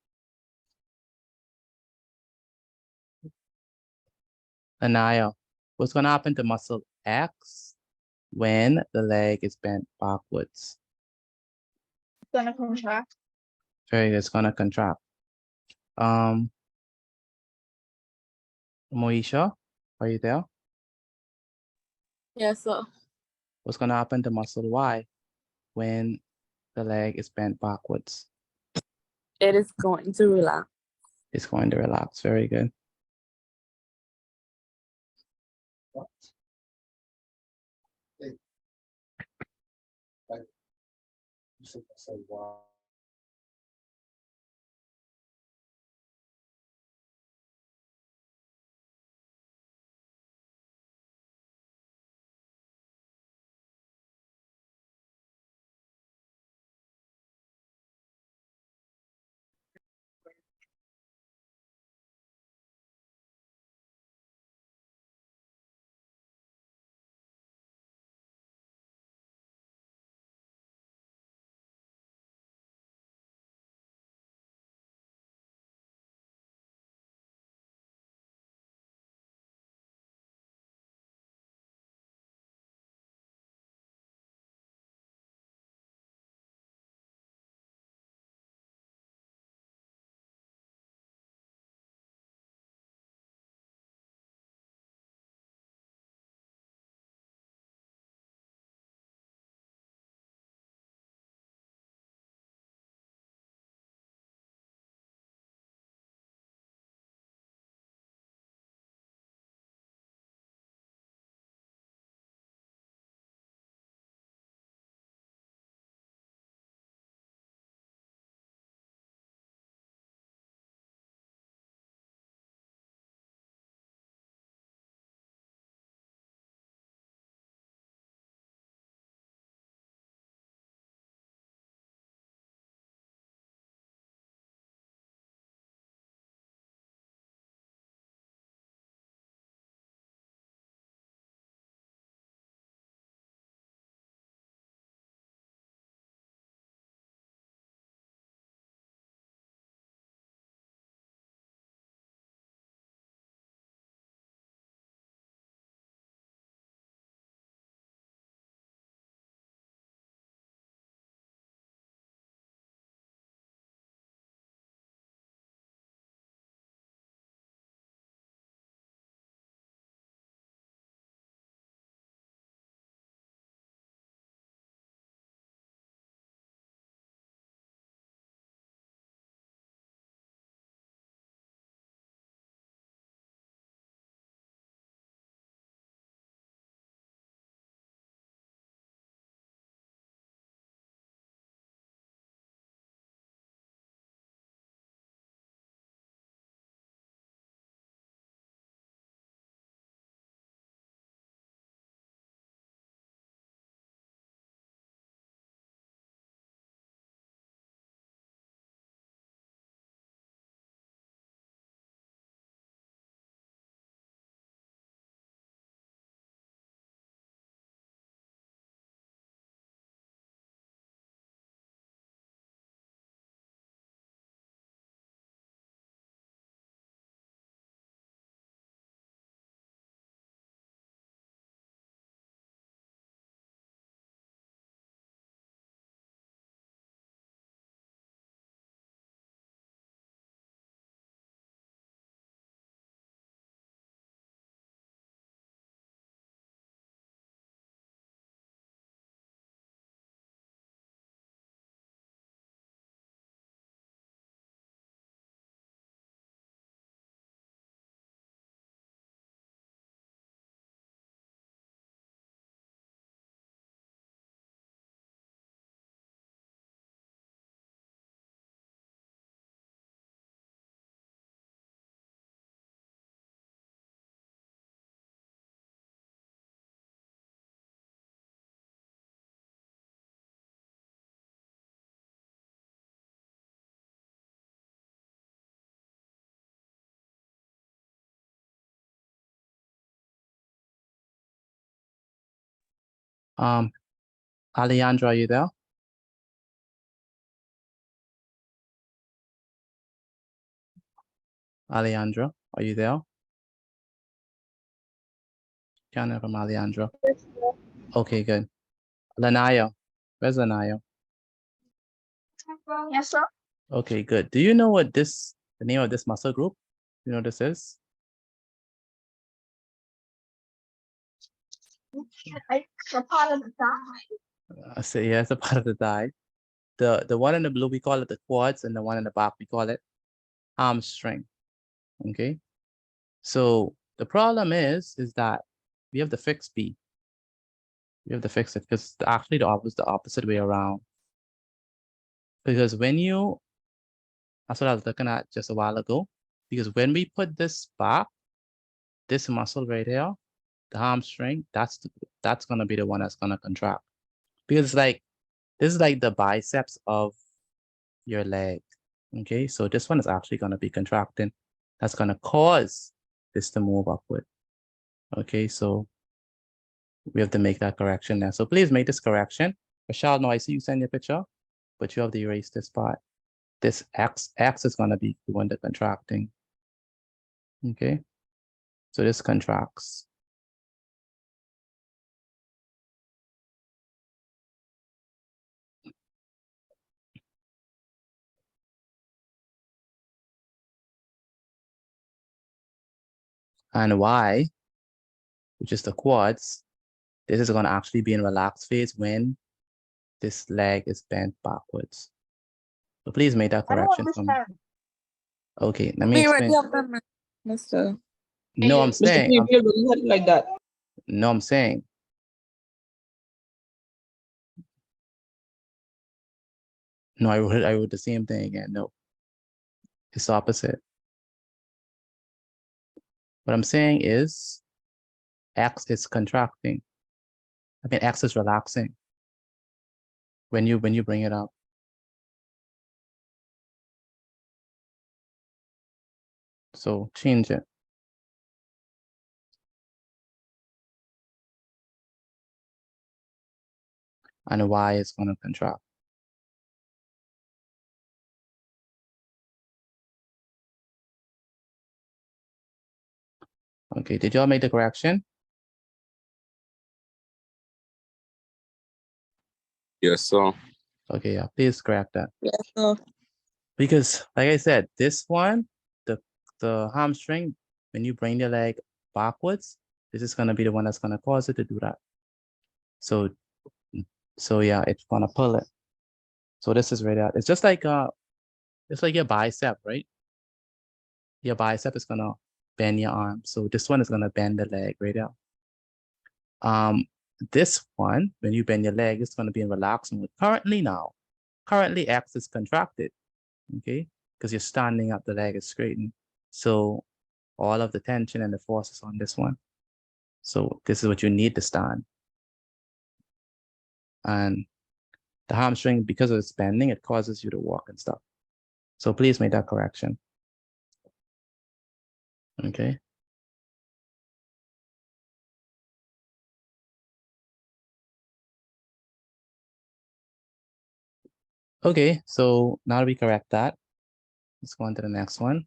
Anaya, what's gonna happen to muscle X when the leg is bent backwards? It's gonna contract. Very good, it's gonna contract. Moisha, are you there? Yes, sir. What's gonna happen to muscle Y when the leg is bent backwards? It is going to relax. It's going to relax. Very good. Alejandra, are you there? Alejandra, are you there? Can't hear from Alejandra. Okay, good. Lanaya, where's Lanaya? Yes, sir. Okay, good. Do you know what the name of this muscle group? You know what this is? It's a part of the thigh. I say yeah, it's a part of the thigh. The one in the blue, we call it the quads, and the one in the back, we call it hamstring. Okay. So the problem is that we have to fix B. We have to fix it because actually the opposite way around. Because that's what I was looking at just a while ago. Because when we put this back, this muscle right here, the hamstring, that's gonna be the one that's gonna contract. Because this is like the biceps of your leg. Okay, so this one is actually gonna be contracting. That's gonna cause this to move upward. Okay, so we have to make that correction there. So please make this correction. Michelle, no, I see you send your picture, but you have to erase this part. This X is gonna be the one that's contracting. Okay, so this contracts. And Y, which is the quads, this is gonna actually be in relaxed phase when this leg is bent backwards. So please make that I don't correction for me. understand. Okay, let me We already explain. have done, Mister. No, I'm Mr. saying, P, we already had it like that. no, I'm saying. No, I wrote the same thing again. No, it's the opposite. What I'm saying is X is contracting. I mean, X is relaxing when you bring it up. So change it. And Y is going to contract. Okay, did y'all make the correction? Yes, sir. Okay, yeah, please correct that. Yes, sir. Because like I said, this one, the hamstring, when you bring your leg backwards, this is gonna be the one that's gonna cause it to do that. So yeah, it's gonna pull it. So this is right out. It's just like your bicep, right? Your bicep is gonna bend your arm. So this one is gonna bend the leg right out. This one, when you bend your leg, it's gonna be in relaxing mode. Currently X is contracted, okay? Because you're standing up, the leg is straightened. So all of the tension and the force is on this one. So this is what you need to stand. And the hamstring, because of its bending, it causes you to walk and stuff. So please make that correction. Okay. Okay, so now that we correct that, let's go on to the next one.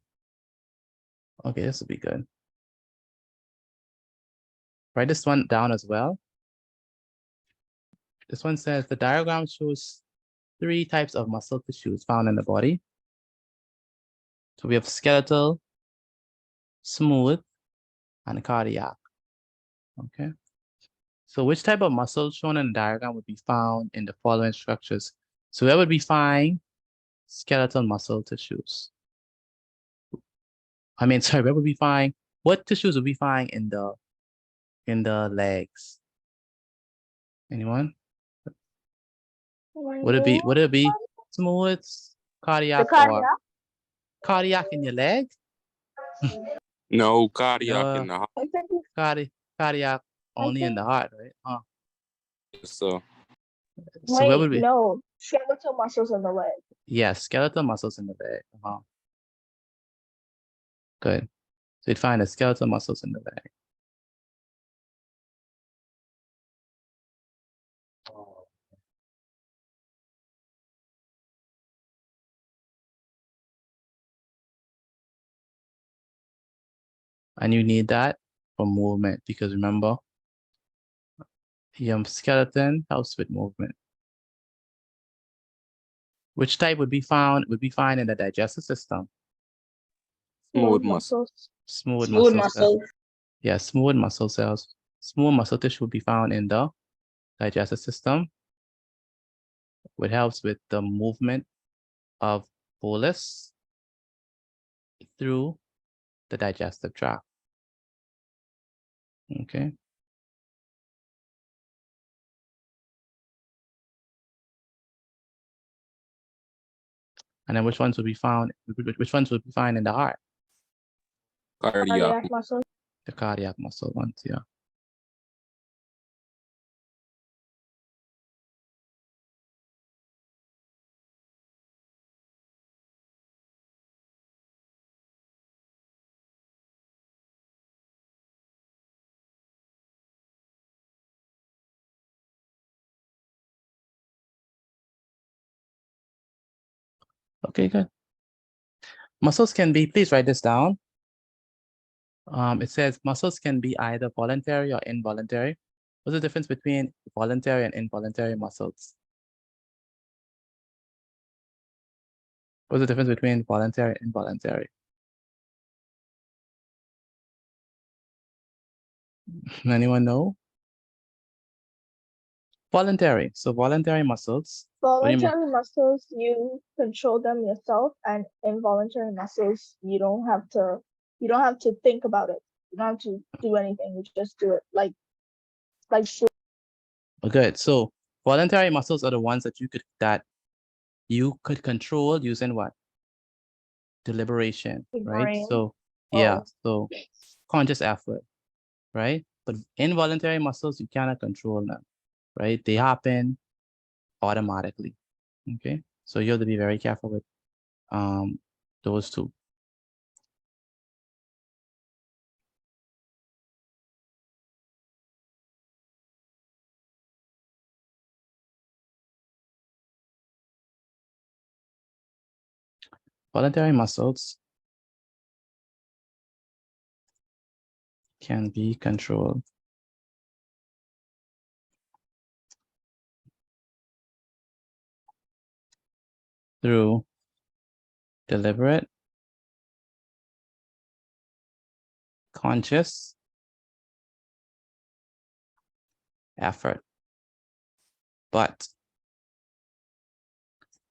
Okay, this will be good. Write this one down as well. This one says the diagram shows 3 types of muscle tissues found in the body. So we have skeletal, smooth, and cardiac. Okay. So which type of muscle shown in the diagram would be found in the following structures? So where would we find skeletal muscle tissues? I mean, sorry, where would we find, what tissues would we find in the legs? Anyone? Would it be smooth, cardiac, The or cardiac. cardiac in your leg? No, cardiac No, in the heart. I think it's, cardiac I only in think, the heart, right? Yes, sir. So where wait, would we? no, skeletal muscles in the leg. Yes, skeletal muscles in the leg. Good. So you'd find the skeletal muscles in the leg. And you need that for movement because remember, your skeleton helps with movement. Which type would be found in the digestive system? Smooth muscle. Smooth Smooth muscle cells. muscle. Yeah, smooth muscle cells. Smooth muscle tissue would be found in the digestive system, which helps with the movement of bolus through the digestive tract. Okay. And then which ones would be found in the heart? Cardiac. muscle. The cardiac muscle ones, yeah. Okay, good. Muscles can be, please write this down. It says muscles can be either voluntary or involuntary. What's the difference between voluntary and involuntary muscles? What's the difference between voluntary and involuntary? Anyone know? Voluntary. So voluntary muscles. What do you mean? Voluntary muscles, you control them yourself, and involuntary muscles, you don't have to think about it. You don't have to do anything. You just do it like Good. So voluntary muscles are the ones that you could control using what? Deliberation, your right? brain. So yeah, Oh. so conscious effort, right? But involuntary muscles, you cannot control them, right? They happen automatically. Okay. So you have to be very careful with those two. Voluntary muscles can be controlled through deliberate, conscious effort. But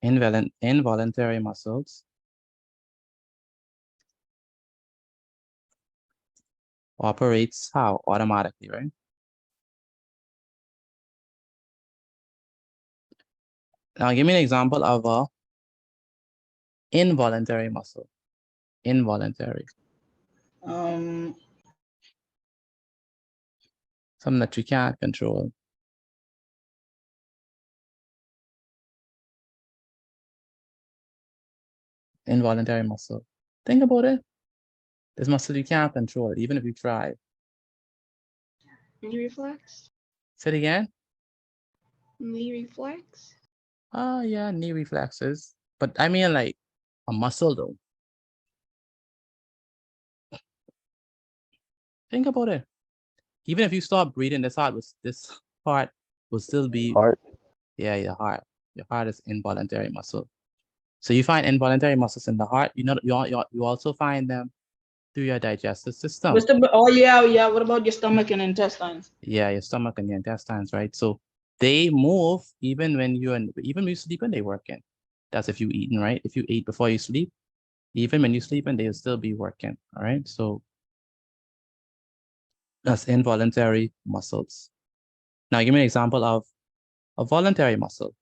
involuntary muscles operates how? Automatically, right? Now give me an example of a involuntary muscle. Involuntary. Um, Something that you can't control. Involuntary muscle. Think about it. This muscle you can't control, even if you try. Knee reflex. Say it again. Knee reflex. Oh yeah, knee reflexes. But I mean like a muscle though. Think about it. Even if you stop breathing, this heart will still be Heart. Yeah, your heart. Your heart is involuntary muscle. So you find involuntary muscles in the heart. You also find them through your digestive system. oh yeah. What about your stomach and intestines? Yeah, your stomach and your intestines, right? So they move even when you sleep and they working. That's if you eating, right? If you eat before you sleep, even when you sleep and they'll still be working. All right. So that's involuntary muscles. Now give me an example of a voluntary muscle.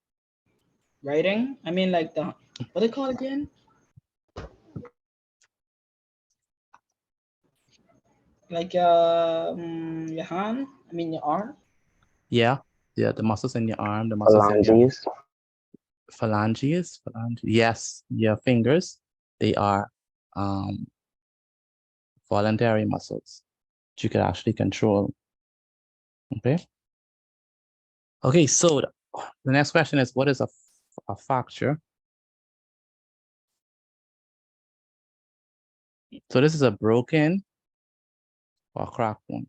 Writing. I mean, like the what they call it again? Like your hand. I mean your arm. Yeah, the muscles in your arm, the muscles in your phalanges. Yes, your fingers. They are voluntary muscles that you could actually control. Okay. Okay, so the next question is, what is a fracture? So this is a broken or cracked one.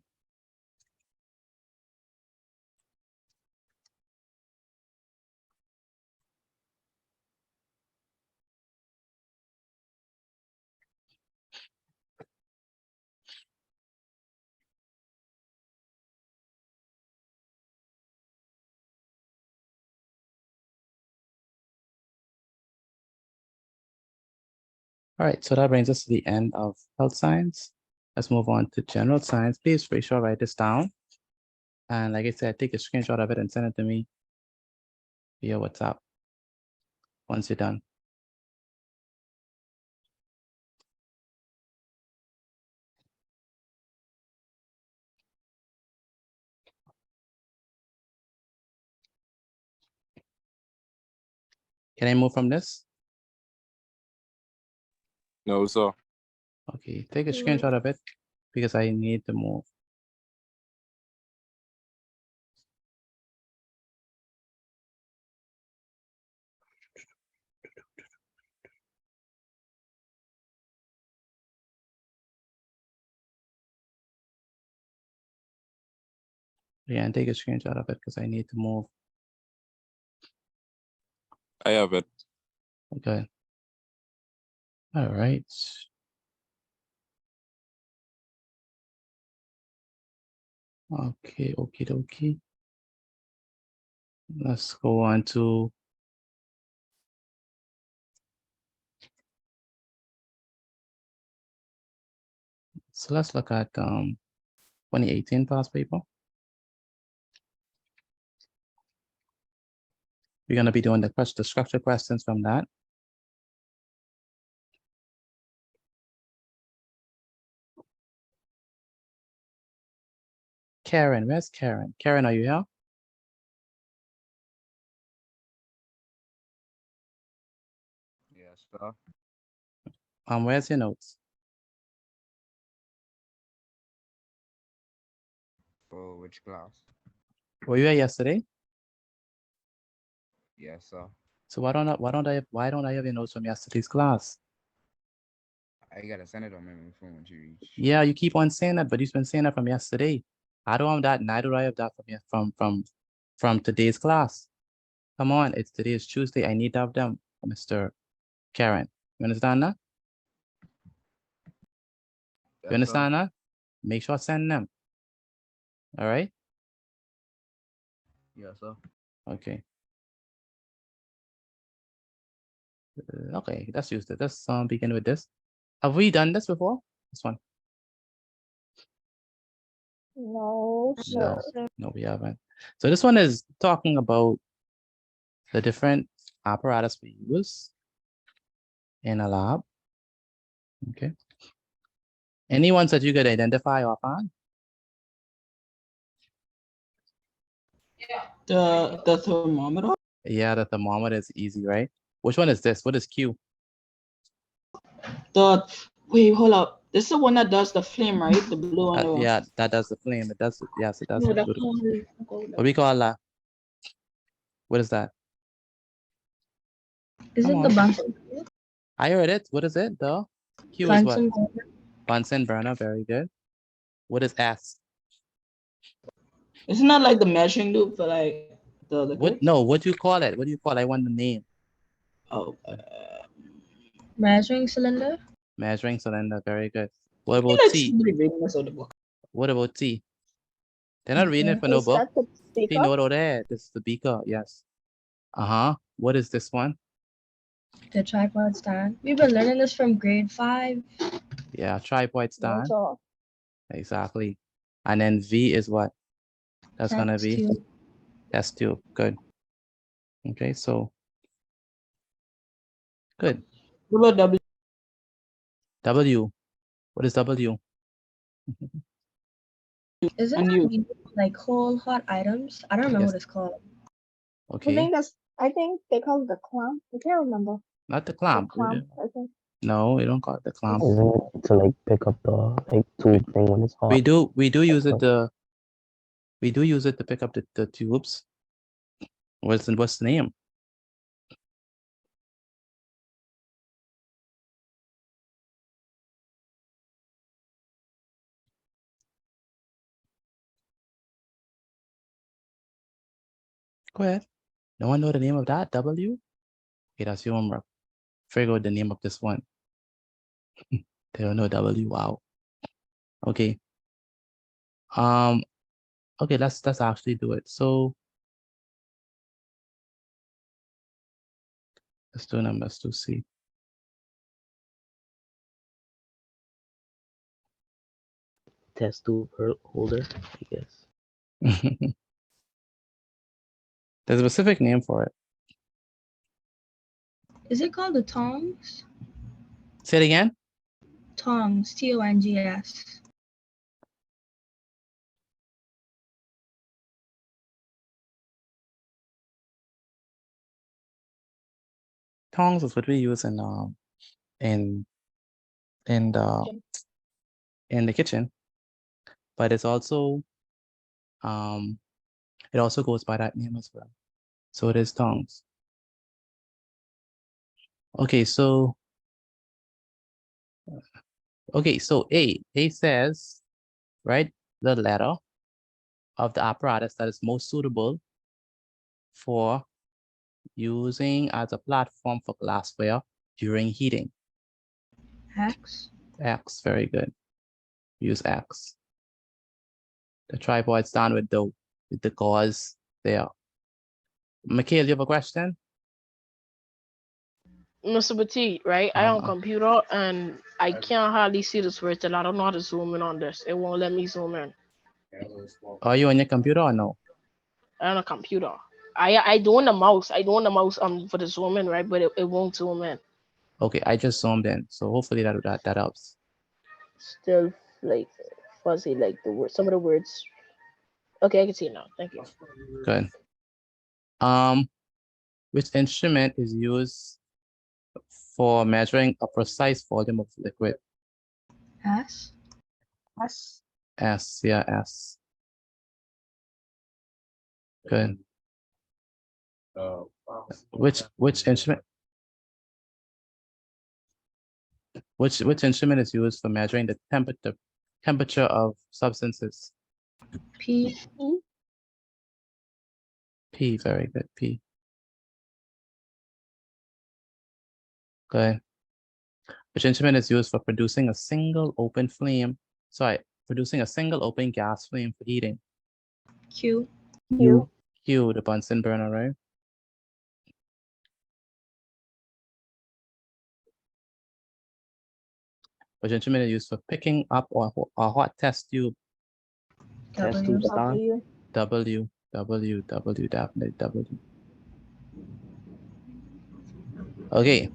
All right, so that brings us to the end of health science. Let's move on to general science. Please be sure to write this down. And like I said, take a screenshot of it and send it to me via WhatsApp once you're done. Can I move from this? No, sir. Okay, take a screenshot of it because I need to move. Yeah, and take a screenshot of it because I need to move. I have it. Okay. All right. Okay, okie dokie. Let's go on to so let's look at 2018 past paper. We're gonna be doing the structure questions from that. Karen, where's Karen? Karen, are you here? Yes, sir. Where's your notes? For which class? Were you here yesterday? Yes, sir. So why don't I have your notes from yesterday's class? I gotta send it on my phone when you reach. Yeah, you keep on saying that, but you've been saying that from yesterday. I don't have that, neither do I have that from today's class. Come on, today is Tuesday. I need to have them, Mr. Karen. You understand that? You Yes, understand that? Make sure I send them. All right? Yes, sir. Okay. Okay, let's use it. Let's begin with this. Have we done this before? This one? No, sir. No, we haven't. So this one is talking about the different apparatus we use in a lab. Okay. Any ones that you could identify offhand? The thermometer. Yeah, the thermometer is easy, right? Which one is this? What is Q? Wait, hold up. This is the one that does the flame, right? The blue and the Yeah, that does the flame. It does. Yes, it does. No, that's What we call that? What is that? Is Come it the on. Bunsen? I heard it. What is it? The Q is what? Bunsen burner. Bunsen burner. Very good. What is S? Isn't that like the measuring loop for like the liquid? What? No. What do you call it? What do you call it? I want the name. Oh. Measuring cylinder. Measuring cylinder. Very good. What about Like T? somebody reading this out of the book. What about T? They're not reading it for no Is book. that the T speaker? note over there. This is the beaker. Yes. What is this one? The tripod stand. We've been learning this from grade 5. Yeah, tripod stand. So, Exactly. And then V is what? That's gonna be tube. test tube. Good. Okay, so good. What about W? W. What is W? Is it And that you. we do, like whole hot items? I don't remember Yes. what it's called. Okay. I think they call it the clamp. I can't remember. Not the The clamp. clamp, I think. No, we don't call it the clamp. Isn't it to like pick up the like tube thing when it's hot? We do use it to pick up the tubes. What's the name? Go ahead. No one know the name of that? W? Okay, that's your homework. Figure out the name of this one. They don't know W. Wow. Okay. Okay, let's actually do it. So let's do numbers to C. Test tube holder, I guess. There's a specific name for it. Is it called the tongs? Say it again. Tongs, Tongs. Tongs is what we use in the in the kitchen, but it's also it also goes by that name as well. So it is tongs. Okay, so A says, right, the letter of the apparatus that is most suitable for using as a platform for glassware during heating. X. X, very good. Use X. The tripod's down with the gauze there. Mikhail, you have a question? Mr. Petit, right? I on computer and I can't hardly see the switch and I don't know how to zoom in on this. It won't let me zoom in. Are you on your computer or no? I on a computer. I do on the mouse. I do on the mouse for the zoom in, right? But it won't zoom in. Okay, I just zoomed in, so hopefully that helps. Still like fuzzy, like the word. Some of the words. Okay, I can see it now. Thank you. Good. Which instrument is used for measuring a precise volume of liquid? S. S. S, yeah, S. Good. Which instrument? Which instrument is used for measuring the temperature of substances? P. P, very good. P. Good. Which instrument is used for producing a single open flame? Sorry, producing a single open gas flame for heating? Q. Q. Q, the Bunsen burner, right? Which instrument is used for picking up a hot test tube? Test tube stand. W, definitely W. Okay.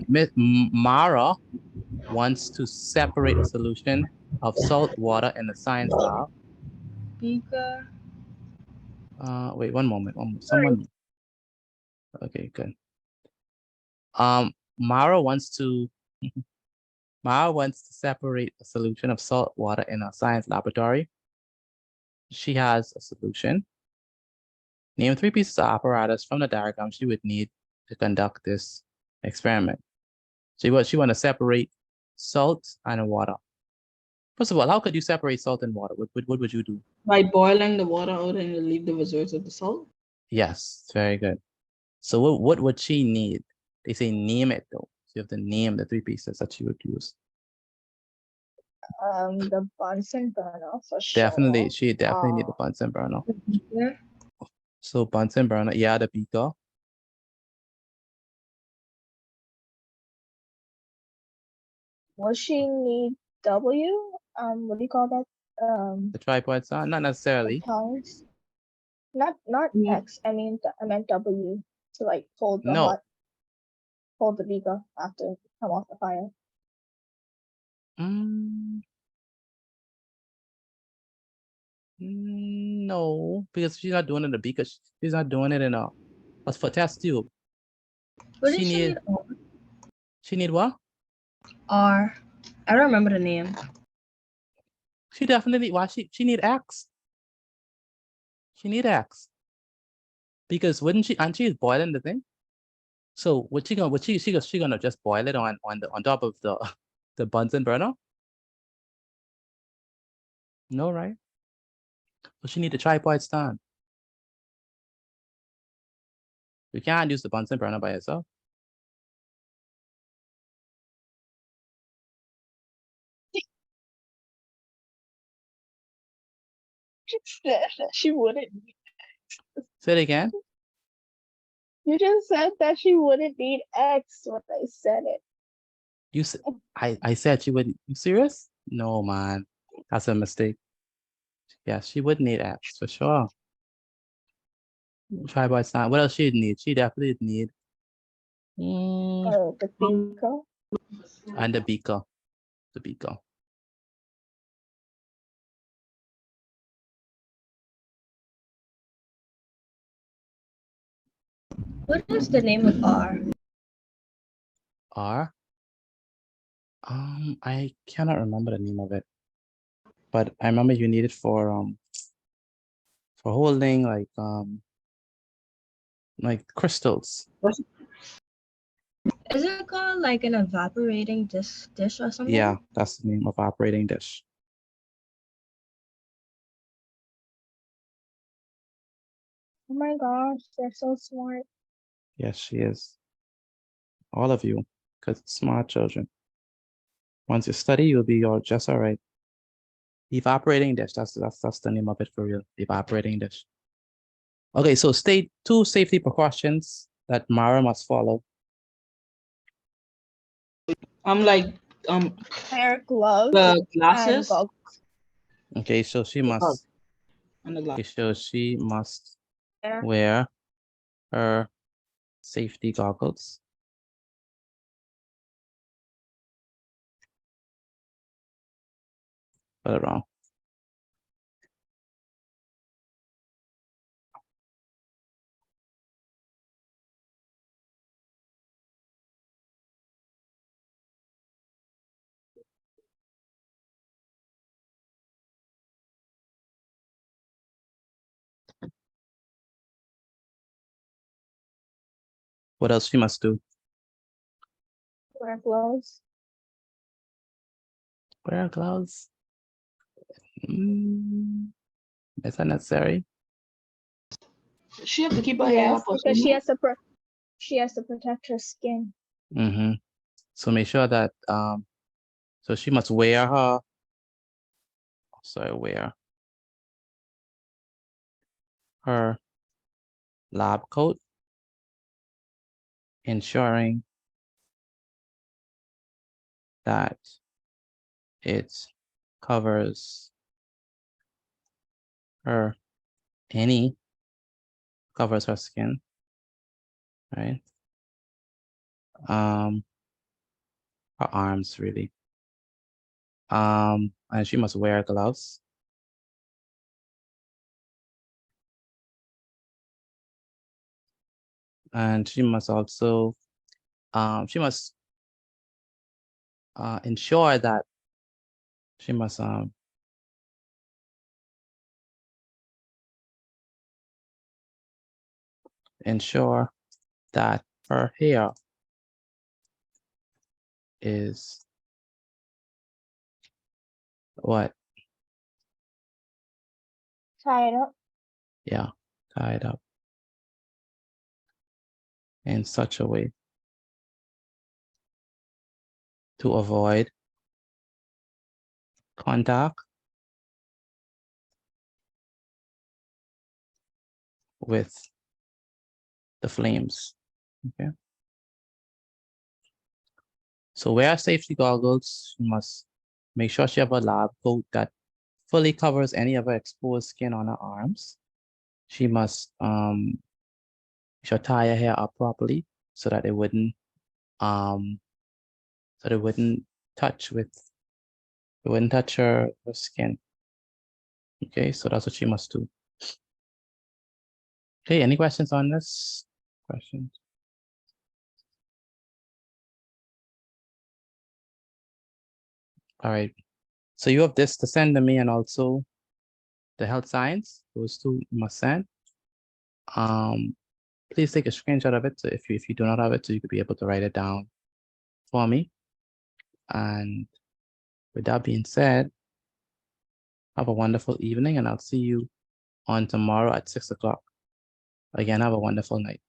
Miss Mara wants to separate a solution of salt water in the science lab. Beaker. Wait, one moment. Someone. Okay, good. Mara wants to separate a solution of salt water in a science laboratory. She has a solution. Name 3 pieces of apparatus from the diagram she would need to conduct this experiment. She want to separate salt and water. First of all, how could you separate salt and water? What would you do? By boiling the water out and you leave the results of the salt. Yes, very good. So what would she need? They say name it though. So you have to name the 3 pieces that she would use. The Bunsen burner for sure. Definitely, she definitely need the Bunsen burner. Yeah. So Bunsen burner, yeah, the beaker. Will she need W? What do you call that? The tripod stand, not necessarily. Tongs. Not X. I meant W to like hold the No. hold the beaker after it come off the fire. No, because she's not doing it in the beaker. She's not doing it in a for test tube. What did she need? She need what? R. I don't remember the name. She definitely she need X. She need X. Because wouldn't she, and she's boiling the thing? So what she gonna, she gonna just boil it on top of the the Bunsen burner? No, right? So she need a tripod stand. You can't use the Bunsen burner by itself. She wouldn't. Say it again. You just said that she wouldn't need X when I said it. You said I said she wouldn't. You serious? No, man, that's a mistake. Yeah, she would need apps for sure. Tripod stand. What else she'd need? She definitely need. Oh, the beaker. And the beaker. The beaker. What is the name of R? R. I cannot remember the name of it, but I remember you need it for holding like crystals. Is it called like an evaporating dish or something? Yeah, that's the name of operating dish. Oh my gosh, they're so smart. Yes, she is. All of you, because smart children. Once you study, you'll be all just all right. Evaporating dish. That's the name of it for real. Evaporating dish. Okay, so state 2 safety precautions that Mara must follow. Like Wear gloves the and glasses goggles. Okay, so she must. and the Okay, glasses. so she must Yeah. wear her safety goggles. Put it wrong. What else she must do? Wear gloves. Wear gloves. Is that necessary? She have to keep her hair Yes, up or because something? she has to protect her skin. Mm-hmm. So make sure that so she must wear her. Sorry, wear her lab coat, ensuring that it covers her covers her skin, right? Her arms really. And she must wear gloves. And she must also ensure that she must ensure that her hair is what? Tied up. Yeah, tied up in such a way to avoid contact with the flames. Okay. So wear safety goggles. You must make sure she have a lab coat that fully covers any of her exposed skin on her arms. She must should tie her hair up properly so that it wouldn't touch her skin. Okay, so that's what she must do. Okay, any questions on this? Questions? All right. So you have this to send to me and also the health science. Those two you must send. Please take a screenshot of it. So if you do not have it, so you could be able to write it down for me. And with that being said, have a wonderful evening, and I'll see you on tomorrow at 6 o'clock. Again, have a wonderful night.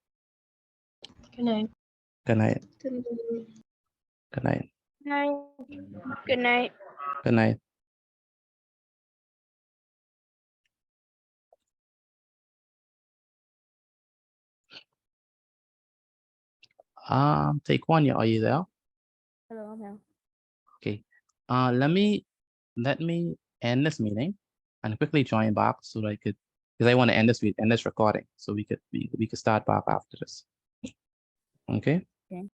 Good night. Good night. Good night. Good night. Good night. Good night. Take one. Are you there? Hello, I'm here. Okay. Let me end this meeting and quickly join back so that I could, because I want to end this recording so we could start back after this. Okay. Okay.